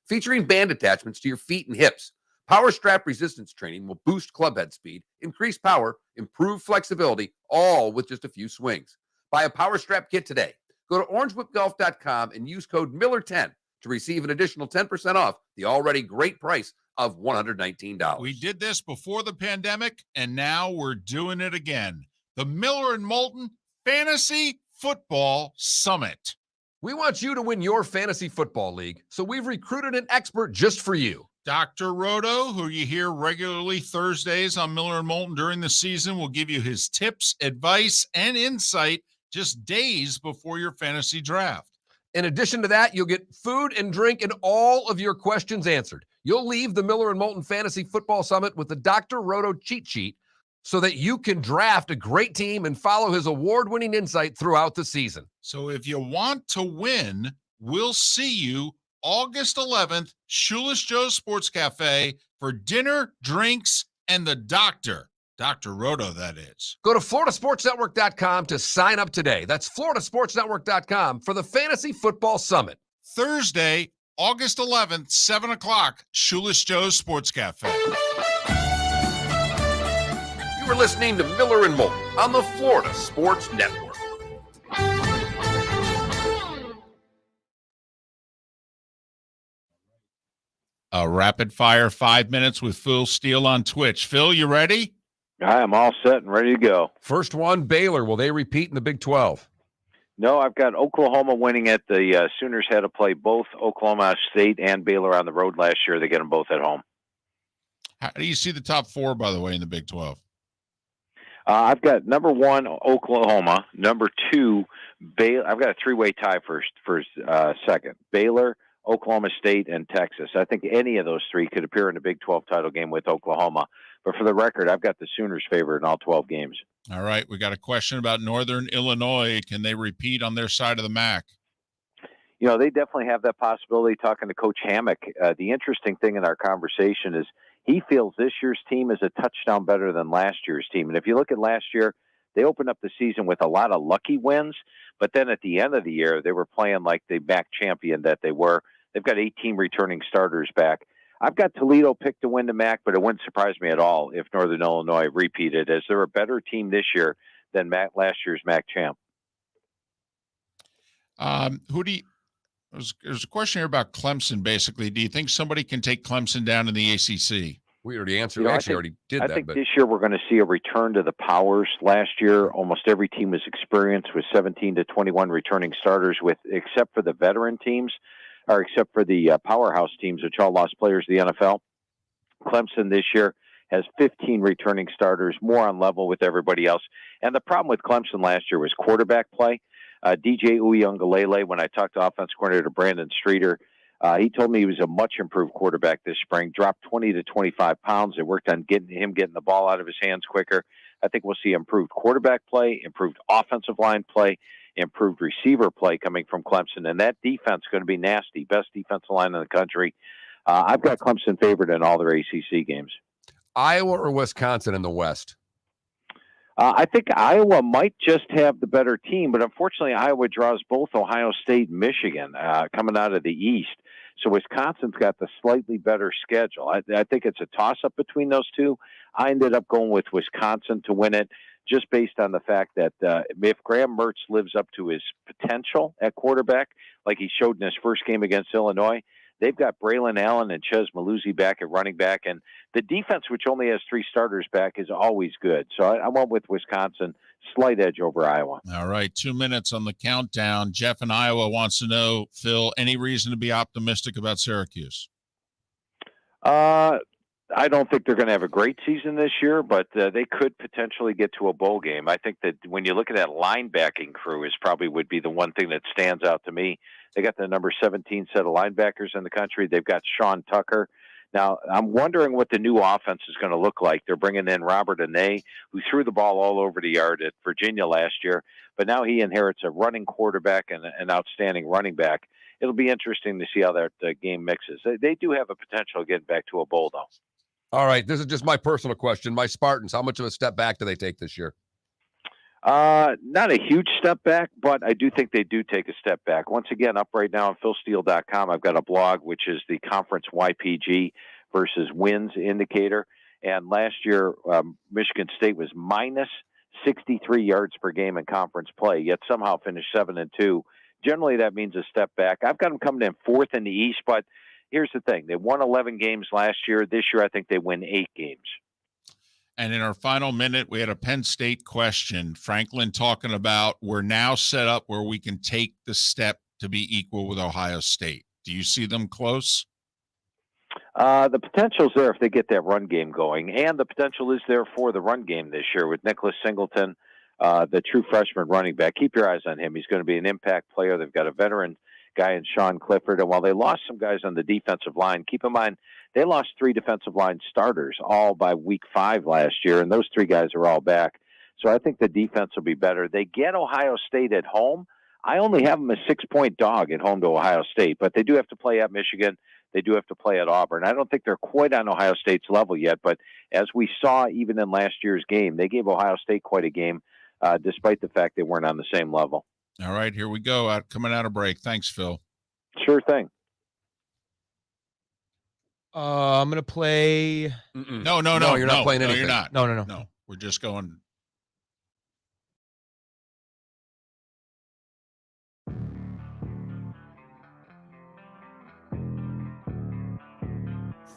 Featuring band attachments to your feet and hips, Power Strap resistance training will boost clubhead speed, increase power, improve flexibility, all with just a few swings. Buy a Power Strap Kit today. Go to orangewhipgolf.com and use code Miller10 to receive an additional 10% off the already great price of $119.
We did this before the pandemic, and now we're doing it again. The Miller and Moulton Fantasy Football Summit.
We want you to win your fantasy football league, so we've recruited an expert just for you.
Dr. Roto, who you hear regularly Thursdays on Miller and Moulton during the season, will give you his tips, advice, and insight just days before your fantasy draft.
In addition to that, you'll get food and drink and all of your questions answered. You'll leave the Miller and Moulton Fantasy Football Summit with the Dr. Roto cheat sheet so that you can draft a great team and follow his award-winning insight throughout the season.
So if you want to win, we'll see you August 11th, Shoeless Joe's Sports Cafe for dinner, drinks, and the doctor. Dr. Roto, that is.
Go to floridasportsnetwork.com to sign up today. That's floridasportsnetwork.com for the Fantasy Football Summit.
Thursday, August 11th, 7 o'clock, Shoeless Joe's Sports Cafe.
You were listening to Miller and Moulton on the Florida Sports Network.
Rapid fire 5 minutes with Phil Steele on Twitch. Phil, you ready?
I am all set and ready to go.
First one, Baylor. Will they repeat in the Big 12?
No, I've got Oklahoma winning it. The Sooners had to play both Oklahoma State and Baylor on the road last year. They get them both at home.
How do you see the top four, by the way, in the Big 12?
I've got number 1, Oklahoma. Number 2, Baylor. I've got a three-way tie for second. Baylor, Oklahoma State, and Texas. I think any of those three could appear in the Big 12 title game with Oklahoma. But for the record, I've got the Sooners favored in all 12 games.
All right. We got a question about Northern Illinois. Can they repeat on their side of the MAC?
You know, they definitely have that possibility. Talking to Coach Hammock, the interesting thing in our conversation is he feels this year's team is a touchdown better than last year's team. And if you look at last year, they opened up the season with a lot of lucky wins, but then at the end of the year, they were playing like the MAC champion that they were. They've got 18 returning starters back. I've got Toledo picked to win the MAC, but it wouldn't surprise me at all if Northern Illinois repeated, as they're a better team this year than last year's MAC champ.
There's a question here about Clemson, basically. Do you think somebody can take Clemson down in the ACC?
We already answered.
You know,
already did that.
I think this year we're going to see a return to the powers. Last year, almost every team was experienced with 17 to 21 returning starters, except for the veteran teams, or except for the powerhouse teams, which all lost players to the NFL. Clemson this year has 15 returning starters, more on level with everybody else. And the problem with Clemson last year was quarterback play. DJ Uiagalelei, when I talked to offense coordinator Brandon Streeter, he told me he was a much improved quarterback this spring, dropped 20 to 25 pounds. They worked on getting the ball out of his hands quicker. I think we'll see improved quarterback play, improved offensive line play, improved receiver play coming from Clemson. And that defense is going to be nasty, best defensive line in the country. I've got Clemson favored in all their ACC games.
Iowa or Wisconsin in the West?
I think Iowa might just have the better team, but unfortunately Iowa draws both Ohio State and Michigan coming out of the East. So Wisconsin's got the slightly better schedule. I think it's a toss-up between those two. I ended up going with Wisconsin to win it just based on the fact that if Graham Mertz lives up to his potential at quarterback, like he showed in his first game against Illinois, they've got Braylon Allen and Ches Maluzzi back at running back, and the defense, which only has 3 starters back, is always good. So I went with Wisconsin, slight edge over Iowa.
All right, 2 minutes on the countdown. Jeff in Iowa wants to know, Phil, any reason to be optimistic about Syracuse?
I don't think they're going to have a great season this year, but they could potentially get to a bowl game. I think that when you look at that linebacking crew, would be the one thing that stands out to me. They got the number 17 set of linebackers in the country. They've got Sean Tucker. Now, I'm wondering what the new offense is going to look like. They're bringing in Robert Anae, who threw the ball all over the yard at Virginia last year, but now he inherits a running quarterback and an outstanding running back. It'll be interesting to see how that game mixes. They do have a potential of getting back to a bowl, though.
All right, this is just my personal question. My Spartans, how much of a step back do they take this year?
Not a huge step back, but I do think they do take a step back. Once again, up right now on philsteele.com, I've got a blog, which is the conference YPG versus wins indicator. And last year, Michigan State was minus 63 yards per game in conference play, yet somehow finished 7-2. Generally, that means a step back. I've got them coming in 4th in the East, but here's the thing. They won 11 games last year. This year, I think they win 8 games.
And in our final minute, we had a Penn State question. Franklin talking about we're now set up where we can take the step to be equal with Ohio State. Do you see them close?
The potential's there if they get that run game going, and the potential is there for the run game this year with Nicholas Singleton, the true freshman running back. Keep your eyes on him. He's going to be an impact player. They've got a veteran guy in Sean Clifford, and while they lost some guys on the defensive line, keep in mind they lost 3 defensive line starters all by week 5 last year, and those 3 guys are all back. So I think the defense will be better. They get Ohio State at home. I only have them a 6-point dog at home to Ohio State, but they do have to play at Michigan. They do have to play at Auburn. I don't think they're quite on Ohio State's level yet, but as we saw even in last year's game, they gave Ohio State quite a game, despite the fact they weren't on the same level.
All right, here we go. Coming out of break. Thanks, Phil.
Sure thing.
I'm gonna play.
No,
you're not playing anything.
You're not.
No.
We're just going.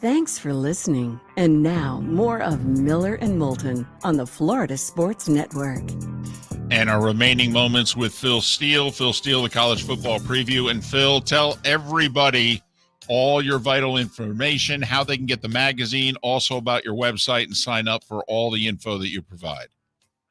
Thanks for listening. And now, more of Miller and Moulton on the Florida Sports Network.
And our remaining moments with Phil Steele. Phil Steele, the college football preview. And Phil, tell everybody all your vital information, how they can get the magazine, also about your website, and sign up for all the info that you provide.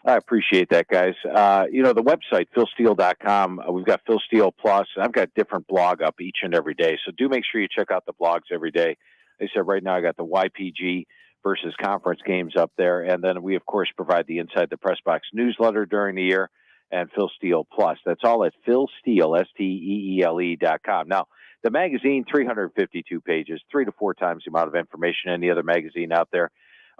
I appreciate that, guys. The website, philsteele.com, we've got Phil Steele Plus, and I've got different blog up each and every day. So do make sure you check out the blogs every day. They said right now I got the YPG versus conference games up there. And then we, of course, provide the Inside the Press Box newsletter during the year and Phil Steele Plus. That's all at philsteele, STEELE.com. Now, the magazine, 352 pages, 3 to 4 times the amount of information any other magazine out there.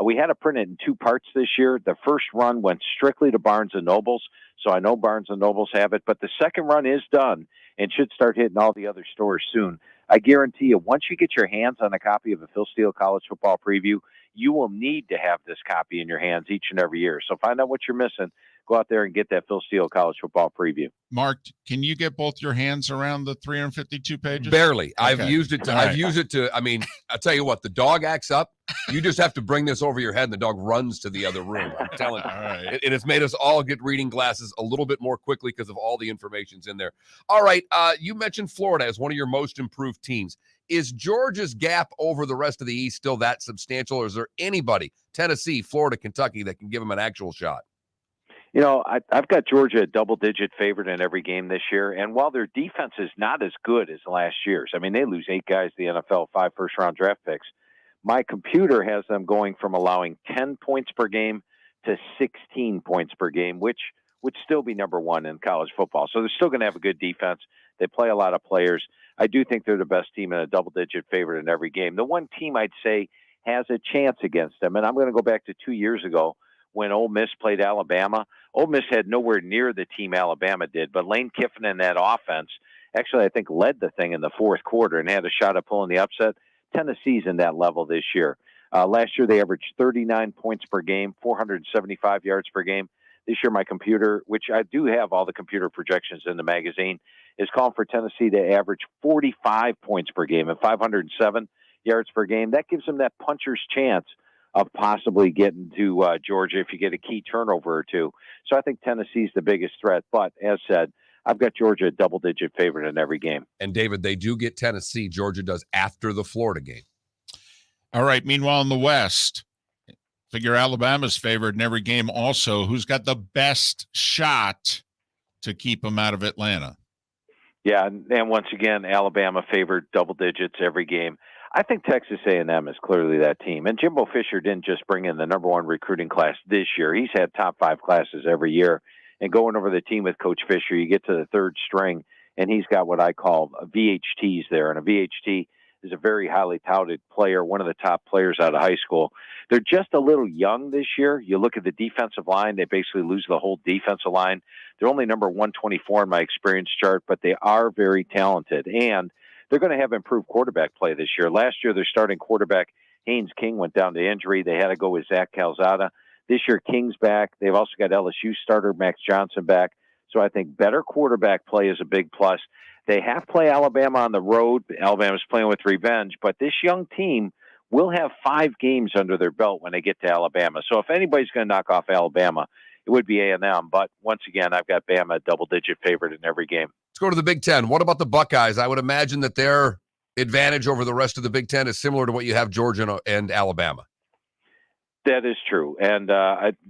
We had to print it in 2 parts this year. The first run went strictly to Barnes & Nobles, so I know Barnes & Nobles have it, but the second run is done and should start hitting all the other stores soon. I guarantee you, once you get your hands on a copy of a Phil Steele College Football Preview, you will need to have this copy in your hands each and every year. So find out what you're missing. Go out there and get that Phil Steele College Football Preview.
Mark, can you get both your hands around the 352 pages?
Barely.
Okay.
I've used it to, I mean, I'll tell you what, the dog acts up. You just have to bring this over your head and the dog runs to the other room. I'm telling you.
All right.
It has made us all get reading glasses a little bit more quickly because of all the information's in there. All right. You mentioned Florida as one of your most improved teams. Is Georgia's gap over the rest of the East still that substantial, or is there anybody, Tennessee, Florida, Kentucky, that can give them an actual shot?
I've got Georgia a double-digit favorite in every game this year, and while their defense is not as good as last year's, I mean, they lose 8 guys to the NFL, 5 first-round draft picks. My computer has them going from allowing 10 points per game to 16 points per game, which would still be number 1 in college football. So they're still going to have a good defense. They play a lot of players. I do think they're the best team and a double-digit favorite in every game. The one team I'd say has a chance against them, and I'm going to go back to 2 years ago when Ole Miss played Alabama. Ole Miss had nowhere near the team Alabama did, but Lane Kiffin and that offense actually, I think, led the thing in the fourth quarter and had a shot at pulling the upset. Tennessee's in that level this year. Last year, they averaged 39 points per game, 475 yards per game. This year, my computer, which I do have all the computer projections in the magazine, is calling for Tennessee to average 45 points per game and 507 yards per game. That gives them that puncher's chance of possibly getting to Georgia if you get a key turnover or two. So I think Tennessee's the biggest threat. But as said, I've got Georgia a double-digit favorite in every game.
And, David, they do get Tennessee. Georgia does after the Florida game.
All right. Meanwhile, in the West, figure Alabama's favored in every game also. Who's got the best shot to keep them out of Atlanta?
Yeah, and once again, Alabama favored double digits every game. I think Texas A&M is clearly that team. And Jimbo Fisher didn't just bring in the number 1 recruiting class this year. He's had top 5 classes every year. And going over the team with Coach Fisher, you get to the third string, and he's got what I call VHTs there. And a VHT is a very highly touted player, one of the top players out of high school. They're just a little young this year. You look at the defensive line, they basically lose the whole defensive line. They're only number 124 in my experience chart, but they are very talented. And they're going to have improved quarterback play this year. Last year, their starting quarterback, Haynes King, went down to injury. They had to go with Zach Calzada. This year, King's back. They've also got LSU starter Max Johnson back. So I think better quarterback play is a big plus. They have to play Alabama on the road. Alabama's playing with revenge. But this young team will have 5 games under their belt when they get to Alabama. So if anybody's going to knock off Alabama, it would be A&M. But once again, I've got Bama a double-digit favorite in every game.
Let's go to the Big Ten. What about the Buckeyes? I would imagine that their advantage over the rest of the Big Ten is similar to what you have Georgia and Alabama.
That is true. And,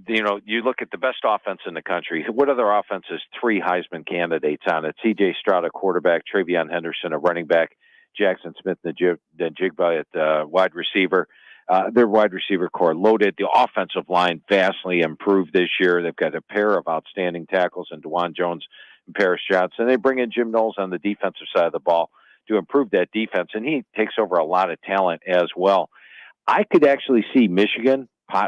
you look at the best offense in the country. What other offense has 3 Heisman candidates on it? C.J. Stroud, a quarterback, Travion Henderson, a running back, Jackson Smith, Njigba at wide receiver. Their wide receiver core loaded. The offensive line vastly improved this year. They've got a pair of outstanding tackles in DeJuan Jones and Paris Johnson. They bring in Jim Knowles on the defensive side of the ball to improve that defense, and he takes over a lot of talent as well. I could actually see Michigan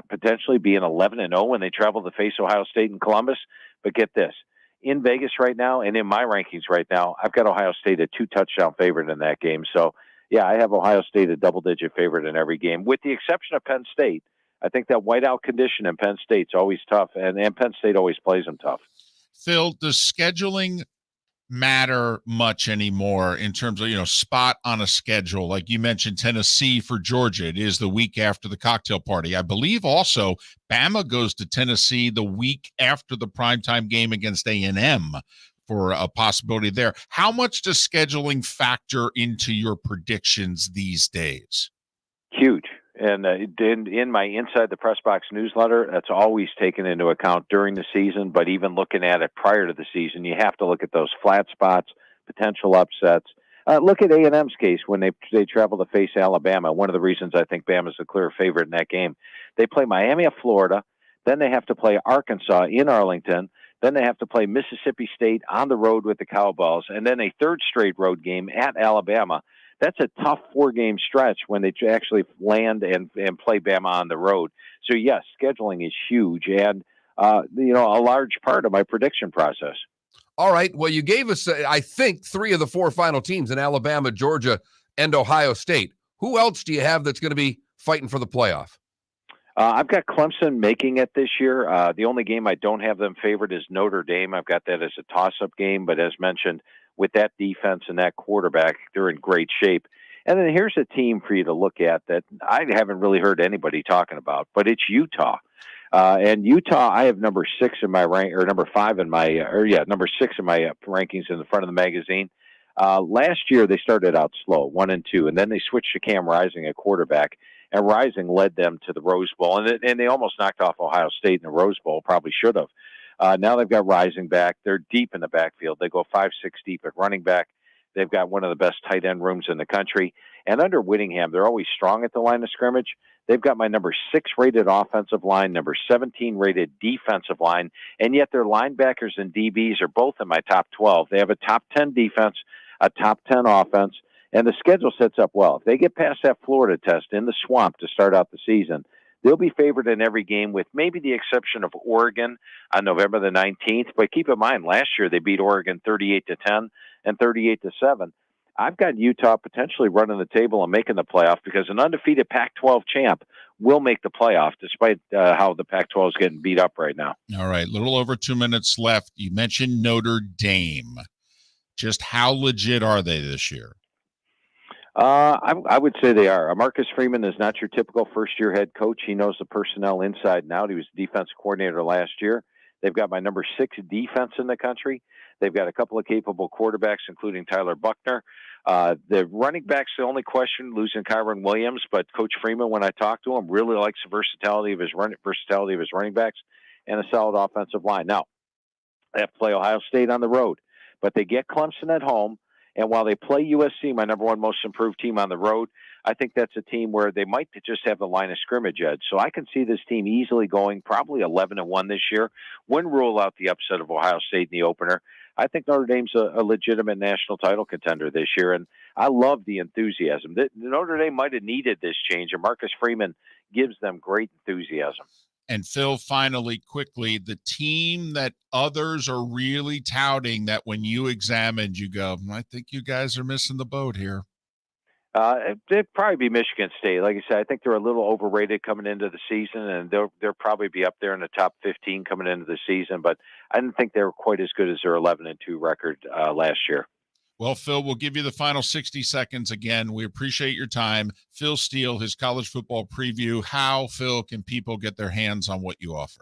potentially being 11-0 when they travel to face Ohio State and Columbus. But get this, in Vegas right now and in my rankings right now, I've got Ohio State a 2-touchdown favorite in that game. So, yeah, I have Ohio State a double-digit favorite in every game, with the exception of Penn State. I think that whiteout condition in Penn State's always tough, and Penn State always plays them tough.
Phil, does scheduling matter much anymore in terms of, spot on a schedule. Like you mentioned, Tennessee for Georgia, it is the week after the cocktail party. I believe also Bama goes to Tennessee the week after the primetime game against A&M for a possibility there. How much does scheduling factor into your predictions these days?
Huge. And in my Inside the Press Box newsletter, that's always taken into account during the season, but even looking at it prior to the season, you have to look at those flat spots, potential upsets. Look at A&M's case when they travel to face Alabama. One of the reasons I think Bama's the clear favorite in that game. They play Miami of Florida, then they have to play Arkansas in Arlington, then they have to play Mississippi State on the road with the Cowboys, and then a third straight road game at Alabama. That's a tough 4-game stretch when they actually land and play Bama on the road. So, yes, scheduling is huge and, a large part of my prediction process.
All right. Well, you gave us, I think, 3 of the 4 final teams in Alabama, Georgia, and Ohio State. Who else do you have that's going to be fighting for the playoff?
I've got Clemson making it this year. The only game I don't have them favored is Notre Dame. I've got that as a toss-up game, but as mentioned, with that defense and that quarterback, they're in great shape. And then here's a team for you to look at that I haven't really heard anybody talking about, but it's Utah. And Utah, I have number 6 in my rank, or number 5 in my, number 6 in my rankings in the front of the magazine. Last year, they started out slow, 1-2, and then they switched to Cam Rising at quarterback, and Rising led them to the Rose Bowl, and they almost knocked off Ohio State in the Rose Bowl, probably should have. Now they've got Rising back. They're deep in the backfield. They go 5-6 deep at running back. They've got one of the best tight end rooms in the country. And under Whittingham, they're always strong at the line of scrimmage. They've got my number 6 rated offensive line, number 17 rated defensive line, and yet their linebackers and DBs are both in my top 12. They have a top 10 defense, a top 10 offense, and the schedule sets up well. If they get past that Florida test in the swamp to start out the season, they'll be favored in every game with maybe the exception of Oregon on November the 19th. But keep in mind, last year they beat Oregon 38-10 and 38-7. I've got Utah potentially running the table and making the playoff because an undefeated Pac-12 champ will make the playoff despite how the Pac-12 is getting beat up right now.
All right, little over 2 minutes left. You mentioned Notre Dame. Just how legit are they this year?
I would say they are. Marcus Freeman is not your typical first-year head coach. He knows the personnel inside and out. He was defensive coordinator last year. They've got my number 6 defense in the country. They've got a couple of capable quarterbacks, including Tyler Buckner. The running back's the only question, losing Kyron Williams. But Coach Freeman, when I talked to him, really likes the versatility of his running backs and a solid offensive line. Now, they have to play Ohio State on the road, but they get Clemson at home. And while they play USC, my number 1 most improved team on the road, I think that's a team where they might just have the line of scrimmage edge. So I can see this team easily going probably 11-1 this year. Wouldn't rule out the upset of Ohio State in the opener. I think Notre Dame's a legitimate national title contender this year, and I love the enthusiasm. Notre Dame might have needed this change, and Marcus Freeman gives them great enthusiasm.
And Phil, finally, quickly, the team that others are really touting that when you examined, you go, I think you guys are missing the boat here.
It'd probably be Michigan State. Like I said, I think they're a little overrated coming into the season, and they'll probably be up there in the top 15 coming into the season. But I didn't think they were quite as good as their 11-2 record last year.
Well, Phil, we'll give you the final 60 seconds again. We appreciate your time. Phil Steele, his college football preview. How, Phil, can people get their hands on what you offer?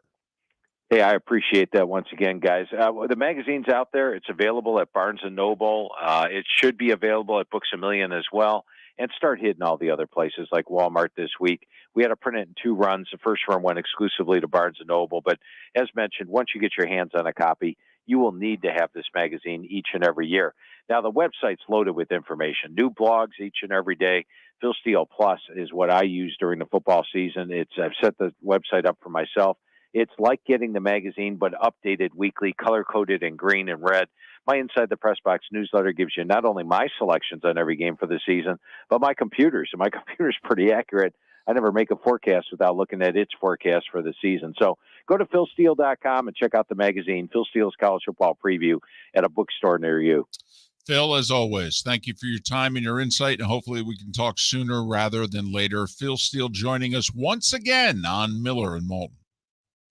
Hey, I appreciate that once again, guys. The magazine's out there. It's available at Barnes & Noble. It should be available at Books A Million as well. And start hitting all the other places like Walmart this week. We had to print it in 2 runs. The first run went exclusively to Barnes & Noble. But as mentioned, once you get your hands on a copy, you will need to have this magazine each and every year. Now, the website's loaded with information, new blogs each and every day. Phil Steele Plus is what I use during the football season. I've set the website up for myself. It's like getting the magazine, but updated weekly, color-coded in green and red. My Inside the Press Box newsletter gives you not only my selections on every game for the season, but my computer's. And my computer's pretty accurate. I never make a forecast without looking at its forecast for the season. So go to philsteele.com and check out the magazine, Phil Steele's College Football Preview, at a bookstore near you.
Phil, as always, thank you for your time and your insight, and hopefully we can talk sooner rather than later. Phil Steele joining us once again on Miller and Moulton.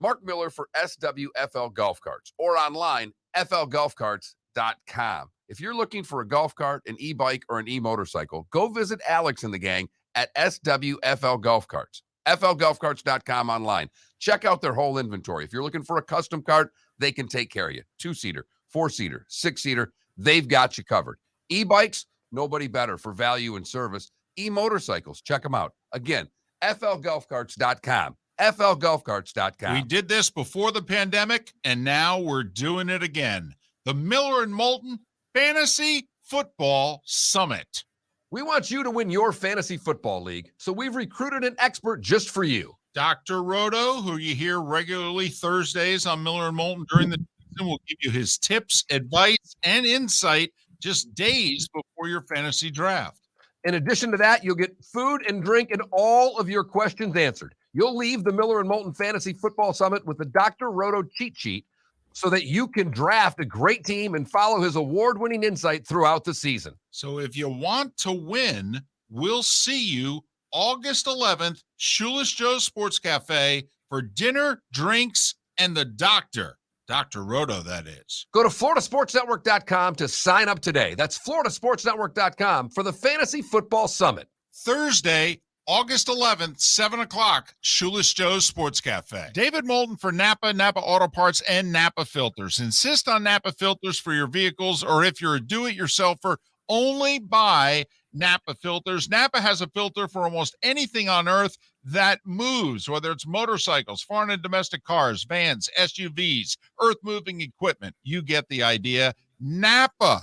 Mark Miller for SWFL Golf Carts, or online, flgolfcarts.com. golfcarts.com. If you're looking for a golf cart, an e-bike, or an e-motorcycle, go visit Alex and the gang at SWFL Golf Carts. FLGolfcarts.com online. Check out their whole inventory. If you're looking for a custom cart, they can take care of you. 2-seater, 4-seater, 6-seater, they've got you covered. E-bikes, nobody better for value and service. E-motorcycles, check them out. Again, FLGolfcarts.com. FLGolfcarts.com.
We did this before the pandemic, and now we're doing it again. The Miller and Moulton Fantasy Football Summit.
We want you to win your fantasy football league, so we've recruited an expert just for you.
Dr. Roto, who you hear regularly Thursdays on Miller and Moulton during the season, will give you his tips, advice, and insight just days before your fantasy draft.
In addition to that, you'll get food and drink and all of your questions answered. You'll leave the Miller and Moulton Fantasy Football Summit with the Dr. Roto cheat sheet so that you can draft a great team and follow his award-winning insight throughout the season.
So if you want to win, we'll see you August 11th, Shoeless Joe's Sports Cafe for dinner, drinks, and the doctor. Dr. Roto, that is.
Go to floridasportsnetwork.com to sign up today. That's floridasportsnetwork.com for the Fantasy Football Summit.
Thursday, August 11th, 7 o'clock, Shoeless Joe's Sports Cafe. David Moulton for Napa, Napa Auto Parts, and Napa Filters. Insist on Napa filters for your vehicles, or if you're a do-it-yourselfer, only buy Napa filters. Napa has a filter for almost anything on earth that moves, whether it's motorcycles, foreign and domestic cars, vans, SUVs, earth-moving equipment. You get the idea. Napa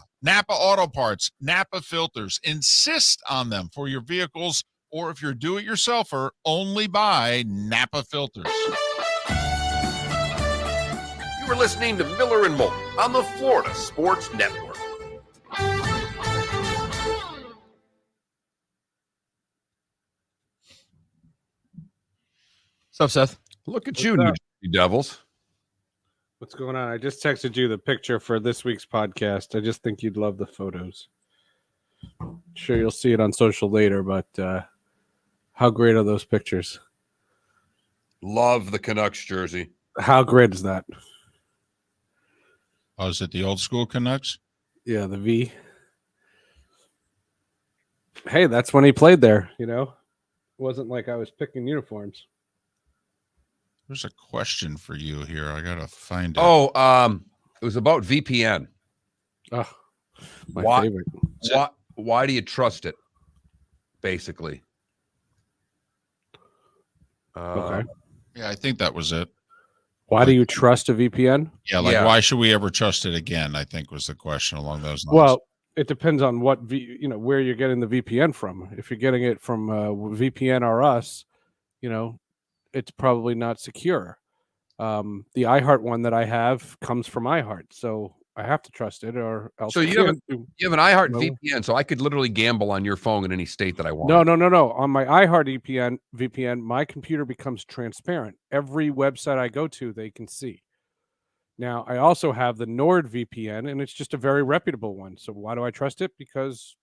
Auto Parts, Napa filters. Insist on them for your vehicles, or if you're a do-it-yourselfer, only buy Napa filters.
You were listening to Miller and Moulton on the Florida Sports Network.
What's up, Seth?
Look at you, New Jersey Devils.
What's going on? I just texted you the picture for this week's podcast. I just think you'd love the photos. Sure, you'll see it on social later, but how great are those pictures?
Love the Canucks jersey.
How great is that?
Oh, is it the old school Canucks?
Yeah, the V. Hey, that's when he played there, you know? It wasn't like I was picking uniforms.
There's a question for you here. I gotta find it.
Oh, it was about VPN.
Oh, my favorite.
Why do you trust it? Basically.
Okay.
Yeah, I think that was it.
Why do you trust a VPN?
Yeah, why should we ever trust it again? I think was the question along those lines.
Well, it depends on what where you're getting the VPN from. If you're getting it from VPN or us, it's probably not secure. The iHeart one that I have comes from iHeart, so I have to trust it, or else.
So you have an iHeart VPN, so I could literally gamble on your phone in any state that I want.
No. On my iHeart VPN, my computer becomes transparent. Every website I go to, they can see. Now, I also have the NordVPN, and it's just a very reputable one. So why do I trust it? Because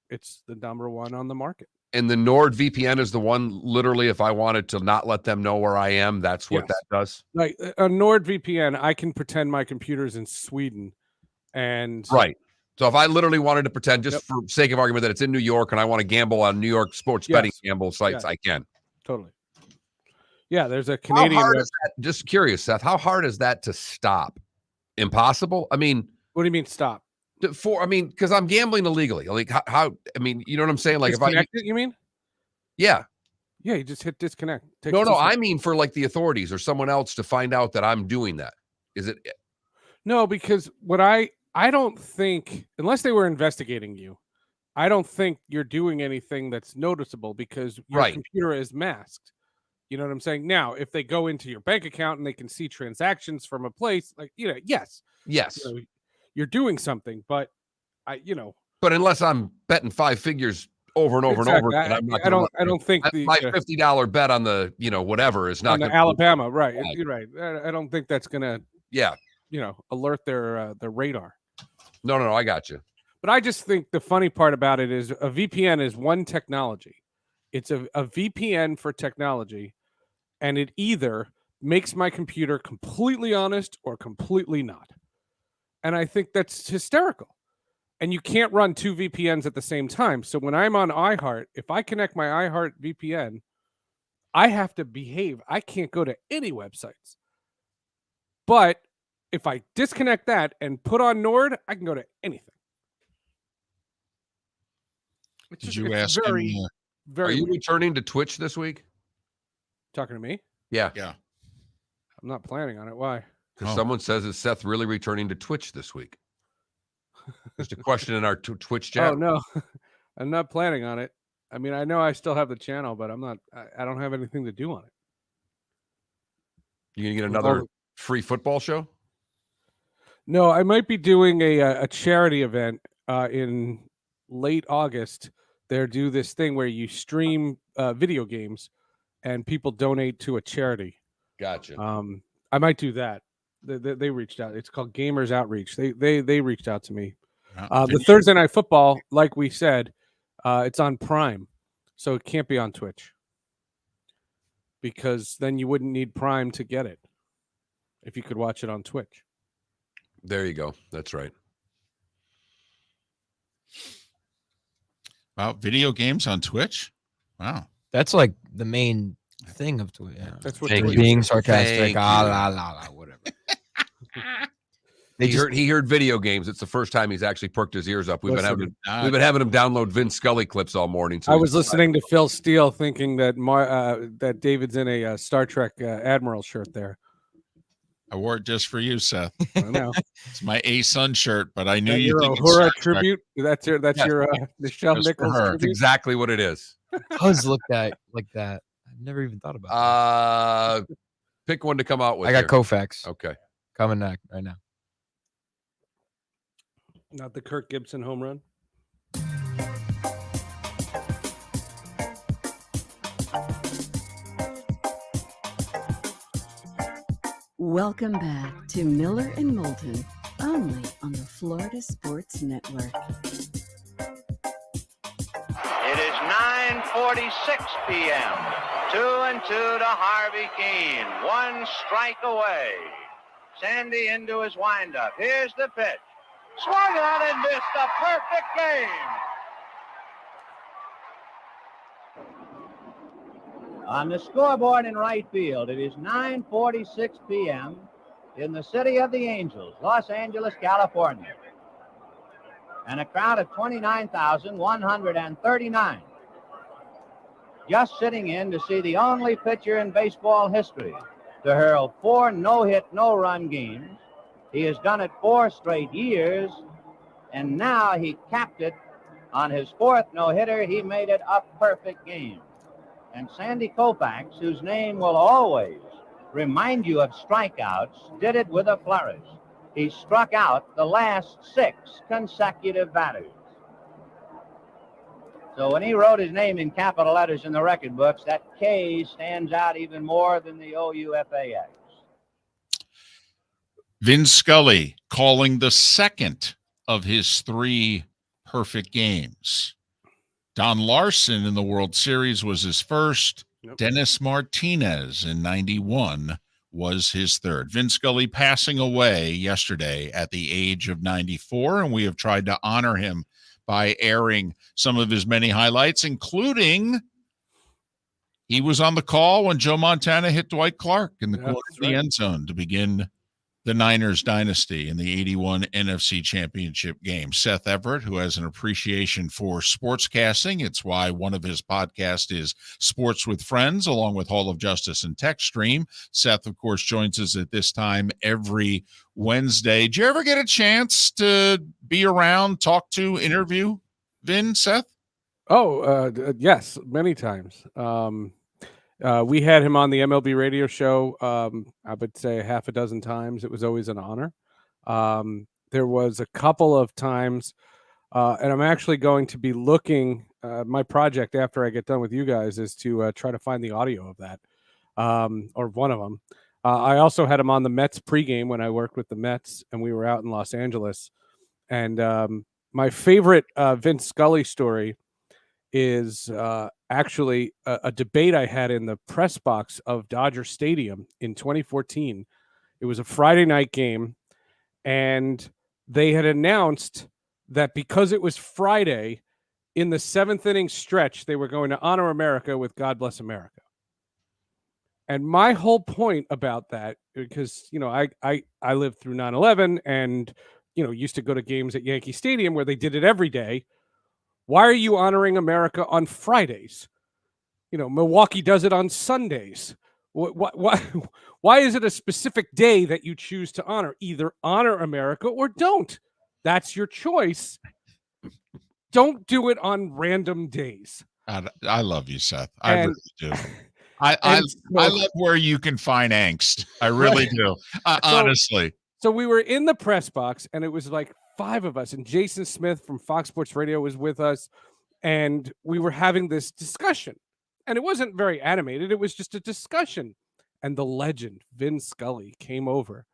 it's the number one on the market.
And the NordVPN is the one, literally, if I wanted to not let them know where I am, that's what that does?
Like a NordVPN, I can pretend my computer's in Sweden. And
right. So if I literally wanted to pretend, just for sake of argument, that it's in New York and I want to gamble on New York sports betting gamble sites, I can.
Totally. Yeah, there's a Canadian.
How hard is that? Just curious, Seth, how hard is that to stop? Impossible? I mean,
what do you mean stop?
Because I'm gambling illegally. Like how? I mean, you know what I'm saying? Like
disconnect it, you mean?
Yeah.
Yeah, you just hit disconnect.
No, I mean for like the authorities or someone else to find out that I'm doing that. Is it?
No, because what I don't think, unless they were investigating you, I don't think you're doing anything that's noticeable because your computer is masked. You know what I'm saying? Now, if they go into your bank account and they can see transactions from a place, like, yes. You're doing something, but
But unless I'm betting five figures over and over and over, I'm not
I don't think
my $50 bet on the whatever is not
on the Alabama, right? You're right. I don't think that's gonna alert their radar.
No, I got you.
But I just think the funny part about it is a VPN is one technology. It's a VPN for technology, and it either makes my computer completely honest or completely not. And I think that's hysterical. And you can't run 2 VPNs at the same time. So when I'm on iHeart, if I connect my iHeart VPN, I have to behave. I can't go to any websites. But if I disconnect that and put on Nord, I can go to anything.
Did you ask him?
Are you returning to Twitch this week?
Talking to me?
Yeah.
Yeah.
I'm not planning on it. Why?
Because someone says, is Seth really returning to Twitch this week? Just a question in our Twitch chat.
Oh, no. I'm not planning on it. I mean, I know I still have the channel, but I don't have anything to do on it.
You going to get another free football show?
No, I might be doing a charity event in late August. They do this thing where you stream video games and people donate to a charity.
Gotcha.
I might do that. They reached out. It's called Gamers Outreach. They reached out to me. The Thursday Night Football, like we said, it's on Prime, so it can't be on Twitch because then you wouldn't need Prime to get it if you could watch it on Twitch.
There you go. That's right.
Wow, video games on Twitch? Wow.
That's like the main thing of Twitch. Yeah.
That's what
being sarcastic. Whatever.
He heard video games. It's the first time he's actually perked his ears up. We've been having him download Vin Scully clips all morning. So
I was listening to Phil Steele, thinking that that David's in a Star Trek Admiral shirt there.
I wore it just for you, Seth.
I know.
It's my A-Sun shirt, but I knew you think
it's Uhura tribute. That's your Nichelle
Just
Nichols
That's
tribute.
exactly what it is.
Does look like that. I've never even thought about
it. Pick one to come out with.
I got Koufax.
Okay.
Coming right now.
Not the Kirk Gibson home run.
Welcome back to Miller and Moulton, only on the Florida Sports Network.
It is 9:46 p.m. 2-2 to Harvey Keene. One strike away. Sandy into his windup. Here's the pitch. Swung on and missed. A perfect game. On the scoreboard in right field, it is 9:46 p.m. in the city of the Angels, Los Angeles, California. And a crowd of 29,139 just sitting in to see the only pitcher in baseball history to hurl 4 no-hit, no-run games. He has done it 4 straight years, and now he capped it on his 4th no-hitter. He made it a perfect game. And Sandy Koufax, whose name will always remind you of strikeouts, did it with a flourish. He struck out the last 6 consecutive batters. So when he wrote his name in capital letters in the record books, that K stands out even more than the OUFAX.
Vin Scully calling the second of his 3 perfect games. Don Larson in the World Series was his first. Yep. Dennis Martinez in 91 was his third. Vin Scully passing away yesterday at the age of 94, and we have tried to honor him by airing some of his many highlights, including he was on the call when Joe Montana hit Dwight Clark in the corner of the end zone to begin the Niners dynasty in the 81 NFC Championship game. Seth Everett, who has an appreciation for sportscasting. It's why one of his podcasts is Sports with Friends, along with Hall of Justice and Tech Stream. Seth, of course, joins us at this time every Wednesday. Did you ever get a chance to be around, talk to, interview Vin, Seth?
Oh, yes, many times. We had him on the MLB radio show, I would say 6 times. It was always an honor. There was a couple of times, and I'm actually going to be looking, my project after I get done with you guys is to try to find the audio of that, or one of them. I also had him on the Mets pregame when I worked with the Mets, and we were out in Los Angeles. And my favorite Vince Scully story is actually a debate I had in the press box of Dodger Stadium in 2014. It was a Friday night game, and they had announced that because it was Friday, in the 7th inning stretch, they were going to honor America with God Bless America. And my whole point about that, because, I lived through 9/11 and, used to go to games at Yankee Stadium where they did it every day. Why are you honoring America on Fridays? Milwaukee does it on Sundays. Why is it a specific day that you choose to honor? Either honor America or don't. That's your choice. Don't do it on random days.
I love you, Seth. I
And-
really do. I love where you can find angst. I really do. Honestly.
So we were in the press box, and it was like 5 of us, and Jason Smith from Fox Sports Radio was with us, and we were having this discussion. And it wasn't very animated. It was just a discussion. And the legend, Vin Scully, came over,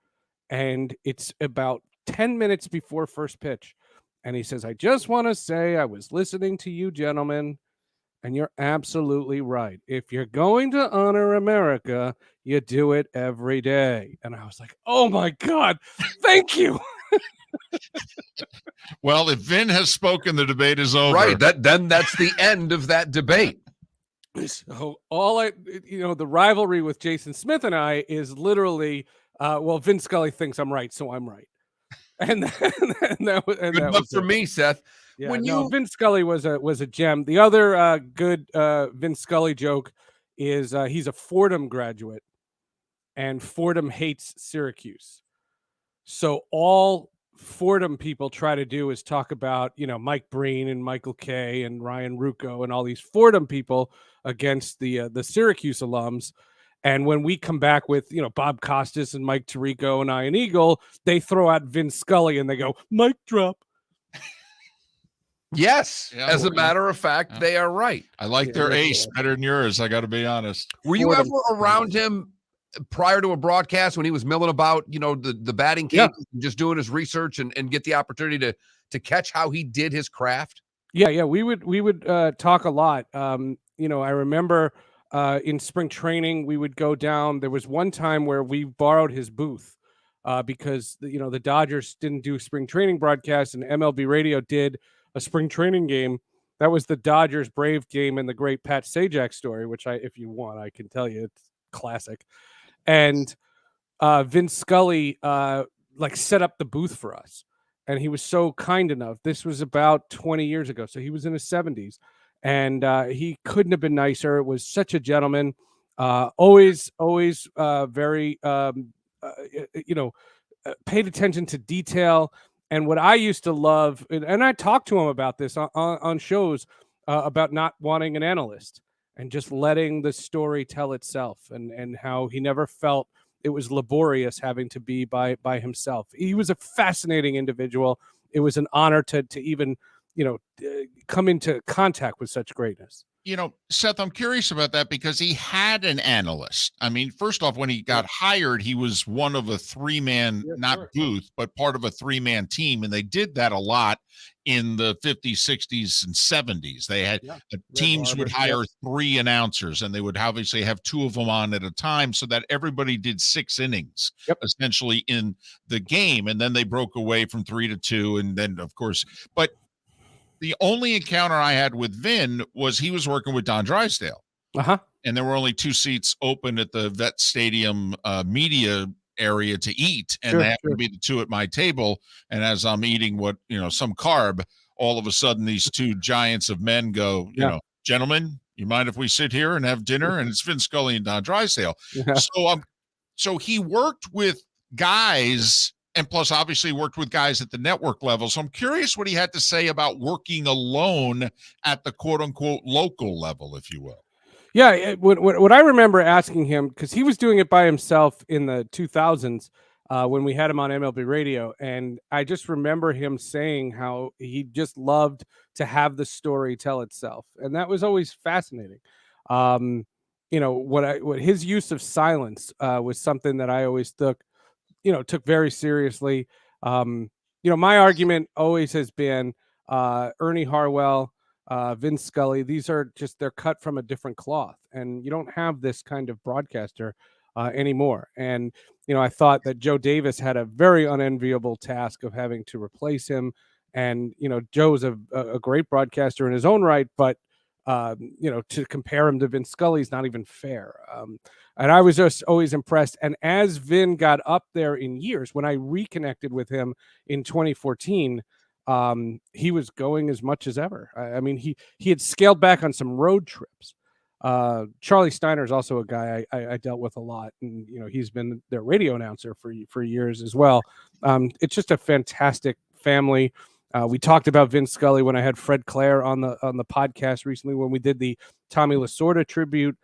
and it's about 10 minutes before first pitch. And he says, I just want to say I was listening to you gentlemen, and you're absolutely right. If you're going to honor America, you do it every day. And I was like, oh my God, thank you.
Well, if Vin has spoken, the debate is over.
Right. Then that's the end of that debate.
So the rivalry with Jason Smith and I is literally, Vin Scully thinks I'm right, so I'm right. And that was
good enough for me, Seth.
Yeah, Vin Scully was a gem. The other good Vin Scully joke is he's a Fordham graduate, and Fordham hates Syracuse. So all Fordham people try to do is talk about Mike Breen and Michael Kay and Ryan Rucco and all these Fordham people against the Syracuse alums. And when we come back with, Bob Costas and Mike Tirico and Ian Eagle, they throw out Vin Scully and they go, mic drop.
Yes.
Yeah,
as a matter of fact, they are right.
I like their ace better than yours. I got to be honest.
Were you ever around him prior to a broadcast when he was milling about, the batting cage, and just doing his research and get the opportunity to catch how he did his craft?
Yeah. We would talk a lot. I remember in spring training, we would go down. There was one time where we borrowed his booth because, the Dodgers didn't do spring training broadcasts, and MLB Radio did a spring training game. That was the Dodgers Brave game and the great Pat Sajak story, which if you want, I can tell you, it's classic. And Vince Scully set up the booth for us, and he was so kind enough. This was about 20 years ago, so he was in his 70s, and he couldn't have been nicer. It was such a gentleman, always very paid attention to detail. And what I used to love, and I talked to him about this on shows about not wanting an analyst and just letting the story tell itself, and how he never felt it was laborious having to be by himself. He was a fascinating individual. It was an honor to even, come into contact with such greatness.
Seth, I'm curious about that because he had an analyst. I mean, first off, when he got hired, he was one of a 3-man, booth, but part of a 3-man team. And they did that a lot in the 50s, 60s, and 70s. They had teams would hire 3 announcers, and they would obviously have 2 of them on at a time so that everybody did 6 innings essentially in the game. And then they broke away from 3 to 2. And then, of course, but the only encounter I had with Vin was he was working with Don Drysdale. And there were only 2 seats open at the Vet Stadium media area to eat. And they happened to be the 2 at my table. And as I'm eating some carb, all of a sudden these 2 giants of men go, gentlemen, you mind if we sit here and have dinner? And it's Vin Scully and Don Drysdale. So he worked with guys, and plus obviously worked with guys at the network level. So I'm curious what he had to say about working alone at the quote unquote local level, if you will.
Yeah. What I remember asking him, because he was doing it by himself in the 2000s when we had him on MLB Radio. And I just remember him saying how he just loved to have the story tell itself. And that was always fascinating. What his use of silence was something that I always took very seriously. My argument always has been Ernie Harwell, Vin Scully. They're cut from a different cloth, and you don't have this kind of broadcaster anymore. And I thought that Joe Davis had a very unenviable task of having to replace him. And Joe's a great broadcaster in his own right, but to compare him to Vin Scully is not even fair. And I was just always impressed. And as Vin got up there in years, when I reconnected with him in 2014, he was going as much as ever. I mean, he had scaled back on some road trips. Charlie Steiner is also a guy I dealt with a lot, and he's been their radio announcer for years as well. It's just a fantastic family. We talked about Vin Scully when I had Fred Clare on the podcast recently when we did the Tommy Lasorda tribute.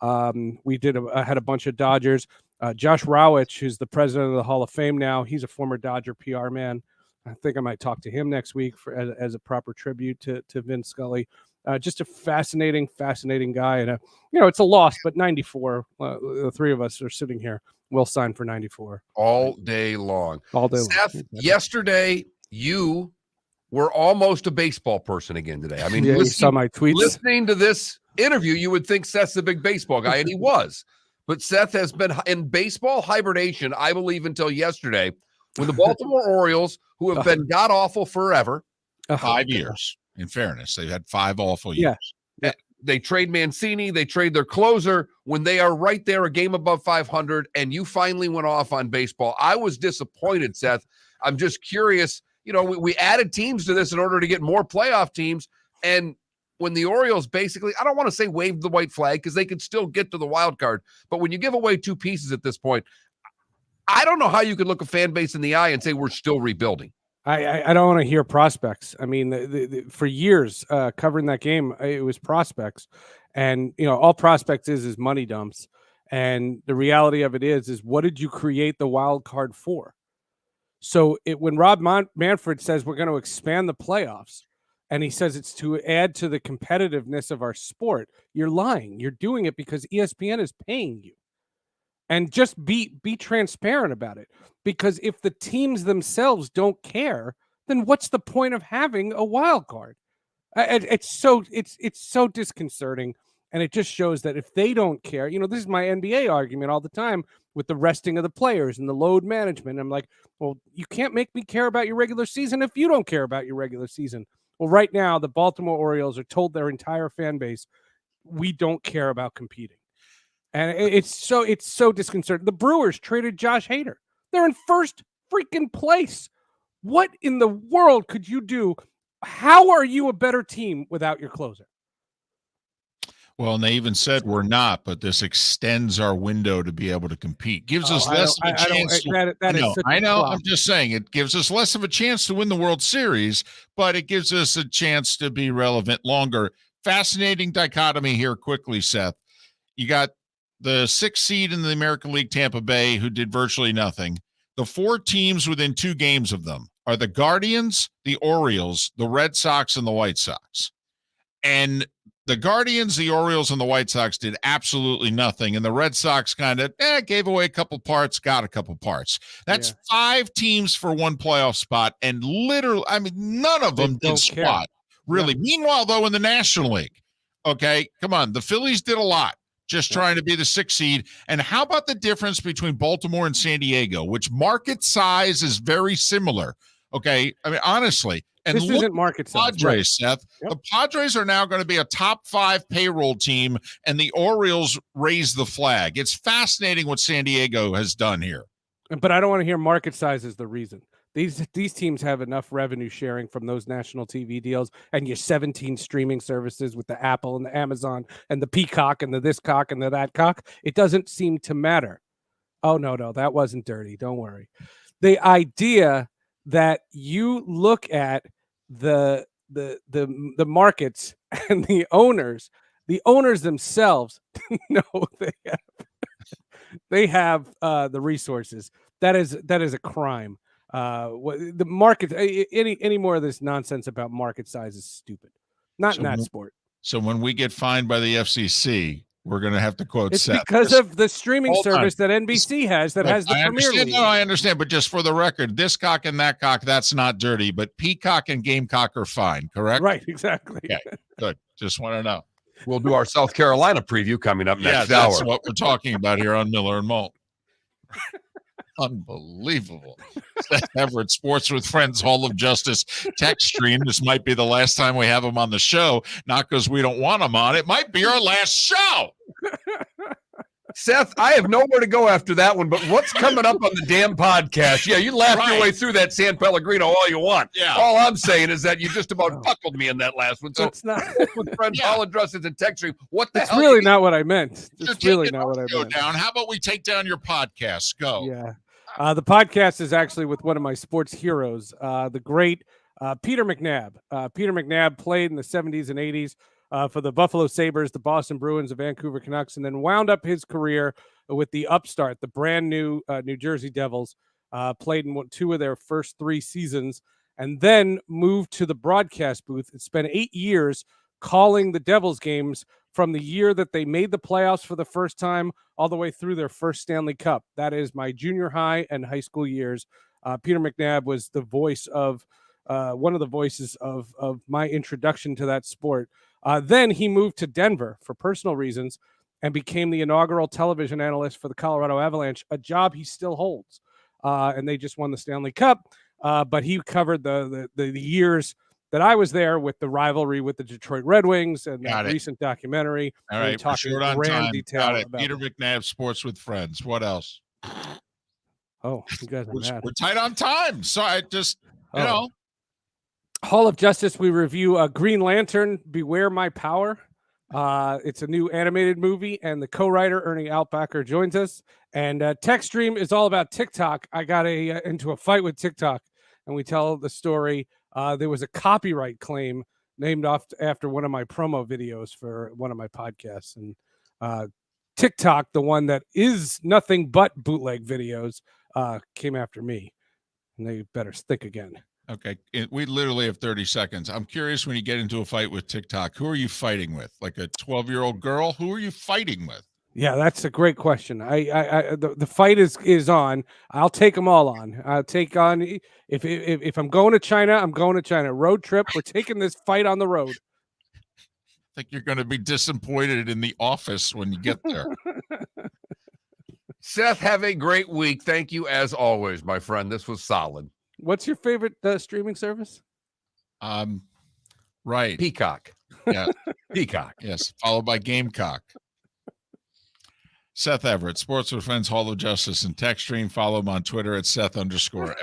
We had a bunch of Dodgers. Josh Rowich, who's the president of the Hall of Fame now, he's a former Dodger PR man. I think I might talk to him next week as a proper tribute to Vin Scully. Just a fascinating guy, and it's a loss, but 94. The three of us are sitting here. We'll sign for 94
all day long.
All day.
Seth, yesterday you were almost a baseball person again today. I mean,
you saw my tweets.
Listening to this interview, you would think Seth's a big baseball guy, and he was. But Seth has been in baseball hibernation, I believe, until yesterday, when the Baltimore Orioles, who have been god-awful forever.
5 years, in fairness. They've had 5 awful years.
Yeah. They trade Mancini. They trade their closer when they are right there a game above 500, and you finally went off on baseball. I was disappointed, Seth. I'm just curious. We added teams to this in order to get more playoff teams. And when the Orioles basically, I don't want to say waved the white flag because they could still get to the wild card. But when you give away 2 pieces at this point, I don't know how you could look a fan base in the eye and say we're still rebuilding.
I don't want to hear prospects. I mean, for years covering that game, it was prospects. And, all prospects is money dumps. And the reality of it is what did you create the wild card for? So when Rob Manfred says we're going to expand the playoffs, and he says it's to add to the competitiveness of our sport, you're lying. You're doing it because ESPN is paying you. And just be transparent about it. Because if the teams themselves don't care, then what's the point of having a wild card? It's so disconcerting. And it just shows that if they don't care, this is my NBA argument all the time with the resting of the players and the load management. I'm like, well, you can't make me care about your regular season if you don't care about your regular season. Well, right now, the Baltimore Orioles are told their entire fan base, we don't care about competing. And it's so disconcerting. The Brewers traded Josh Hader. They're in first freaking place. What in the world could you do? How are you a better team without your closer?
Well, and they even said we're not, but this extends our window to be able to compete. Gives us less of a chance. I know. I'm just saying it gives us less of a chance to win the World Series, but it gives us a chance to be relevant longer. Fascinating dichotomy here quickly, Seth. You got the 6th seed in the American League, Tampa Bay, who did virtually nothing. The 4 teams within 2 games of them are the Guardians, the Orioles, the Red Sox, and the White Sox. And the Guardians, the Orioles, and the White Sox did absolutely nothing. And the Red Sox kind of gave away a couple parts, got a couple parts. That's 5 teams for 1 playoff spot. And literally, I mean, none of them did squat, really. Yeah. Meanwhile, though, in the National League, okay, come on, the Phillies did a lot. Just trying to be the 6th seed. And how about the difference between Baltimore and San Diego, which market size is very similar? Okay. I mean, honestly. And
this isn't market size.
Padres, right. Seth. Yep. The Padres are now going to be a top 5 payroll team, and the Orioles raise the flag. It's fascinating what San Diego has done here.
But I don't want to hear market size is the reason. These teams have enough revenue sharing from those national TV deals and your 17 streaming services with the Apple and the Amazon and the Peacock and the this cock and the that cock. It doesn't seem to matter. Oh, no, that wasn't dirty. Don't worry. The idea that you look at the markets and the owners themselves know they have the resources. That is a crime. The market, any more of this nonsense about market size is stupid. Not in that sport.
So when we get fined by the FCC, we're going to have to quote
it's
Seth.
Because of the streaming service that NBC has that has the Premier League.
No, I understand, but just for the record, this cock and that cock, that's not dirty, but Peacock and Gamecock are fine, correct?
Right, exactly.
Okay, good. Just want to know.
We'll do our South Carolina preview coming up next hour.
That's what we're talking about here on Miller and Moulton. Unbelievable. Seth Everett, Sports with Friends, Hall of Justice text stream. This might be the last time we have him on the show, not because we don't want him on. It might be our last show.
Seth, I have nowhere to go after that one, but what's coming up on the damn podcast? Yeah, you laughed your way through that San Pellegrino all you want.
Yeah.
All I'm saying is that you just about buckled me in that last one. So
It's not.
with Friends, Hall of Justice and text stream, what the
It's
hell?
really not what I meant.
You're
It's really
taking
not what I
audio
meant.
down. How about we take down your podcast? Go.
Yeah. The podcast is actually with one of my sports heroes, the great Peter McNabb. Peter McNabb played in the 70s and 80s for the Buffalo Sabres, the Boston Bruins, the Vancouver Canucks, and then wound up his career with the upstart, the brand new New Jersey Devils. Played in two of their first 3 seasons, and then moved to the broadcast booth and spent 8 years calling the Devils games from the year that they made the playoffs for the first time all the way through their first Stanley Cup. That is my junior high and high school years. Peter McNabb was the voice of one of the voices of my introduction to that sport. Then he moved to Denver for personal reasons and became the inaugural television analyst for the Colorado Avalanche, a job he still holds. And they just won the Stanley Cup. But he covered the years that I was there with the rivalry with the Detroit Red Wings and that recent documentary.
All right,
talking
short on
grand
time.
detail
Got it.
about
Peter McNabb, Sports with Friends. What else?
Oh, you guys are mad.
We're tight on time, so I just, you know.
Hall of Justice, we review Green Lantern, Beware My Power. It's a new animated movie, and the co-writer, Ernie Altbacher, joins us. And Tech Stream is all about TikTok. I got into a fight with TikTok, and we tell the story. There was a copyright claim named after one of my promo videos for one of my podcasts. And TikTok, the one that is nothing but bootleg videos, came after me. And they better think again.
Okay, we literally have 30 seconds. I'm curious, when you get into a fight with TikTok, who are you fighting with? Like a 12-year-old girl? Who are you fighting with?
Yeah, that's a great question. The fight is on. I'll take them all on. I'll take on if I'm going to China, I'm going to China. Road trip. We're taking this fight on the road.
I think you're going to be disappointed in the office when you get there.
Seth, have a great week. Thank you as always, my friend. This was solid.
What's your favorite streaming service?
Right.
Peacock.
Yeah.
Peacock.
Yes. Followed by Gamecock. Seth Everett, Sports with Friends, Hall of Justice, and Tech Stream. Follow him on Twitter at Seth_Everett.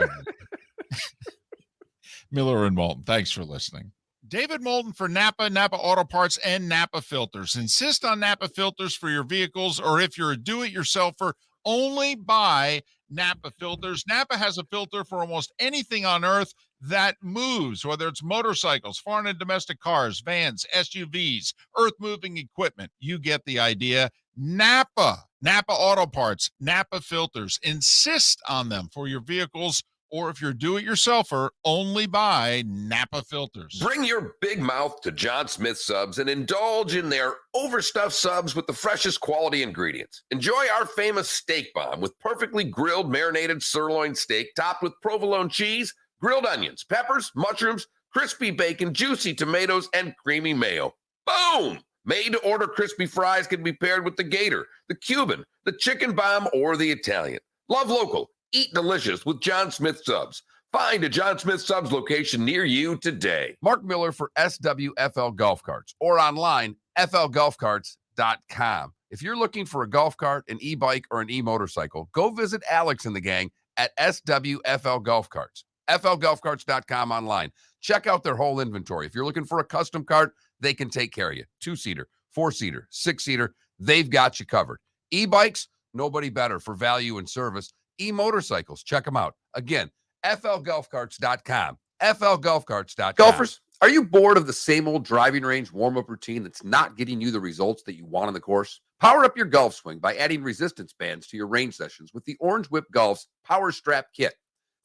Miller and Moulton. Thanks for listening. David Moulton for Napa, Napa Auto Parts, and Napa Filters. Insist on Napa filters for your vehicles, or if you're a do-it-yourselfer, only buy Napa filters. Napa has a filter for almost anything on earth that moves, whether it's motorcycles, foreign and domestic cars, vans, SUVs, earth-moving equipment. You get the idea. Napa Auto Parts, Napa filters. Insist on them for your vehicles, or if you're a do-it-yourselfer, only buy Napa filters.
Bring your big mouth to John Smith Subs and indulge in their overstuffed subs with the freshest quality ingredients. Enjoy our famous steak bomb with perfectly grilled marinated sirloin steak topped with provolone cheese, grilled onions, peppers, mushrooms, crispy bacon, juicy tomatoes, and creamy mayo. Boom! Made-to-order crispy fries can be paired with the Gator, the Cuban, the chicken bomb, or the Italian. Love local. Eat delicious with John Smith Subs. Find a John Smith Subs location near you today.
Mark Miller for SWFL Golf Carts, or online, flgolfcarts.com. If you're looking for a golf cart, an e-bike, or an e-motorcycle, go visit Alex and the gang at SWFL Golf Carts. flgolfcarts.com online. Check out their whole inventory. If you're looking for a custom cart, they can take care of you. 2-seater, 4-seater, 6-seater, they've got you covered. E-bikes, nobody better for value and service. E-motorcycles, check them out. Again, flgolfcarts.com. flgolfcarts.com. Golfers, are you bored of the same old driving range warm-up routine that's not getting you the results that you want on the course? Power up your golf swing by adding resistance bands to your range sessions with the Orange Whip Golf's Power Strap Kit.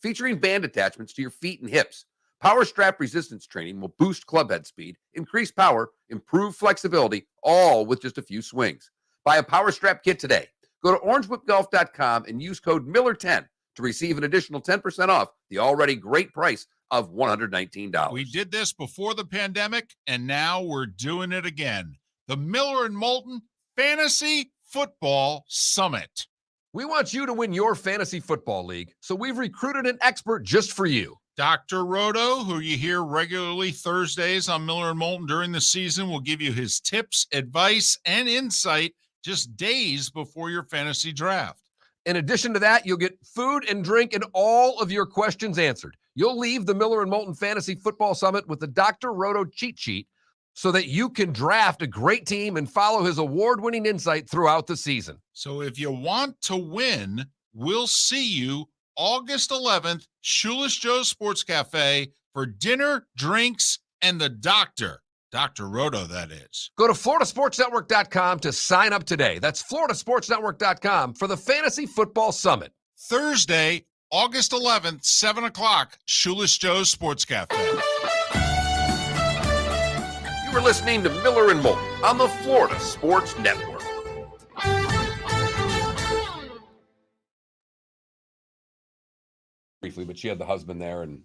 Featuring band attachments to your feet and hips, Power Strap resistance training will boost club head speed, increase power, improve flexibility, all with just a few swings. Buy a Power Strap Kit today. Go to orangewhipgolf.com and use code Miller10 to receive an additional 10% off the already great price of $119.
We did this before the pandemic, and now we're doing it again. the Miller and Moulton Fantasy Football Summit.
We want you to win your fantasy football league, so we've recruited an expert just for you.
Dr. Roto, who you hear regularly Thursdays on Miller and Moulton during the season, will give you his tips, advice, and insight just days before your fantasy draft.
In addition to that, you'll get food and drink and all of your questions answered. You'll leave the Miller and Moulton Fantasy Football Summit with the Dr. Roto cheat sheet so that you can draft a great team and follow his award-winning insight throughout the season.
So if you want to win, we'll see you August 11th, Shoeless Joe's Sports Cafe for dinner, drinks, and the doctor. Dr. Roto, that is.
Go to floridasportsnetwork.com to sign up today. That's floridasportsnetwork.com for the Fantasy Football Summit.
Thursday, August 11th, 7 o'clock, Shoeless Joe's Sports Cafe.
You were listening to Miller and Moulton on the Florida Sports Network.
Briefly, but she had the husband there and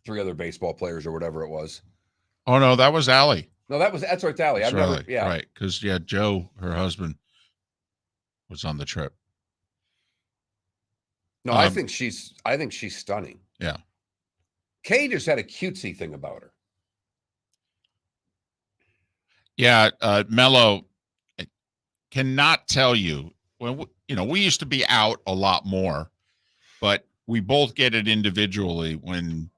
3 other baseball players or whatever it was.
Oh, no, that was Allie.
No, that's right, Allie. I've never, yeah.
Right, because, Joe, her husband, was on the trip.
No, I think she's stunning.
Yeah.
Kay just had a cutesy thing about her.
Yeah, Mello, cannot tell you. Well, we used to be out a lot more, but we both get it individually when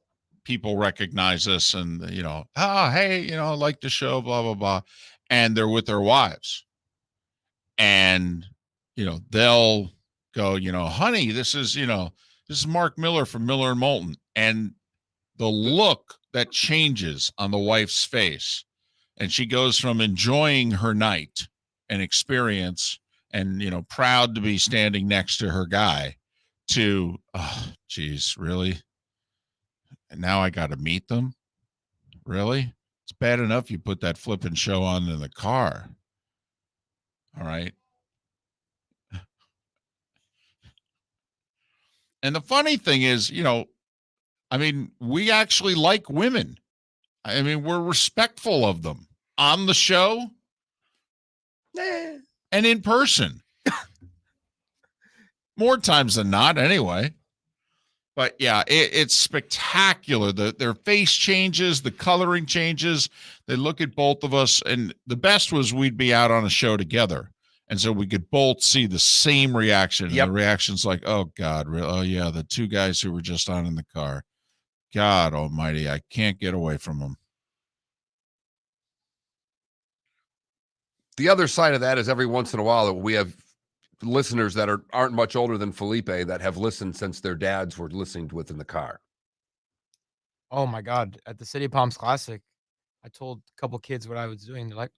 people recognize us and, hey, I like the show, blah, blah, blah. And they're with their wives. And, they'll go, honey, this is Mark Miller from Miller and Moulton. And the look that changes on the wife's face. And she goes from enjoying her night and experience and, proud to be standing next to her guy to, oh, geez, really? And now I got to meet them? Really? It's bad enough you put that flipping show on in the car. All right. And the funny thing is, we actually like women. We're respectful of them on the show and in person. More times than not, anyway. But yeah, it's spectacular. Their face changes, the coloring changes. They look at both of us, and the best was we'd be out on a show together, and so we could both see the same reaction. Yep. And the reaction's like, "Oh God, really? Oh yeah, the 2 guys who were just on in the car. God Almighty, I can't get away from them."
The other side of that is every once in a while we have listeners that aren't much older than Felipe that have listened since their dads were listening with in the car.
Oh my God. At the City of Palms Classic, I told a couple kids what I was doing. They're like,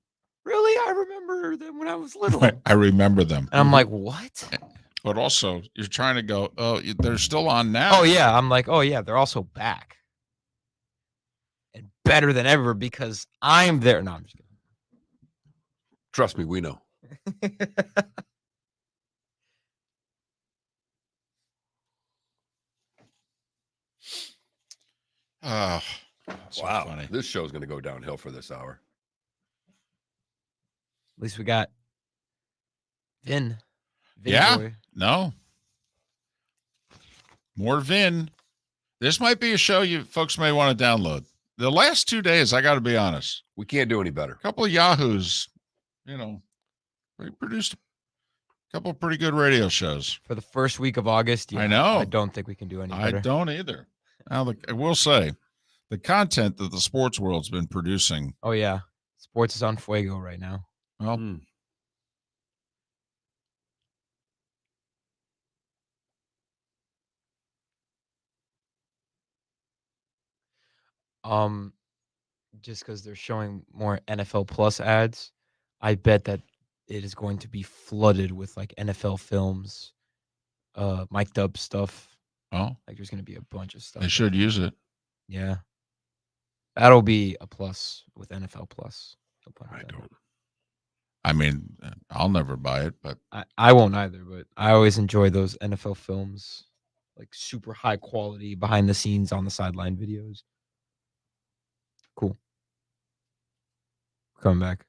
really? I remember them when I was little.
I remember them.
And I'm like, what?
But also, you're trying to go, oh, they're still on now.
Oh, yeah. I'm like, oh, yeah, they're also back. And better than ever because I'm there. No, I'm just kidding.
Trust me, we know.
Oh, so
wow.
Funny.
This show's going to go downhill for this hour.
At least we got Vin
yeah.
Boy.
No. More Vin. This might be a show you folks may want to download. The last 2 days, I got to be honest.
We can't do any better.
A couple of Yahoos, we produced a couple of pretty good radio shows.
For the first week of August, yeah,
I know.
I don't think we can do any better.
I don't either. Now, I will say, the content that the sports world's been producing.
Oh, yeah. Sports is on fuego right now.
Well,
just because they're showing more NFL Plus ads, I bet that it is going to be flooded with like NFL films, mic'd up stuff.
Oh,
like there's going to be a bunch of stuff.
They should use it.
Yeah, that'll be a plus with NFL Plus.
I don't. I mean, I'll never buy it, but
I won't either. But I always enjoy those NFL films, like super high quality behind the scenes on the sideline videos. Cool. Coming back.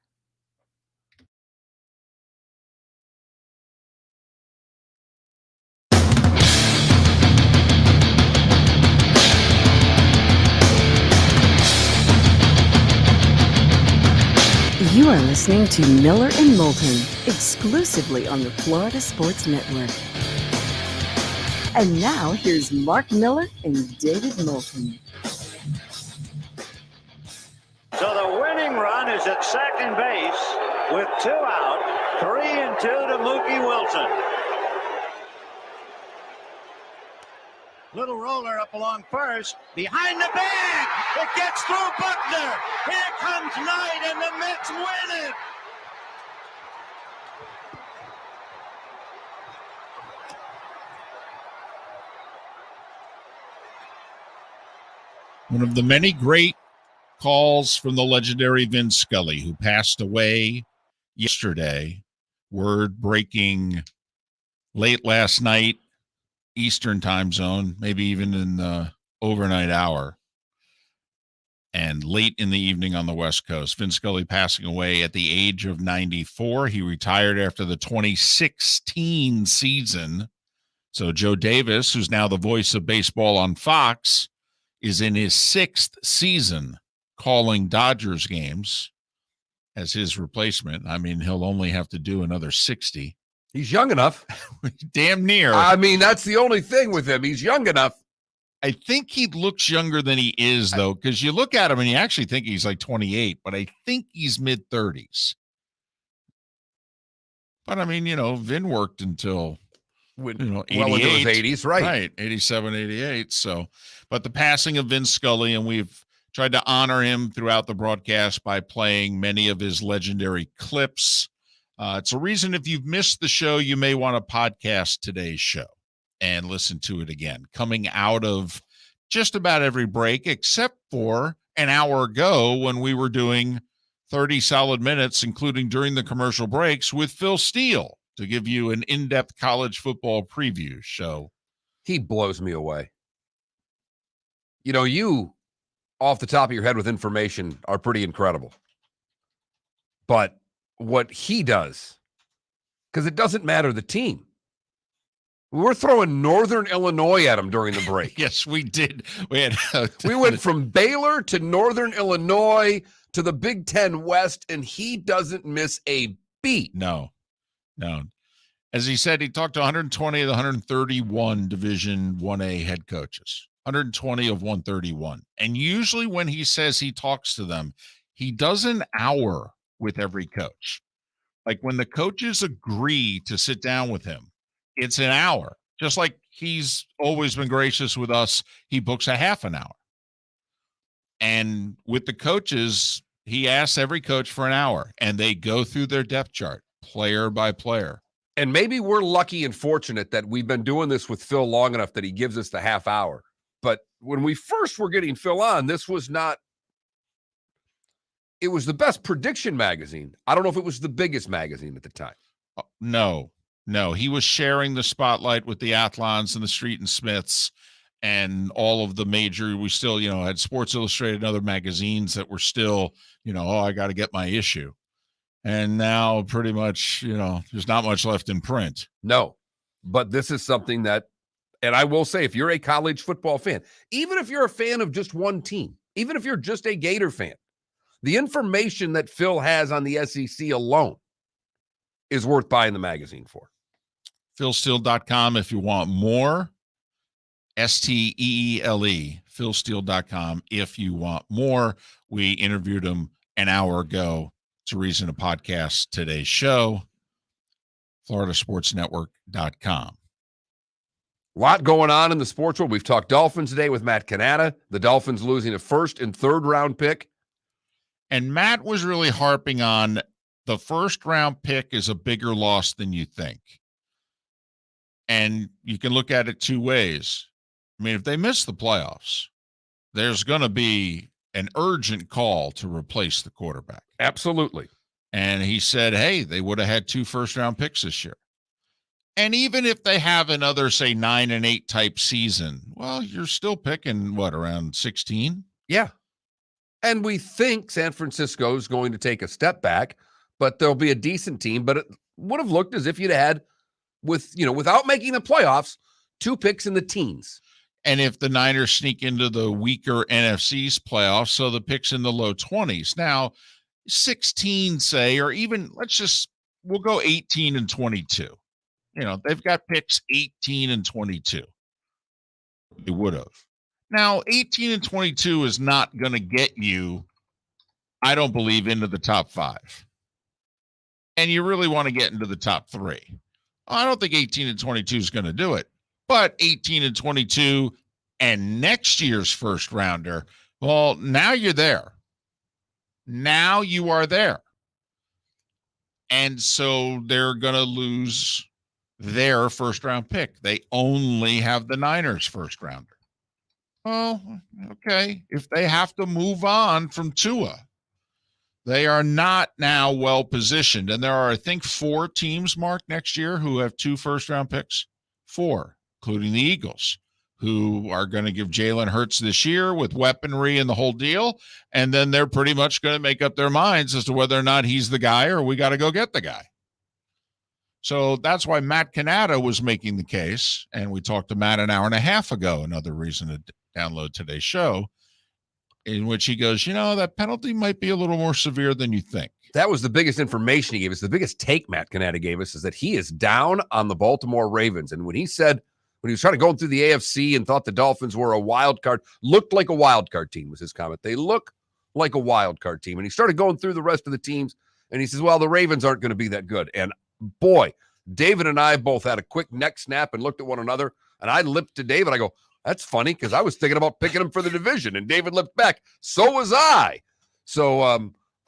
You are listening to Miller and Moulton, exclusively on the Florida Sports Network. And now, here's Mark Miller and David Moulton.
So the winning run is at second base with 2 out, 3-2 to Mookie Wilson. Little roller up along first, behind the bag. It gets through Buckner. Here comes Knight, and the Mets win it.
One of the many great calls from the legendary Vin Scully, who passed away yesterday. Word breaking late last night, Eastern time zone, maybe even in the overnight hour, and late in the evening on the West Coast. Vin Scully passing away at the age of 94. He retired after the 2016 season. So Joe Davis, who's now the voice of baseball on Fox, is in his 6th season calling Dodgers games as his replacement. I mean, he'll only have to do another 60.
He's young enough.
Damn near.
I mean, that's the only thing with him. He's young enough.
I think he looks younger than he is, though, because you look at him and you actually think he's like 28, but I think he's mid-30s. But, I mean, Vin worked until, 88.
Well into his 80s, right.
Right, 87, 88. So, but the passing of Vin Scully, and we've tried to honor him throughout the broadcast by playing many of his legendary clips. It's a reason if you've missed the show, you may want to podcast today's show and listen to it again. Coming out of just about every break, except for an hour ago when we were doing 30 solid minutes, including during the commercial breaks, with Phil Steele to give you an in-depth college football preview show.
He blows me away. You, off the top of your head with information, are pretty incredible. But what he does, because it doesn't matter the team. We're throwing Northern Illinois at him during the break.
Yes, we did.
We went from Baylor to Northern Illinois to the Big Ten West, and he doesn't miss a beat.
No. As he said, he talked to 120 of the 131 Division 1A head coaches. 120 of 131. And usually when he says he talks to them, he does an hour with every coach. Like when the coaches agree to sit down with him, it's an hour. Just like he's always been gracious with us, he books a half an hour. And with the coaches, he asks every coach for an hour, and they go through their depth chart, player by player.
And maybe we're lucky and fortunate that we've been doing this with Phil long enough that he gives us the half hour. But when we first were getting Phil on, this was not, it was the best prediction magazine. I don't know if it was the biggest magazine at the time.
No. He was sharing the spotlight with the Athlons and the Street and Smiths and all of the major, we still, had Sports Illustrated and other magazines that were still, I got to get my issue. And now pretty much, there's not much left in print.
No, but this is something that, and I will say, if you're a college football fan, even if you're a fan of just one team, even if you're just a Gator fan, the information that Phil has on the SEC alone is worth buying the magazine for.
PhilSteele.com if you want more. STEELE, PhilSteele.com if you want more. We interviewed him an hour ago. It's a reason to podcast today's show. FloridaSportsNetwork.com.
A lot going on in the sports world. We've talked Dolphins today with Matt Cannata. The Dolphins losing a 1st and 3rd round pick.
And Matt was really harping on the 1st round pick is a bigger loss than you think. And you can look at it 2 ways. I mean, if they miss the playoffs, there's going to be an urgent call to replace the quarterback.
Absolutely.
And he said, hey, they would have had 2 first-round picks this year. And even if they have another, say, 9 and 8 type season, well, you're still picking, around 16?
Yeah. And we think San Francisco is going to take a step back, but there'll be a decent team. But it would have looked as if you'd had, without making the playoffs, 2 picks in the teens.
And if the Niners sneak into the weaker NFC's playoffs, so the picks in the low 20s. Now, 16, say, or even we'll go 18 and 22. They've got picks 18 and 22. They would have. Now, 18 and 22 is not going to get you, I don't believe, into the top 5. And you really want to get into the top 3. I don't think 18 and 22 is going to do it. But 18 and 22 and next year's first rounder, well, now you're there. Now you are there. And so they're going to lose their first round pick. They only have the Niners first rounder. Well, okay. If they have to move on from Tua, they are not now well positioned. And there are, I think, 4 teams, Mark, next year who have 2 first round picks. 4, including the Eagles, who are going to give Jalen Hurts this year with weaponry and the whole deal. And then they're pretty much going to make up their minds as to whether or not he's the guy or we got to go get the guy. So that's why Matt Cannata was making the case. And we talked to Matt an hour and a half ago, another reason to download today's show, in which he goes, that penalty might be a little more severe than you think.
That was the biggest information he gave us. The biggest take Matt Cannata gave us is that he is down on the Baltimore Ravens. And when he was trying to go through the AFC and thought the Dolphins were a wild card, looked like a wild card team was his comment. They look like a wild card team. And he started going through the rest of the teams, and he says, well, the Ravens aren't going to be that good. And boy, David and I both had a quick neck snap and looked at one another. And I lipped to David. I go, that's funny, because I was thinking about picking him for the division. And David lipped back. So was I. So I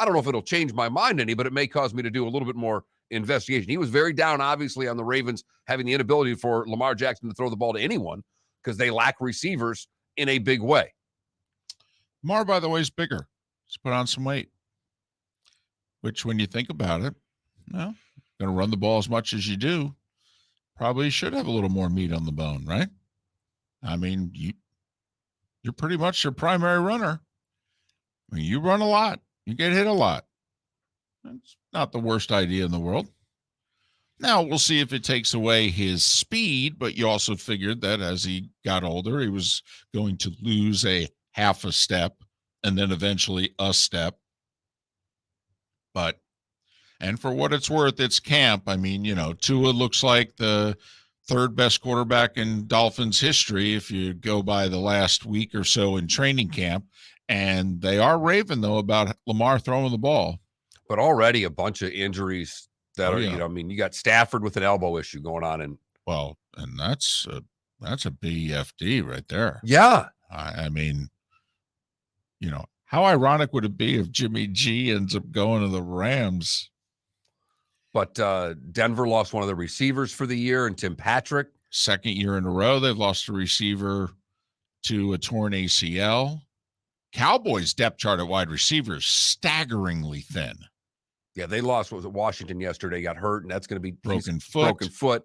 don't know if it'll change my mind any, but it may cause me to do a little bit more investigation. He was very down, obviously, on the Ravens having the inability for Lamar Jackson to throw the ball to anyone because they lack receivers in a big way.
Lamar, by the way, is bigger. He's put on some weight, which, when you think about it, going to run the ball as much as you do, probably should have a little more meat on the bone, right? I mean, you're pretty much your primary runner. I mean, you run a lot. You get hit a lot. That's not the worst idea in the world. Now, we'll see if it takes away his speed, but you also figured that as he got older, he was going to lose a half a step and then eventually a step. And for what it's worth, it's camp. I mean, Tua looks like the 3rd best quarterback in Dolphins history if you go by the last week or so in training camp. And they are raving, though, about Lamar throwing the ball.
But already a bunch of injuries that are, you got Stafford with an elbow issue going on. And
that's a BFD right there.
Yeah.
I mean, how ironic would it be if Jimmy G ends up going to the Rams?
But Denver lost one of the receivers for the year, and Tim Patrick.
2nd year in a row, they've lost a receiver to a torn ACL. Cowboys' depth chart at wide receivers staggeringly thin.
Yeah, they lost. What was it? Washington yesterday got hurt, and that's going to be
broken foot.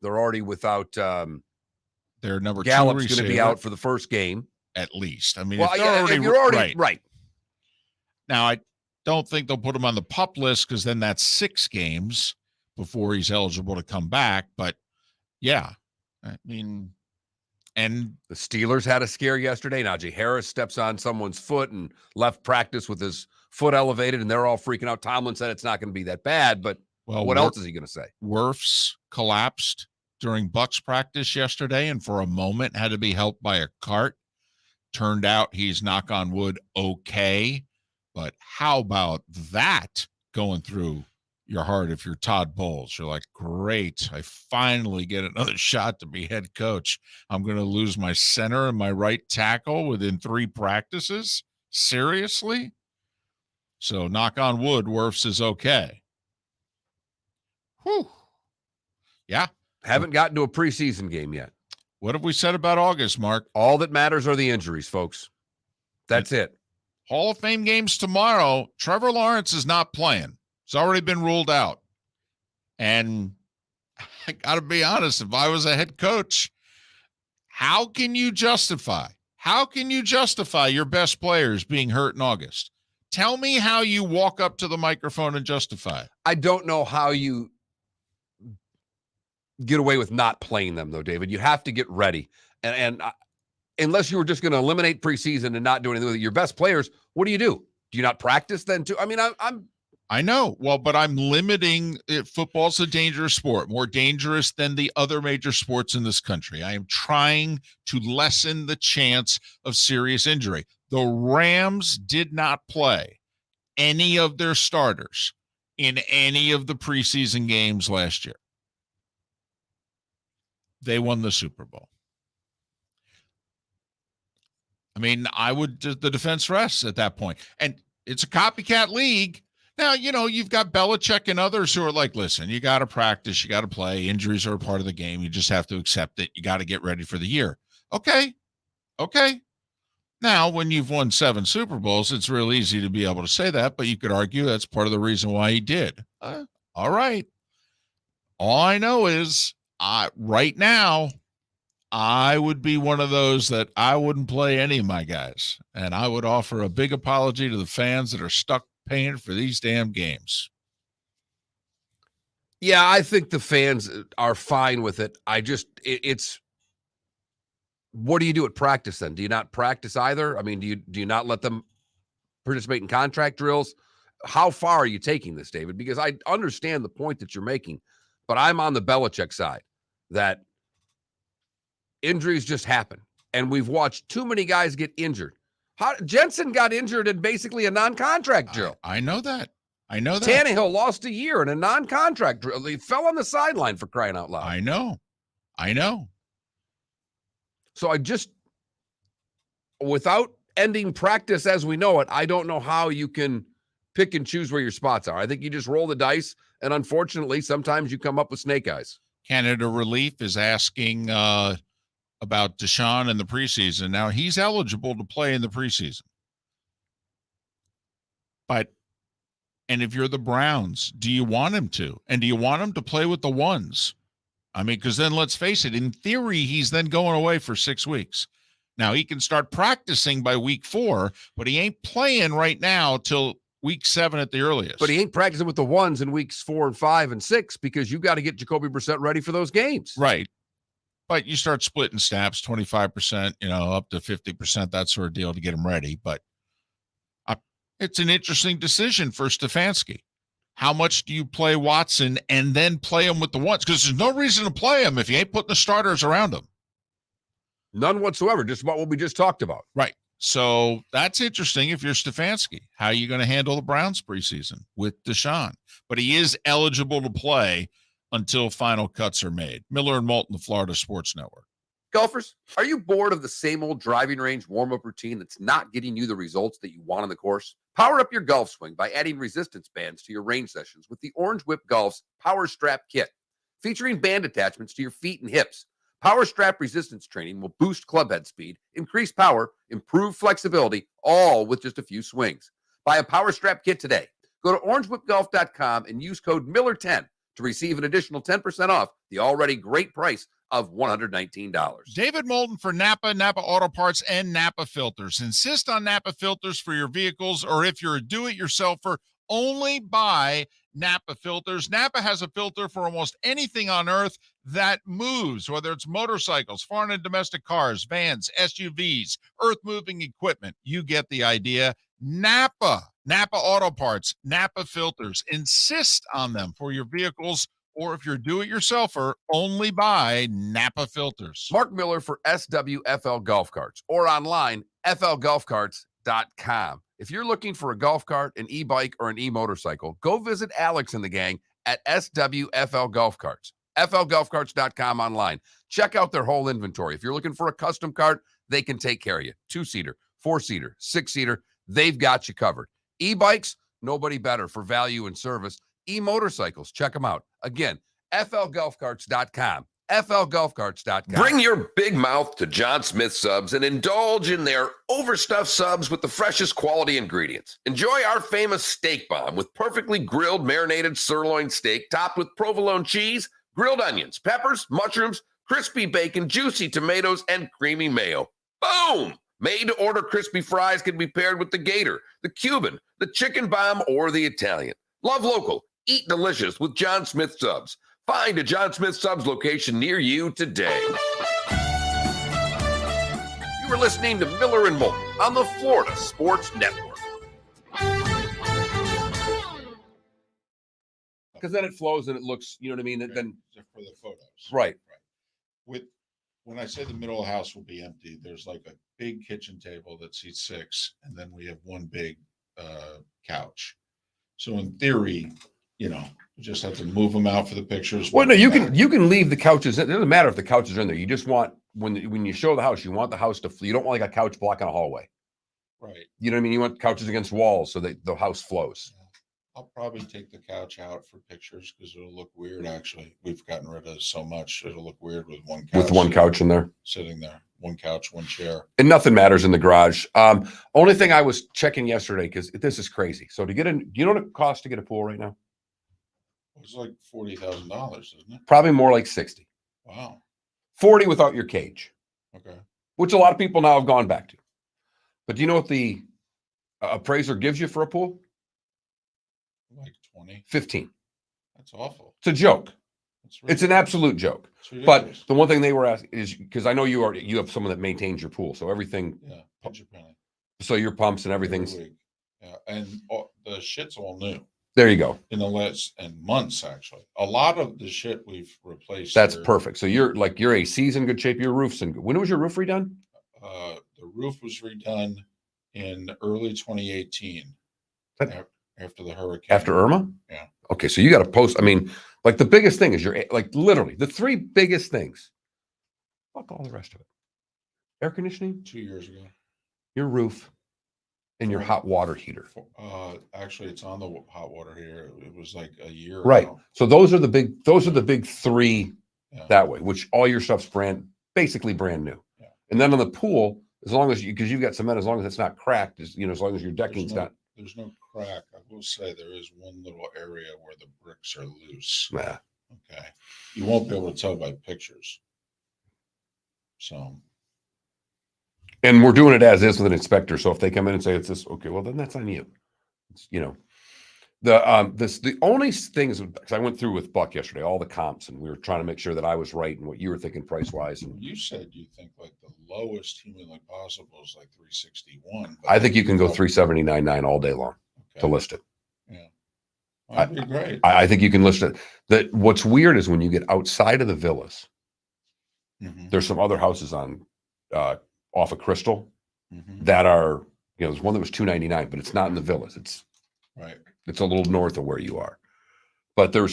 They're already without
their number
Gallup's
2 receiver.
Going to be out for the first game,
at least. I mean,
well, if you're already right.
Now, I don't think they'll put him on the PUP list because then that's 6 games before he's eligible to come back. But yeah, I mean. And
the Steelers had a scare yesterday. Najee Harris steps on someone's foot and left practice with his foot elevated, and they're all freaking out. Tomlin said it's not going to be that bad, but what else is he going to say?
Wirfs collapsed during Bucs practice yesterday and for a moment had to be helped by a cart. Turned out he's, knock on wood, okay. But how about that going through your heart if you're Todd Bowles? You're like, great, I finally get another shot to be head coach. I'm going to lose my center and my right tackle within 3 practices? Seriously? So knock on wood, Wirfs is okay. Whew. Yeah.
Haven't gotten to a preseason game yet.
What have we said about August, Mark?
All that matters are the injuries, folks. That's it.
Hall of Fame games tomorrow. Trevor Lawrence is not playing. It's already been ruled out. And I got to be honest, if I was a head coach, how can you justify your best players being hurt in August? Tell me how you walk up to the microphone and justify it.
I don't know how you get away with not playing them, though, David. You have to get ready. And unless you were just going to eliminate preseason and not do anything with it, your best players, what do you do? Do you not practice then too? I mean,
I know. Well, but I'm limiting it. Football's a dangerous sport, more dangerous than the other major sports in this country. I am trying to lessen the chance of serious injury. The Rams did not play any of their starters in any of the preseason games last year. They won the Super Bowl. I mean, I would, the defense rests at that point. And it's a copycat league. Now, you've got Belichick and others who are like, listen, you got to practice, you got to play. Injuries are a part of the game. You just have to accept it. You got to get ready for the year. Okay. Now, when you've won 7 Super Bowls, it's real easy to be able to say that, but you could argue that's part of the reason why he did. All right. All I know is right now, I would be one of those that I wouldn't play any of my guys, and I would offer a big apology to the fans that are stuck paying for these damn games.
Yeah, I think the fans are fine with it. It's what do you do at practice then? Do you not practice either? I mean, do you not let them participate in contract drills? How far are you taking this, David? Because I understand the point that you're making, but I'm on the Belichick side that injuries just happen, and we've watched too many guys get injured. Jensen got injured in basically a non-contract drill.
I know that.
Tannehill lost a year in a non-contract drill. He fell on the sideline, for crying out loud.
I know.
So without ending practice as we know it, I don't know how you can pick and choose where your spots are. I think you just roll the dice, and unfortunately, sometimes you come up with snake eyes.
Canada Relief is asking about Deshaun in the preseason. Now, he's eligible to play in the preseason. And if you're the Browns, do you want him to? And do you want him to play with the ones? I mean, because then let's face it, in theory, he's then going away for 6 weeks. Now, he can start practicing by week 4, but he ain't playing right now till week 7 at the earliest.
But he ain't practicing with the ones in weeks 4 and 5 and 6 because you got to get Jacoby Brissett ready for those games.
Right. But you start splitting snaps, 25%, up to 50%, that sort of deal to get him ready. But it's an interesting decision for Stefanski. How much do you play Watson and then play him with the ones? Because there's no reason to play him if you ain't putting the starters around him.
None whatsoever, just about what we just talked about.
Right. So that's interesting if you're Stefanski. How are you going to handle the Browns preseason with Deshaun? But he is eligible to play until final cuts are made. Miller and Moulton, the Florida Sports Network.
Golfers, are you bored of the same old driving range warm-up routine that's not getting you the results that you want on the course? Power up your golf swing by adding resistance bands to your range sessions with the Orange Whip Golf's Power Strap Kit. Featuring band attachments to your feet and hips, Power Strap resistance training will boost clubhead speed, increase power, improve flexibility, all with just a few swings. Buy a Power Strap Kit today. Go to orangewhipgolf.com and use code Miller10 to receive an additional 10% off the already great price of $119.
David Moulton for Napa Auto Parts, and Napa Filters. Insist on Napa Filters for your vehicles, or if you're a do-it-yourselfer, only buy Napa Filters. Napa has a filter for almost anything on earth that moves, whether it's motorcycles, foreign and domestic cars, vans, SUVs, earth-moving equipment. You get the idea. Napa Auto Parts, Napa Filters. Insist on them for your vehicles, or if you're do-it-yourselfer, only buy Napa Filters.
Mark Miller for SWFL Golf Carts, or online, flgolfcarts.com. If you're looking for a golf cart, an e-bike, or an e-motorcycle, go visit Alex and the gang at SWFL Golf Carts. flgolfcarts.com online. Check out their whole inventory. If you're looking for a custom cart, they can take care of you. 2-seater, 4-seater, 6-seater, they've got you covered. E-bikes, nobody better for value and service. E-motorcycles, check them out. Again, flgolfcarts.com. flgolfcarts.com.
Bring your big mouth to John Smith Subs and indulge in their overstuffed subs with the freshest quality ingredients. Enjoy our famous steak bomb with perfectly grilled marinated sirloin steak topped with provolone cheese, grilled onions, peppers, mushrooms, crispy bacon, juicy tomatoes, and creamy mayo. Boom! Made-to-order crispy fries can be paired with the Gator, the Cuban, the chicken bomb, or the Italian. Love local. Eat delicious with John Smith Subs. Find a John Smith Subs location near you today. You are listening to Miller and Moulton on the Florida Sports Network.
because then it flows and it looks, you know what I mean? Then
for the photos.
Right.
When I say the middle of the house will be empty, there's like a big kitchen table that seats 6, and then we have one big couch. So in theory, you just have to move them out for the pictures.
Well, no, you can leave the couches. It doesn't matter if the couches are in there. You just want when you show the house, you want the house to. You don't want like a couch blocking a hallway.
Right.
You know what I mean? You want couches against walls so that the house flows.
Yeah. I'll probably take the couch out for pictures because it'll look weird. Actually, we've gotten rid of so much; it'll look weird with one couch.
With one couch in there,
sitting there, one couch, one chair,
and nothing matters in the garage. Only thing I was checking yesterday because this is crazy. So to get in, do you know what it costs to get a pool right now?
It's like $40,000, isn't it?
Probably more like 60.
Wow.
40 without your cage.
Okay.
Which a lot of people now have gone back to. But do you know what the appraiser gives you for a pool?
Like 20.
15.
That's awful.
It's a joke. It's an absolute joke. But the one thing they were asking is because I know you have someone that maintains your pool, so everything.
Yeah. Pinch your penny.
So your pumps and everything's.
Yeah, and the shit's all new.
There you go.
In the last months, actually, a lot of the shit we've replaced.
That's perfect. So your AC's in good shape. Your roof's in good. When was your roof redone?
The roof was redone in early 2018. After the hurricane.
After Irma?
Yeah.
Okay, so you got to post. I mean, like the biggest thing is literally the 3 biggest things. Fuck all the rest of it. Air conditioning.
2 years ago.
Your roof. And your hot water heater.
Actually, it's on the hot water heater. It was like a year
Right.
ago.
So those are the big 3 that way, which all your stuff's basically brand new.
Yeah.
And then on the pool, as long as because you've got cement, as long as it's not cracked, as long as your decking's not.
There's no crack. I will say there is one little area where the bricks are loose.
Yeah.
Okay. You won't be able to tell by pictures. So.
And we're doing it as is with an inspector. So if they come in and say it's this, okay, well then that's on you. It's, the only things because I went through with Buck yesterday, all the comps, and we were trying to make sure that I was right and what you were thinking price wise. And
you said you think like the lowest humanly possible is like 361.
I think you can go 379.9 all day long to list it.
Yeah, that'd be great.
I think you can list it. That what's weird is when you get outside of the villas, there's some other houses on. Off of Crystal that are, there's one that was 299, but it's not in the villas. It's
right.
It's a little north of where you are, but there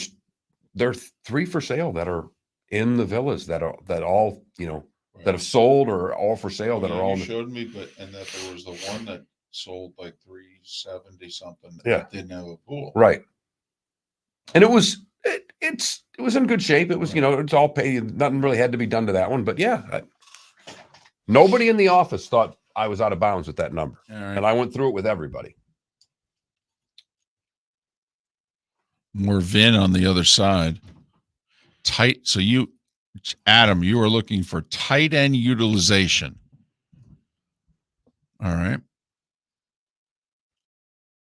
are 3 for sale that are in the villas that all that have sold or all for sale that are all.
You showed me, and that there was the one that sold like 370 something.
Yeah,
that didn't have a pool.
Right. And it was in good shape. It was it's all paid. Nothing really had to be done to that one, but yeah. Nobody in the office thought I was out of bounds with that number.
Right.
And I went through it with everybody.
More VIN on the other side. Tight. So Adam, you are looking for tight end utilization. All right.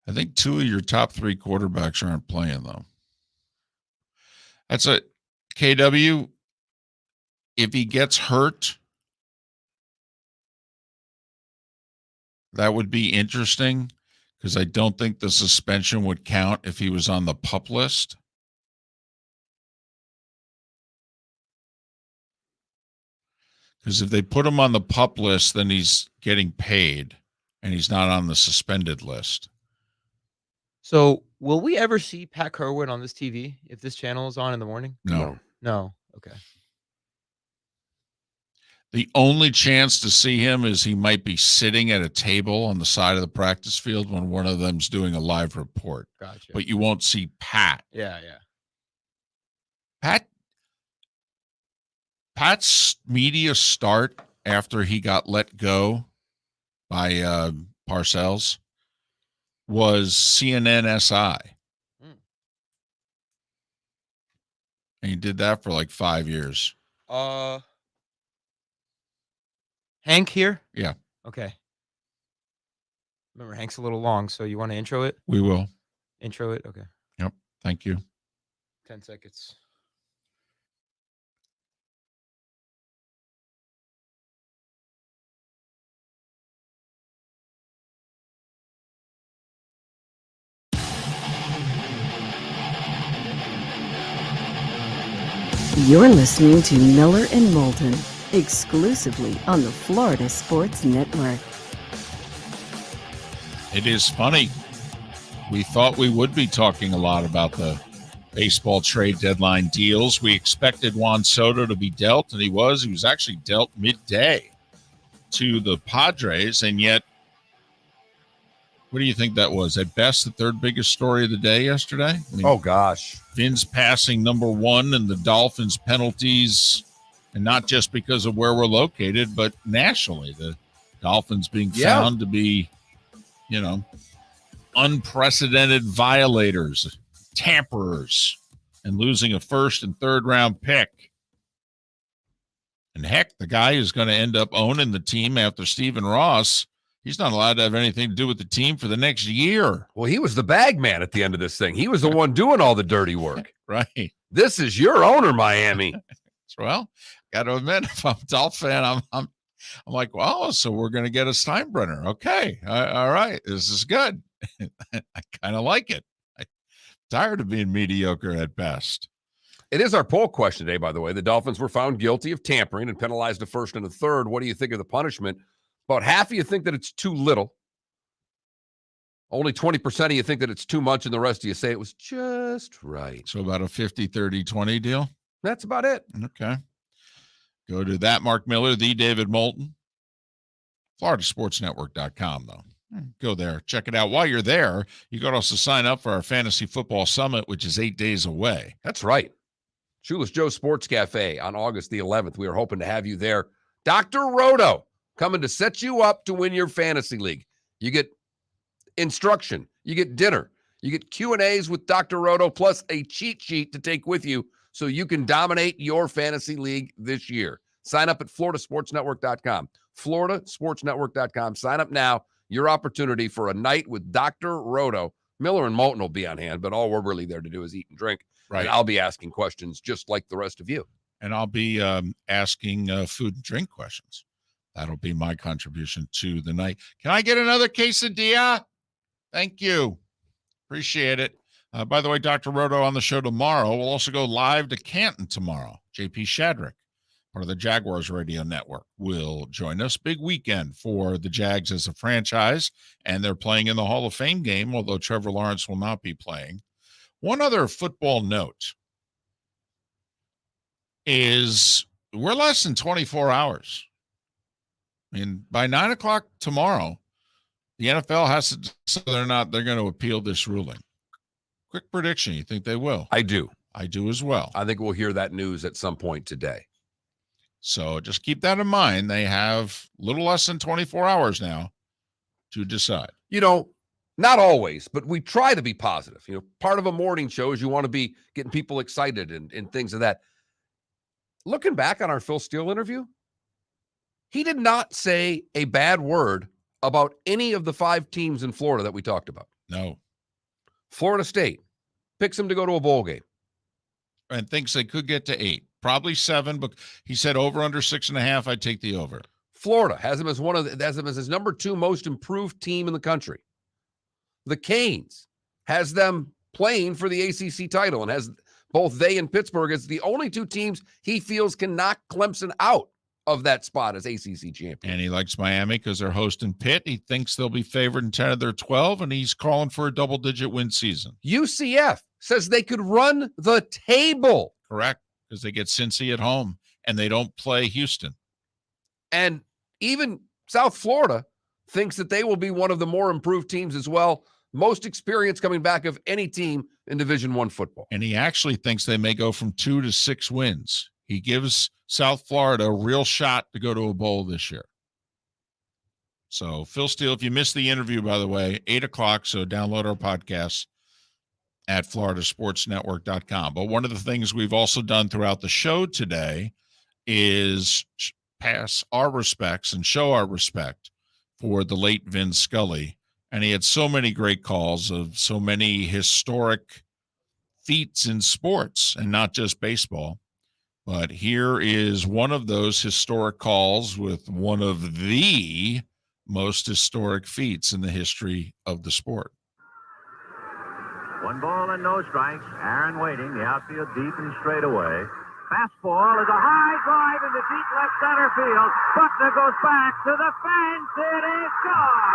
I think 2 of your top 3 quarterbacks aren't playing, though. That's a KW. If he gets hurt, that would be interesting because I don't think the suspension would count if he was on the PUP list. Because if they put him on the PUP list, then he's getting paid and he's not on the suspended list.
So will we ever see Pat Kerwin on this TV if this channel is on in the morning? No. Okay.
The only chance to see him is he might be sitting at a table on the side of the practice field when one of them's doing a live report.
Gotcha.
But you won't see Pat.
Yeah.
Pat's media start after he got let go by Parcells was CNN SI. And he did that for like 5 years.
Hank here?
Yeah.
Okay. Remember, Hank's a little long, so you want to intro it?
We will.
Intro it? Okay.
Yep. Thank you.
10 seconds.
You're listening to Miller and Moulton, exclusively on the Florida Sports Network.
It is funny. We thought we would be talking a lot about the baseball trade deadline deals. We expected Juan Soto to be dealt, and he was. He was actually dealt midday to the Padres, and yet, what do you think that was? At best, the third biggest story of the day yesterday? I mean,
oh, gosh.
Vin's passing number one and the Dolphins' penalties, and not just because of where we're located, but nationally. The Dolphins being found to be, unprecedented violators, tamperers, and losing a first and third round pick. And heck, the guy who's going to end up owning the team after Stephen Ross, he's not allowed to have anything to do with the team for the next year.
Well, he was the bag man at the end of this thing. He was the one doing all the dirty work.
Right.
This is your owner, Miami.
Well, got to admit, if I'm a Dolphin fan, I'm like, well, so we're going to get a Steinbrenner. Okay. All right. This is good. I kind of like it. I'm tired of being mediocre at best.
It is our poll question today, by the way. The Dolphins were found guilty of tampering and penalized a first and a third. What do you think of the punishment? About half of you think that it's too little. Only 20% of you think that it's too much, and the rest of you say it was just right.
So about a 50-30-20 deal?
That's about it.
Okay. Go to that Mark Miller, the David Moulton. FloridaSportsNetwork.com, though. Go there. Check it out. While you're there, you can also sign up for our Fantasy Football Summit, which is 8 days away.
That's right. Shoeless Joe Sports Cafe on August the 11th. We are hoping to have you there. Dr. Roto coming to set you up to win your fantasy league. You get instruction. You get dinner. You get Q&As with Dr. Roto plus a cheat sheet to take with you so you can dominate your fantasy league this year. Sign up at FloridaSportsNetwork.com. FloridaSportsNetwork.com. Sign up now. Your opportunity for a night with Dr. Roto. Miller and Moulton will be on hand, but all we're really there to do is eat and drink.
Right.
And I'll be asking questions just like the rest of you.
And I'll be asking food and drink questions. That'll be my contribution to the night. Can I get another quesadilla? Thank you. Appreciate it. By the way, Dr. Roto on the show tomorrow. We'll also go live to Canton tomorrow. JP Shadrick, part of the Jaguars Radio Network, will join us. Big weekend for the Jags as a franchise, and they're playing in the Hall of Fame game, although Trevor Lawrence will not be playing. One other football note is we're less than 24 hours. I mean, by 9 o'clock tomorrow, the NFL has to decide whether or not they're going to appeal this ruling. Quick prediction. You think they will?
I do.
I do as well.
I think we'll hear that news at some point today.
So just keep that in mind. They have a little less than 24 hours now to decide.
Not always, but we try to be positive. Part of a morning show is you want to be getting people excited and things of that. Looking back on our Phil Steele interview, he did not say a bad word about any of the 5 teams in Florida that we talked about.
No.
Florida State picks them to go to a bowl game.
And thinks they could get to 8, probably 7, but he said over under 6.5. I'd take the over.
Florida has them as his number 2 most improved team in the country. The Canes has them playing for the ACC title and has both they and Pittsburgh as the only 2 teams he feels can knock Clemson out of that spot as ACC champion.
And he likes Miami because they're hosting Pitt. He thinks they'll be favored in 10 of their 12, and he's calling for a double-digit win season.
UCF says they could run the table.
Correct, because they get Cincy at home, and they don't play Houston.
And even South Florida thinks that they will be one of the more improved teams as well. Most experience coming back of any team in Division I football.
And he actually thinks they may go from 2 to 6 wins. He gives South Florida a real shot to go to a bowl this year. So, Phil Steele, if you missed the interview, by the way, 8 o'clock, so download our podcast at FloridaSportsNetwork.com. But one of the things we've also done throughout the show today is pass our respects and show our respect for the late Vin Scully. And he had so many great calls of so many historic feats in sports, and not just baseball. But here is one of those historic calls with one of the most historic feats in the history of the sport.
1 ball and no strikes. Aaron waiting. The outfield deep and straight away. Fastball is a high drive into deep left center field. Buckner goes back to the fence. It is gone.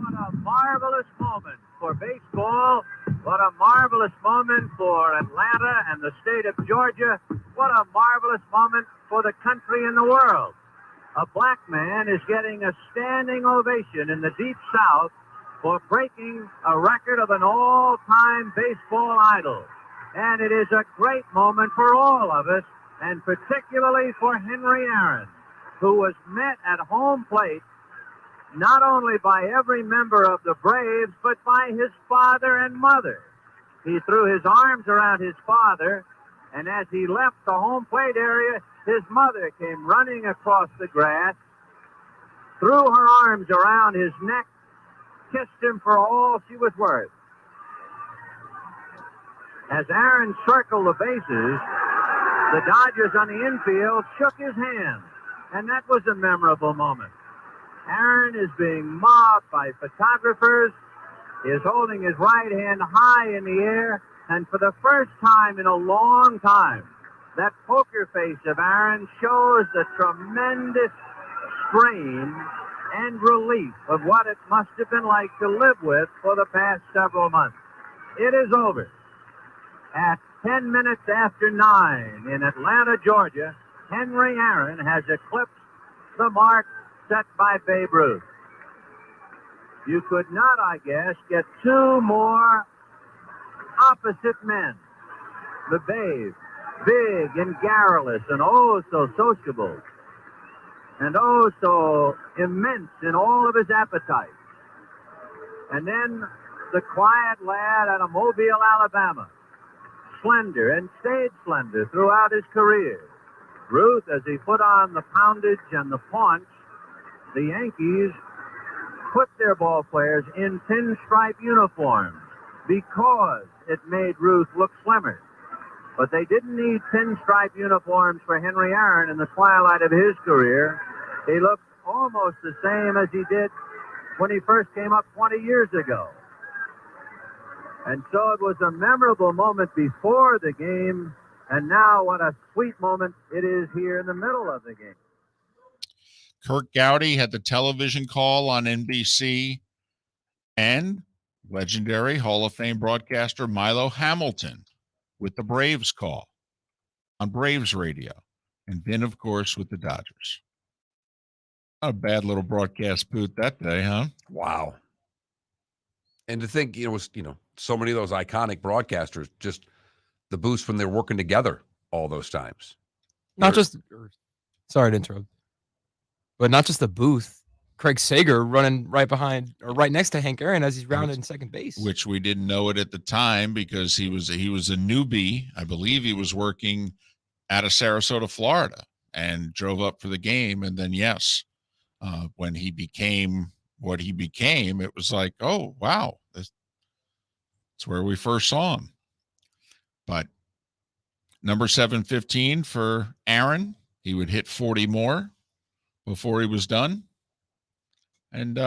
What a marvelous moment for baseball. What a marvelous moment for Atlanta and the state of Georgia. What a marvelous moment for the country and the world. A black man is getting a standing ovation in the Deep South for breaking a record of an all-time baseball idol. And it is a great moment for all of us, and particularly for Henry Aaron, who was met at home plate not only by every member of the Braves, but by his father and mother. He threw his arms around his father, and as he left the home plate area, his mother came running across the grass, threw her arms around his neck, kissed him for all she was worth. As Aaron circled the bases, the Dodgers on the infield shook his hand, and that was a memorable moment. Aaron is being mobbed by photographers. He is holding his right hand high in the air, and for the first time in a long time, that poker face of Aaron shows the tremendous strain and relief of what it must have been like to live with for the past several months. It is over. At 10 minutes after 9 in Atlanta, Georgia, Henry Aaron has eclipsed the mark set by Babe Ruth. You could not, I guess, get two more opposite men. The Babe, big and garrulous and oh so sociable, and oh so immense in all of his appetite. And then the quiet lad out of Mobile, Alabama, slender and stayed slender throughout his career. Ruth, as he put on the poundage and the paunch, the Yankees put their ball players in pinstripe uniforms because it made Ruth look slimmer. But they didn't need pinstripe uniforms for Henry Aaron in the twilight of his career. He looked almost the same as he did when he first came up 20 years ago. And so it was a memorable moment before the game, and now what a sweet moment it is here in the middle of the game.
Kirk Gowdy had the television call on NBC, and legendary Hall of Fame broadcaster Milo Hamilton with the Braves call on Braves radio, and Vin, of course, with the Dodgers. Not a bad little broadcast booth that day, huh?
Wow. And to think, it was, so many of those iconic broadcasters, just the booths when they're working together all those times.
Sorry to interrupt, but not just the booth. Craig Sager running right behind or right next to Hank Aaron as he's rounded in second base.
Which we didn't know it at the time because he was a newbie. I believe he was working out of Sarasota, Florida, and drove up for the game. And then, yes, when he became what he became, it was like, oh, wow, that's where we first saw him. But number 715 for Aaron, he would hit 40 more before he was done. And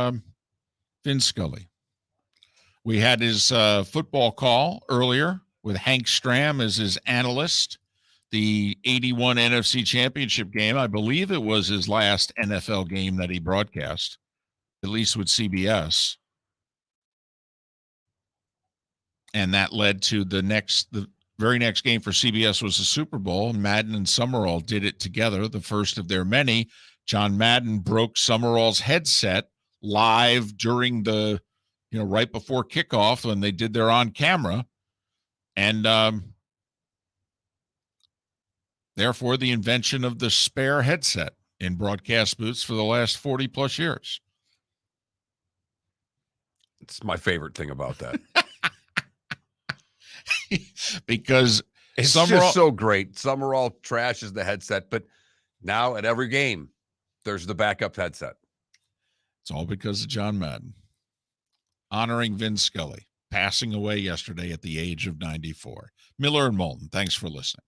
Vin Scully. We had his football call earlier with Hank Stram as his analyst. The 81 NFC Championship game, I believe it was his last NFL game that he broadcast, at least with CBS. And that led to the very next game for CBS was the Super Bowl. Madden and Summerall did it together, the first of their many. John Madden broke Summerall's headset live during the, right before kickoff when they did their on camera. And therefore, the invention of the spare headset in broadcast booths for the last 40 plus years.
It's my favorite thing about that.
Because
it's just so great. Summerall trashes the headset, but now at every game, there's the backup headset.
It's all because of John Madden. Honoring Vin Scully, passing away yesterday at the age of 94. Miller and Moulton, thanks for listening.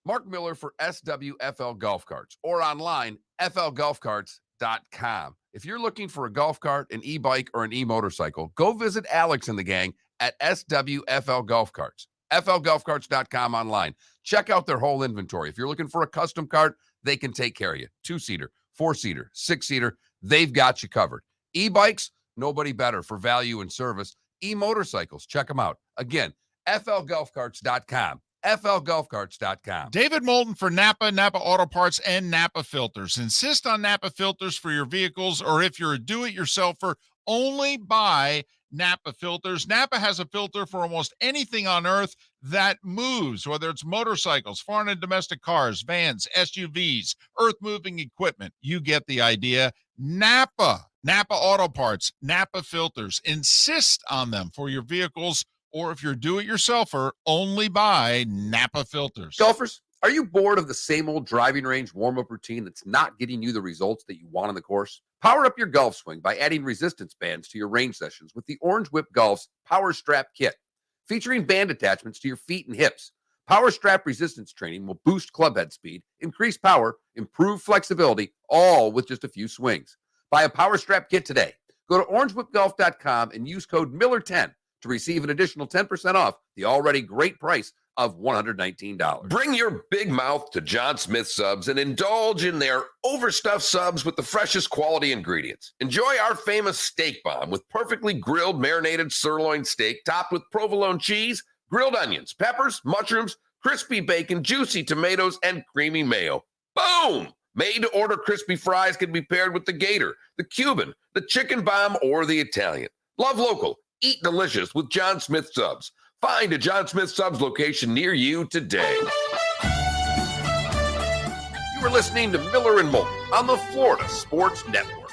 Mark Miller for SWFL Golf Carts, or online, flgolfcarts.com. If you're looking for a golf cart, an e-bike, or an e-motorcycle, go visit Alex and the gang at SWFL Golf Carts. FLGolfCarts.com online. Check out their whole inventory. If you're looking for a custom cart, they can take care of you. 2-seater, 4-seater, 6-seater, they've got you covered. E-bikes, nobody better for value and service. E-motorcycles, check them out. Again, FLGolfCarts.com. FLGolfCarts.com.
David Moulton for Napa, Napa Auto Parts, and Napa Filters. Insist on Napa Filters for your vehicles, or if you're a do-it-yourselfer, only buy Napa Filters. Napa has a filter for almost anything on earth that moves, whether it's motorcycles, foreign and domestic cars, vans, SUVs, earth-moving equipment. You get the idea. Napa Auto Parts, Napa Filters. Insist on them for your vehicles, or if you're do-it-yourselfer, only buy Napa Filters.
Golfers, are you bored of the same old driving range warm-up routine that's not getting you the results that you want on the course? Power up your golf swing by adding resistance bands to your range sessions with the Orange Whip Golf's Power Strap Kit. Featuring band attachments to your feet and hips, Power Strap resistance training will boost club head speed, increase power, improve flexibility, all with just a few swings. Buy a Power Strap Kit today. Go to orangewhipgolf.com and use code Miller10 to receive an additional 10% off the already great price of $119. Bring your big mouth to John Smith Subs and indulge in their overstuffed subs with the freshest quality ingredients. Enjoy our famous steak bomb with perfectly grilled marinated sirloin steak topped with provolone cheese, grilled onions, peppers, mushrooms, crispy bacon, juicy tomatoes, and creamy mayo. Boom! Made-to-order crispy fries can be paired with the Gator, the Cuban, the chicken bomb, or the Italian. Love local. Eat delicious with John Smith Subs. Find a John Smith Subs location near you today. You are listening to Miller and Moulton on the Florida Sports Network.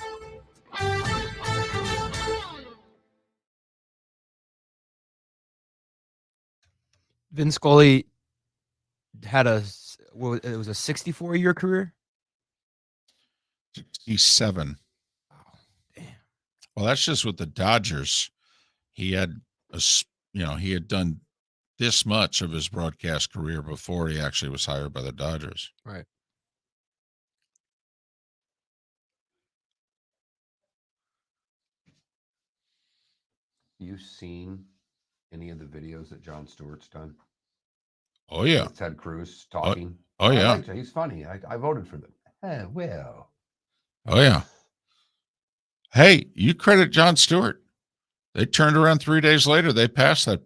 Vin Scully had it was a 64-year career.
67.
Oh, damn.
Well, that's just with the Dodgers. He had he had done this much of his broadcast career before he actually was hired by the Dodgers.
Right.
You seen any of the videos that Jon Stewart's done?
Oh, yeah.
With Ted Cruz talking.
Oh, yeah.
He's funny. I voted for them. Well.
Oh, yeah. Hey, you credit Jon Stewart. They turned around 3 days later. They passed that.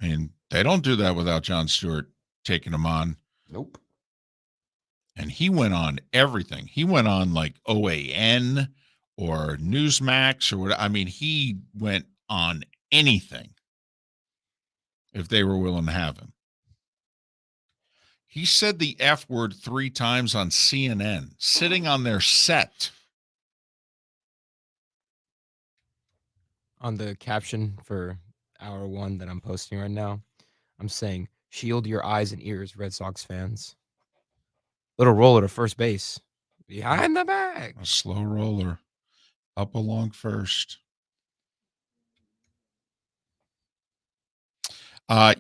I mean, they don't do that without Jon Stewart taking them on.
Nope.
And he went on everything. He went on like OAN or Newsmax or what. I mean, he went on anything if they were willing to have him. He said the F word 3 times on CNN, sitting on their set.
On the caption for hour 1 that I'm posting right now, I'm saying, shield your eyes and ears, Red Sox fans. Little roller to first base. Behind the bag.
A slow roller. Up along first.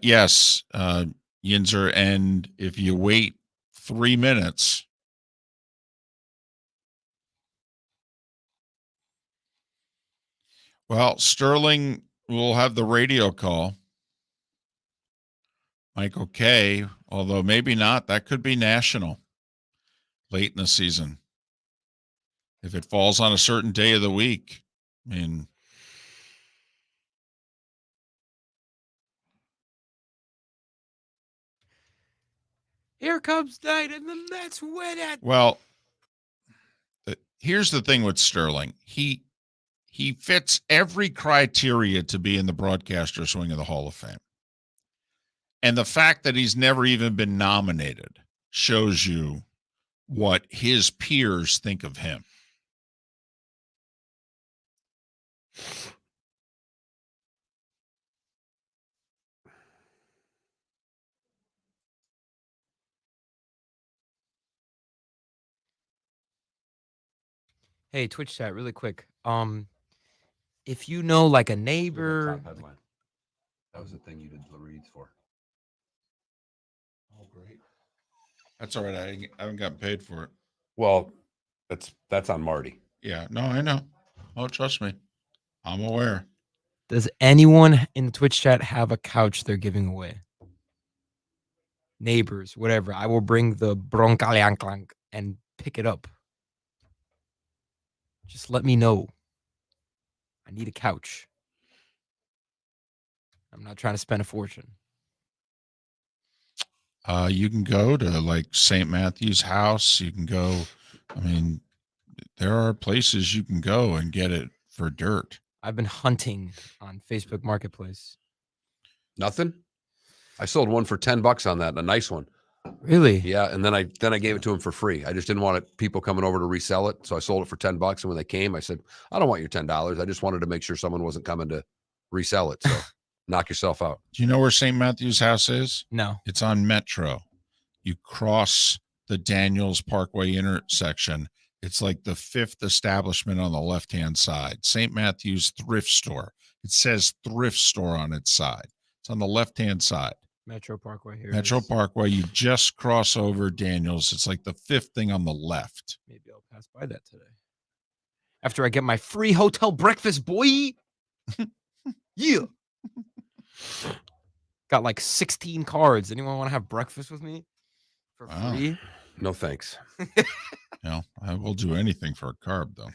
Yes, Yinzer, and if you wait 3 minutes, well, Sterling will have the radio call. Michael K., although maybe not, that could be national late in the season. If it falls on a certain day of the week, I mean,
Here comes night, and the Mets win it.
Well, here's the thing with Sterling. He fits every criteria to be in the broadcaster's wing of the Hall of Fame. And the fact that he's never even been nominated shows you what his peers think of him.
Hey, Twitch chat, really quick. If you know, like a neighbor,
That was the thing you did the reads for.
Oh, great. That's all right. I haven't gotten paid for it.
Well, that's on Marty.
Yeah. No, I know. Oh, trust me. I'm aware.
Does anyone in the Twitch chat have a couch they're giving away? Neighbors, whatever. I will bring the broncalianklank and pick it up. Just let me know. I need a couch. I'm not trying to spend a fortune.
You can go to like St. Matthew's house. You can go. I mean, there are places you can go and get it for dirt.
I've been hunting on Facebook Marketplace.
Nothing. I sold one for $10 on that, a nice one.
Really?
Yeah, and then I gave it to him for free. I just didn't want people coming over to resell it, so I sold it for $10. And when they came, I said, "I don't want your $10. I just wanted to make sure someone wasn't coming to resell it." So, knock yourself out.
Do you know where St. Matthew's house is?
No.
It's on Metro. You cross the Daniels Parkway intersection. It's like the 5th establishment on the left-hand side. St. Matthew's Thrift Store. It says Thrift Store on its side. It's on the left-hand side.
Metro Parkway here.
Metro Parkway. You just cross over Daniels. It's like the 5th thing on the left.
Maybe I'll pass by that today. After I get my free hotel breakfast, boy. Yeah. Got like 16 cards. Anyone want to have breakfast with me for free?
No thanks.
I will do anything for a carb, though.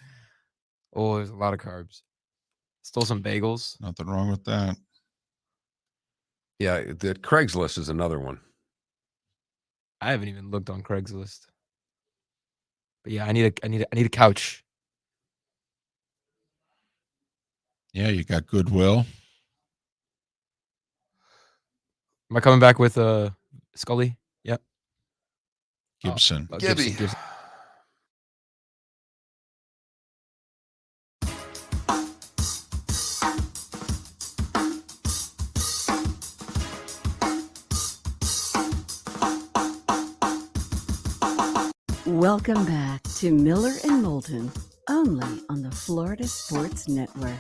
Oh, there's a lot of carbs. Stole some bagels.
Nothing wrong with that.
Yeah, the Craigslist is another one.
I haven't even looked on Craigslist. But yeah, I need a couch.
Yeah, you got Goodwill.
Am I coming back with Scully? Yep.
Gibson.
Gibby.
Gibson.
Welcome back to Miller and Moulton, only on the Florida Sports Network.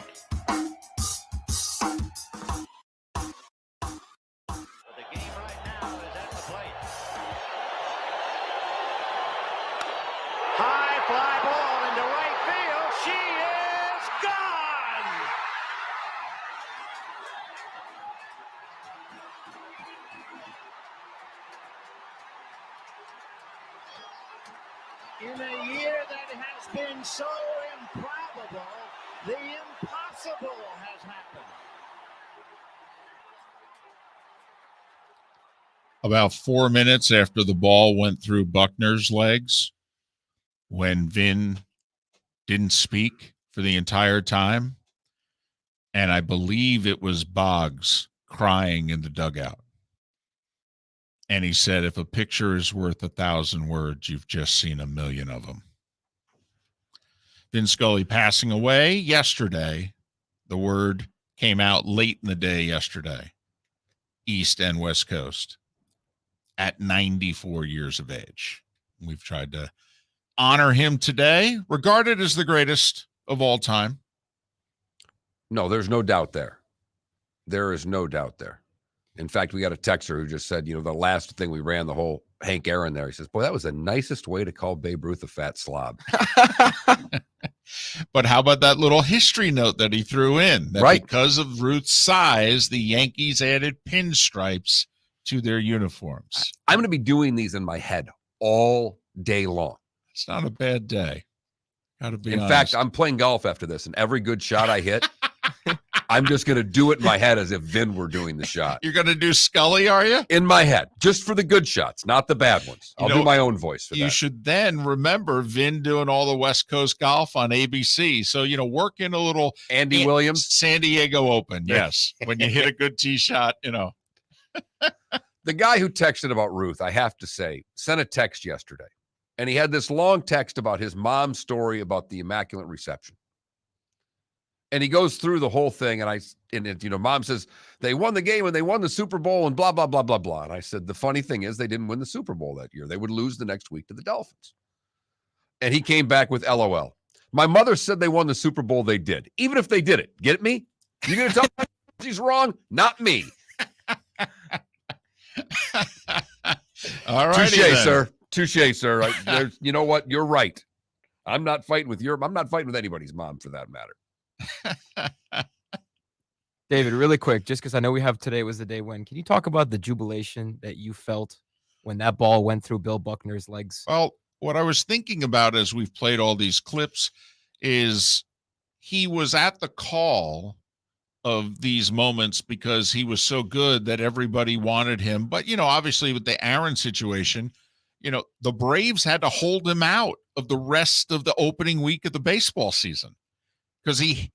High fly ball into right field. She is gone. In a year that has been so improbable, the impossible has happened.
About 4 minutes after the ball went through Buckner's legs, when Vin didn't speak for the entire time, and I believe it was Boggs crying in the dugout. And he said, if a picture is worth 1,000 words, you've just seen 1,000,000 of them. Vin Scully passing away yesterday. The word came out late in the day yesterday, East and West Coast, at 94 years of age. We've tried to honor him today, regarded as the greatest of all time.
No, there's no doubt there. There is no doubt there. In fact, we got a texter who just said, the last thing we ran the whole Hank Aaron there. He says, boy, that was the nicest way to call Babe Ruth a fat slob.
But how about that little history note that he threw in? That
right.
Because of Ruth's size, the Yankees added pinstripes to their uniforms.
I'm going to be doing these in my head all day long.
It's not a bad day. Got to be honest.
In fact, I'm playing golf after this, and every good shot I hit, I'm just going to do it in my head as if Vin were doing the shot.
You're going to do Scully, are you?
In my head, just for the good shots, not the bad ones. I'll do my own voice for that.
You should then remember Vin doing all the West Coast golf on ABC. So, work in a little
Andy Williams.
San Diego Open, yes. When you hit a good tee shot,
The guy who texted about Ruth, I have to say, sent a text yesterday. And he had this long text about his mom's story about the Immaculate Reception. And he goes through the whole thing, and mom says, they won the game and they won the Super Bowl and blah, blah, blah, blah, blah. And I said, the funny thing is they didn't win the Super Bowl that year. They would lose the next week to the Dolphins. And he came back with LOL. My mother said they won the Super Bowl. They did. Even if they did it. Get me? You're going to tell me she's wrong? Not me.
All right.
Touche, sir. Touche, sir. You know what? You're right. I'm not fighting with anybody's mom for that matter.
David, really quick, just because I know we have today was the day when. Can you talk about the jubilation that you felt when that ball went through Bill Buckner's legs?
Well, what I was thinking about as we've played all these clips is he was at the call of these moments because he was so good that everybody wanted him. But, obviously with the Aaron situation, the Braves had to hold him out of the rest of the opening week of the baseball season because he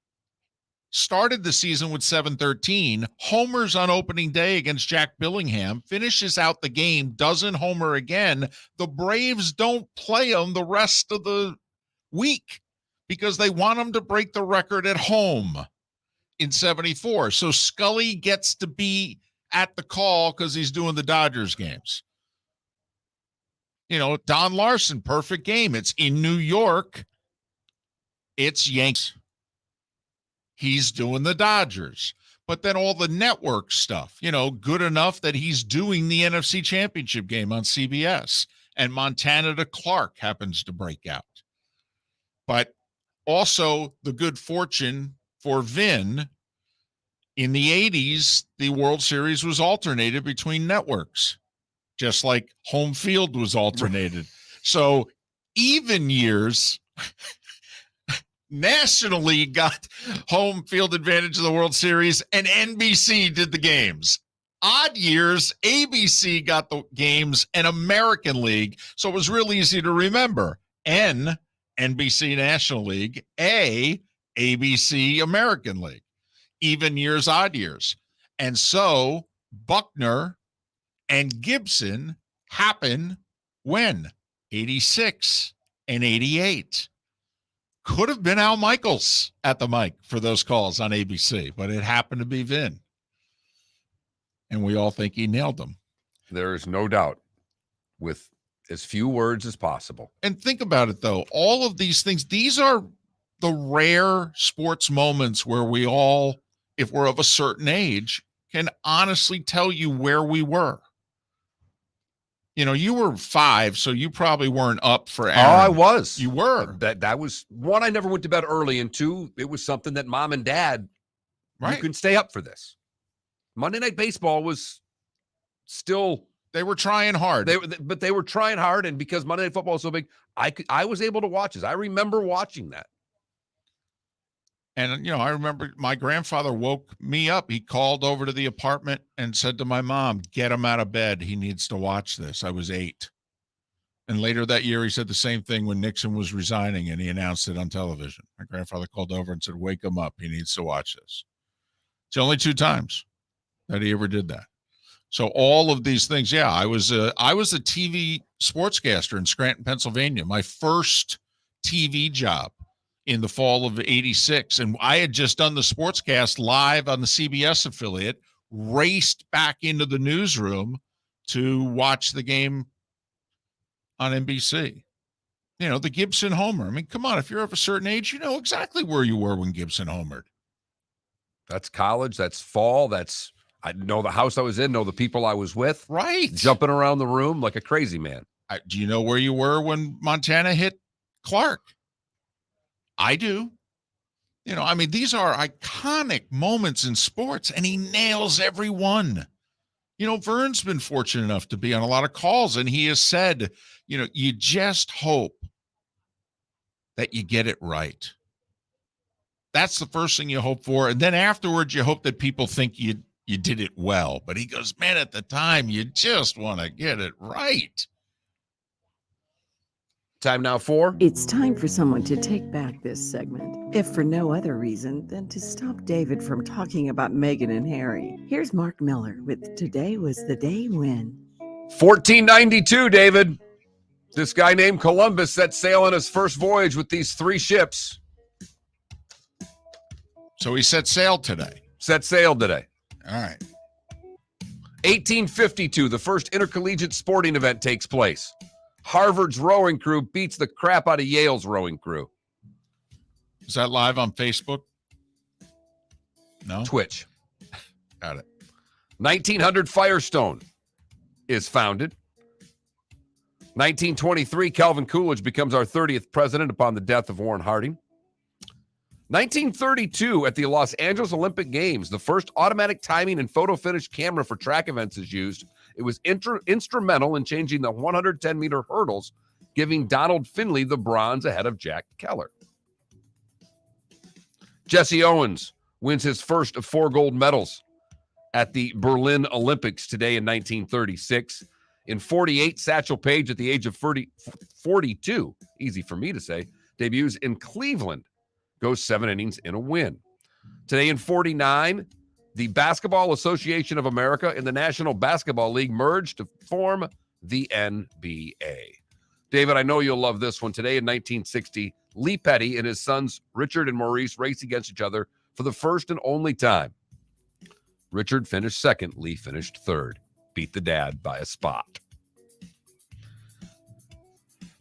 started the season with 713, homers on opening day against Jack Billingham, finishes out the game, doesn't homer again. The Braves don't play him the rest of the week because they want him to break the record at home in 74. So Scully gets to be at the call because he's doing the Dodgers games. Don Larson, perfect game. It's in New York. It's Yankees. He's doing the Dodgers. But then all the network stuff, good enough that he's doing the NFC Championship game on CBS. And Montana to Clark happens to break out. But also the good fortune for Vin, in the 80s, the World Series was alternated between networks, just like home field was alternated. So even years, National League got home field advantage of the World Series, and NBC did the games. Odd years, ABC got the games, and American League. So it was real easy to remember. N, NBC National League. A, ABC American League. Even years, odd years. And so Buckner and Gibson happen when? 86 and 88. Could have been Al Michaels at the mic for those calls on ABC, but it happened to be Vin. And we all think he nailed them.
There is no doubt, with as few words as possible.
And think about it, though. All of these things, these are the rare sports moments where we all, if we're of a certain age, can honestly tell you where we were. You were 5, so you probably weren't up for Aaron.
Oh, I was.
You were.
That was one, I never went to bed early, and 2, it was something that mom and dad,
right,
you can stay up for this. Monday Night Baseball was still,
they were trying hard.
But they were trying hard, and because Monday Night Football is so big, I was able to watch this. I remember watching that.
And, I remember my grandfather woke me up. He called over to the apartment and said to my mom, get him out of bed. He needs to watch this. I was 8. And later that year, he said the same thing when Nixon was resigning, and he announced it on television. My grandfather called over and said, wake him up. He needs to watch this. It's only 2 times that he ever did that. So all of these things, yeah, I was a TV sportscaster in Scranton, Pennsylvania. My first TV job in the fall of 86. And I had just done the sportscast live on the CBS affiliate, raced back into the newsroom to watch the game on NBC. The Gibson homer. I mean, come on, if you're of a certain age, you know exactly where you were when Gibson homered.
That's college. That's fall. I know the house I was in, know the people I was with.
Right.
Jumping around the room like a crazy man.
Do you know where you were when Montana hit Clark? I do. These are iconic moments in sports, and he nails every one. Vern's been fortunate enough to be on a lot of calls, and he has said, you just hope that you get it right. That's the first thing you hope for. And then afterwards, you hope that people think you did it well. But he goes, man, at the time, you just want to get it right.
Time now for...
It's time for someone to take back this segment, if for no other reason than to stop David from talking about Meghan and Harry. Here's Mark Miller with Today Was the Day When.
1492, David. This guy named Columbus set sail on his first voyage with these 3 ships.
So he set sail today.
Set sail today.
All right.
1852, the first intercollegiate sporting event takes place. Harvard's rowing crew beats the crap out of Yale's rowing crew.
Is that live on Facebook? No?
Twitch.
Got it.
1900, Firestone is founded. 1923, Calvin Coolidge becomes our 30th president upon the death of Warren Harding. 1932 at the Los Angeles Olympic Games, the first automatic timing and photo finish camera for track events is used. It was instrumental in changing the 110-meter hurdles, giving Donald Finley the bronze ahead of Jack Keller. Jesse Owens wins his first of 4 gold medals at the Berlin Olympics today in 1936. In 48, Satchel Paige, at the age of 42, easy for me to say, debuts in Cleveland, goes 7 innings in a win. Today in 49, the Basketball Association of America and the National Basketball League merged to form the NBA. David, I know you'll love this one. Today in 1960, Lee Petty and his sons Richard and Maurice race against each other for the first and only time. Richard finished second, Lee finished third. Beat the dad by a spot.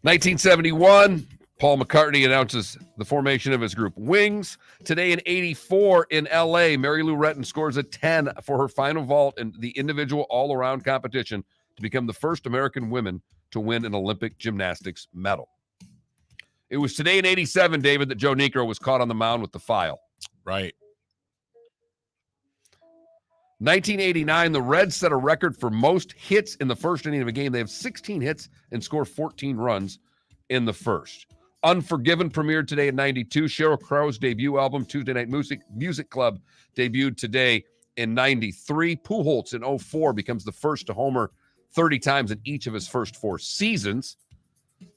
1971, Paul McCartney announces the formation of his group Wings. Today in 84 in LA, Mary Lou Retton scores a 10 for her final vault in the individual all-around competition to become the first American woman to win an Olympic gymnastics medal. It was today in 87, David, that Joe Niekro was caught on the mound with the file.
Right.
1989, the Reds set a record for most hits in the first inning of a game. They have 16 hits and score 14 runs in the first. Unforgiven premiered today in 92. Sheryl Crow's debut album, Tuesday Night Music Club, debuted today in 93. Pujols in 04 becomes the first to homer 30 times in each of his first 4 seasons.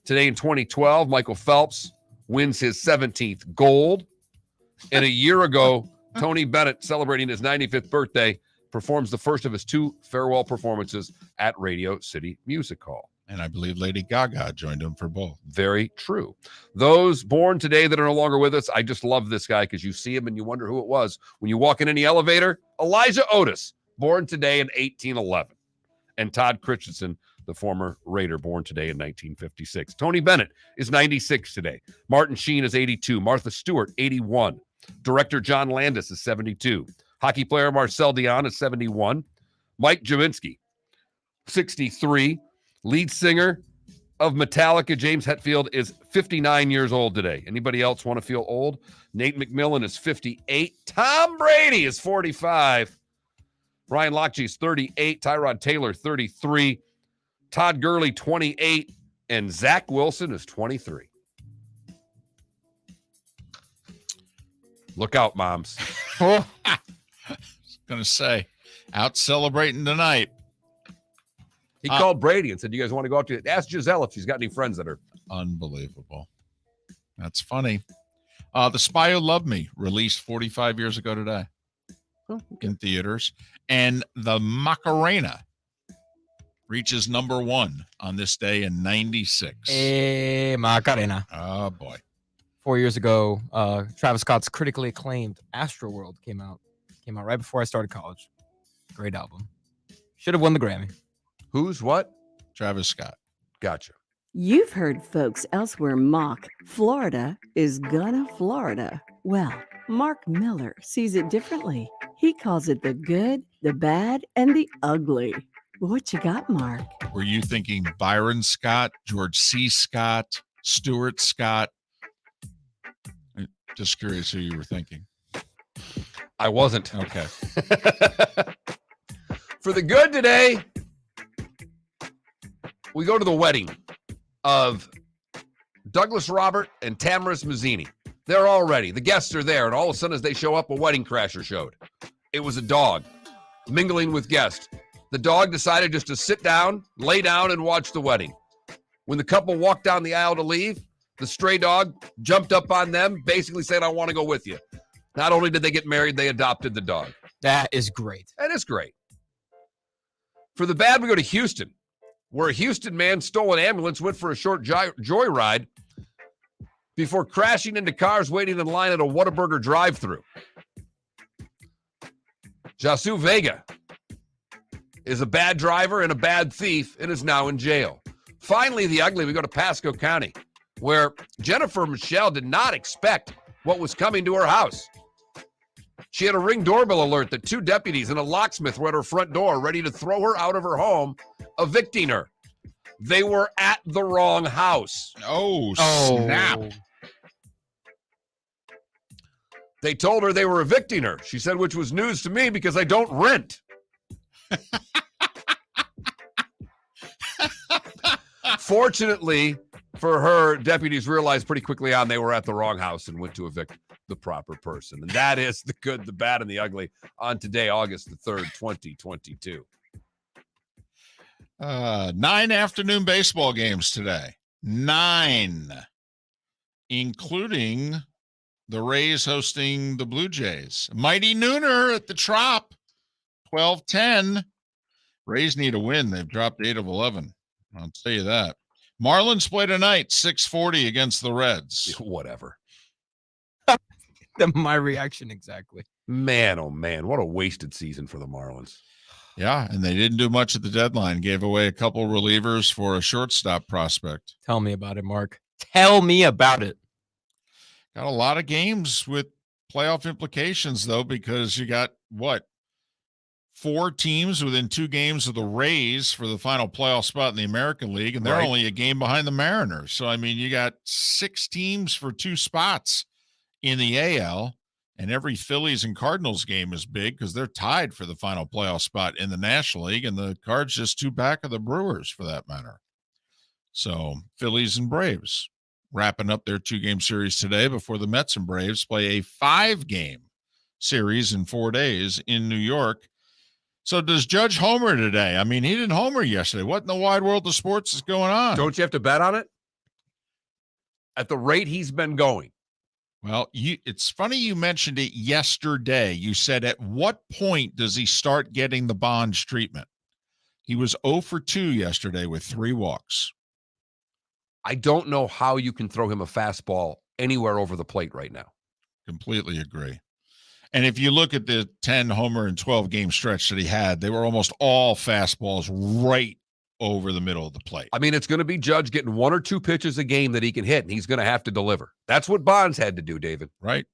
Today in 2012, Michael Phelps wins his 17th gold. And a year ago, Tony Bennett, celebrating his 95th birthday, performs the first of his 2 farewell performances at Radio City Music Hall.
And I believe Lady Gaga joined him for both.
Very true. Those born today that are no longer with us, I just love this guy because you see him and you wonder who it was. When you walk in any elevator, Elijah Otis, born today in 1811. And Todd Christensen, the former Raider, born today in 1956. Tony Bennett is 96 today. Martin Sheen is 82. Martha Stewart, 81. Director John Landis is 72. Hockey player Marcel Dion is 71. Mike Jaminski, 63. Lead singer of Metallica, James Hetfield, is 59 years old today. Anybody else want to feel old? Nate McMillan is 58. Tom Brady is 45. Ryan Lochte is 38. Tyrod Taylor, 33. Todd Gurley, 28. And Zach Wilson is 23. Look out, moms.
I was going to say, out celebrating tonight.
He called Brady and said, you guys want to go out to ask Giselle if she's got any friends that are
unbelievable. That's funny. The Spy Who Loved Me, released 45 years ago today in theaters. And the Macarena reaches #1 on this day in 96.
Macarena.
Oh, boy.
4 years ago, Travis Scott's critically acclaimed Astroworld came out right before I started college. Great album. Should have won the Grammy.
Who's what?
Travis Scott.
Gotcha.
You've heard folks elsewhere mock Florida is gonna Florida. Well, Mark Miller sees it differently. He calls it the good, the bad, and the ugly. What you got, Mark?
Were you thinking Byron Scott, George C. Scott, Stuart Scott? Just curious who you were thinking.
I wasn't.
Okay.
For the good today, we go to the wedding of Douglas Robert and Tamaris Mazzini. They're all ready. The guests are there, and all of a sudden as they show up, a wedding crasher showed. It was a dog mingling with guests. The dog decided just to sit down, lay down, and watch the wedding. When the couple walked down the aisle to leave, the stray dog jumped up on them, basically said, I want to go with you. Not only did they get married, they adopted the dog.
That is great.
That is great. For the bad, we go to Houston, where a Houston man stole an ambulance, went for a short joyride before crashing into cars waiting in line at a Whataburger drive-thru. Jasu Vega is a bad driver and a bad thief and is now in jail. Finally, the ugly, we go to Pasco County, where Jennifer Michelle did not expect what was coming to her house. She had a Ring doorbell alert that 2 deputies and a locksmith were at her front door ready to throw her out of her home, evicting her. They were at the wrong house.
Oh, snap.
They told her they were evicting her. She said, which was news to me because I don't rent. Fortunately for her, deputies realized pretty quickly on they were at the wrong house and went to evict the proper person. And that is the good, the bad, and the ugly on today, August the 3rd, 2022.
9 afternoon baseball games today. 9, including the Rays hosting the Blue Jays. Mighty Nooner at the Trop, 12-10. Rays need a win. They've dropped 8 of 11. I'll tell you that. Marlins play tonight, 6:40 against the Reds.
Whatever.
My reaction exactly.
Man, oh man, what a wasted season for the Marlins.
Yeah, and they didn't do much at the deadline. Gave away a couple relievers for a shortstop prospect.
Tell me about it, Mark. Tell me about it.
Got a lot of games with playoff implications, though, because you got, 4 teams within 2 games of the Rays for the final playoff spot in the American League, and they're only a game behind the Mariners. So, I mean, you got 6 teams for 2 spots in the AL, and every Phillies and Cardinals game is big because they're tied for the final playoff spot in the National League, and the Cards just 2 back of the Brewers for that matter. So, Phillies and Braves wrapping up their 2-game series today before the Mets and Braves play a 5-game series in 4 days in New York. So does Judge homer today? I mean, he didn't homer yesterday. What in the wide world of sports is going on?
Don't you have to bet on it? At the rate he's been going.
Well, it's funny you mentioned it yesterday. You said, at what point does he start getting the Bonds treatment? He was 0 for 2 yesterday with 3 walks.
I don't know how you can throw him a fastball anywhere over the plate right now.
Completely agree. And if you look at the 10 homer and 12 game stretch that he had, they were almost all fastballs right over the middle of the plate.
I mean, it's going to be Judge getting 1 or 2 pitches a game that he can hit, and he's going to have to deliver. That's what Bonds had to do, David.
Right.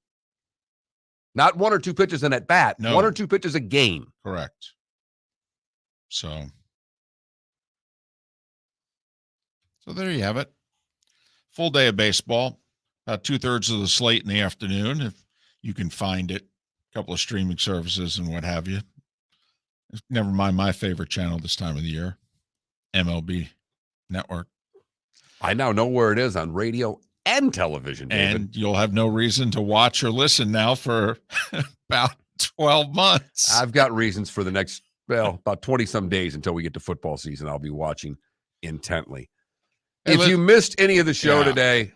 Not 1 or 2 pitches in at bat.
No.
1 or 2 pitches a game.
Correct. So there you have it. Full day of baseball. About 2/3 of the slate in the afternoon, if you can find it. A couple of streaming services and what have you. Never mind my favorite channel this time of the year, MLB Network.
I now know where it is on radio and television, David.
And you'll have no reason to watch or listen now for about 12 months.
I've got reasons for the next, about 20-some days until we get to football season. I'll be watching intently. If you missed any of the show today,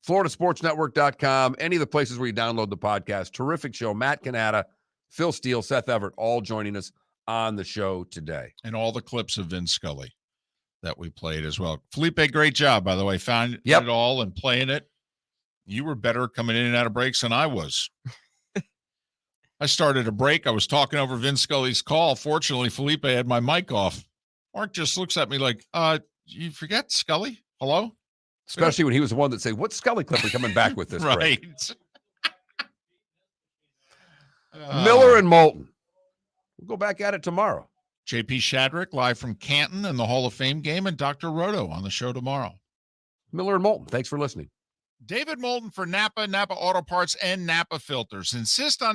FloridaSportsNetwork.com, any of the places where you download the podcast. Terrific show. Matt Cannata, Phil Steele, Seth Everett, all joining us on the show today.
And all the clips of Vin Scully that we played as well. Felipe, great job, by the way. Found it all and playing it. You were better coming in and out of breaks than I was. I started a break. I was talking over Vin Scully's call. Fortunately, Felipe had my mic off. Mark just looks at me like, you forget Scully? Hello?
Especially when he was the one that said, what Scully clip are coming back with this
right.
break? Miller and Moulton. We'll go back at it tomorrow.
JP Shadrick live from Canton and the Hall of Fame game, and Dr. Roto on the show tomorrow.
Miller and Moulton, thanks for listening.
David Moulton for Napa Auto Parts, and Napa Filters. Insist on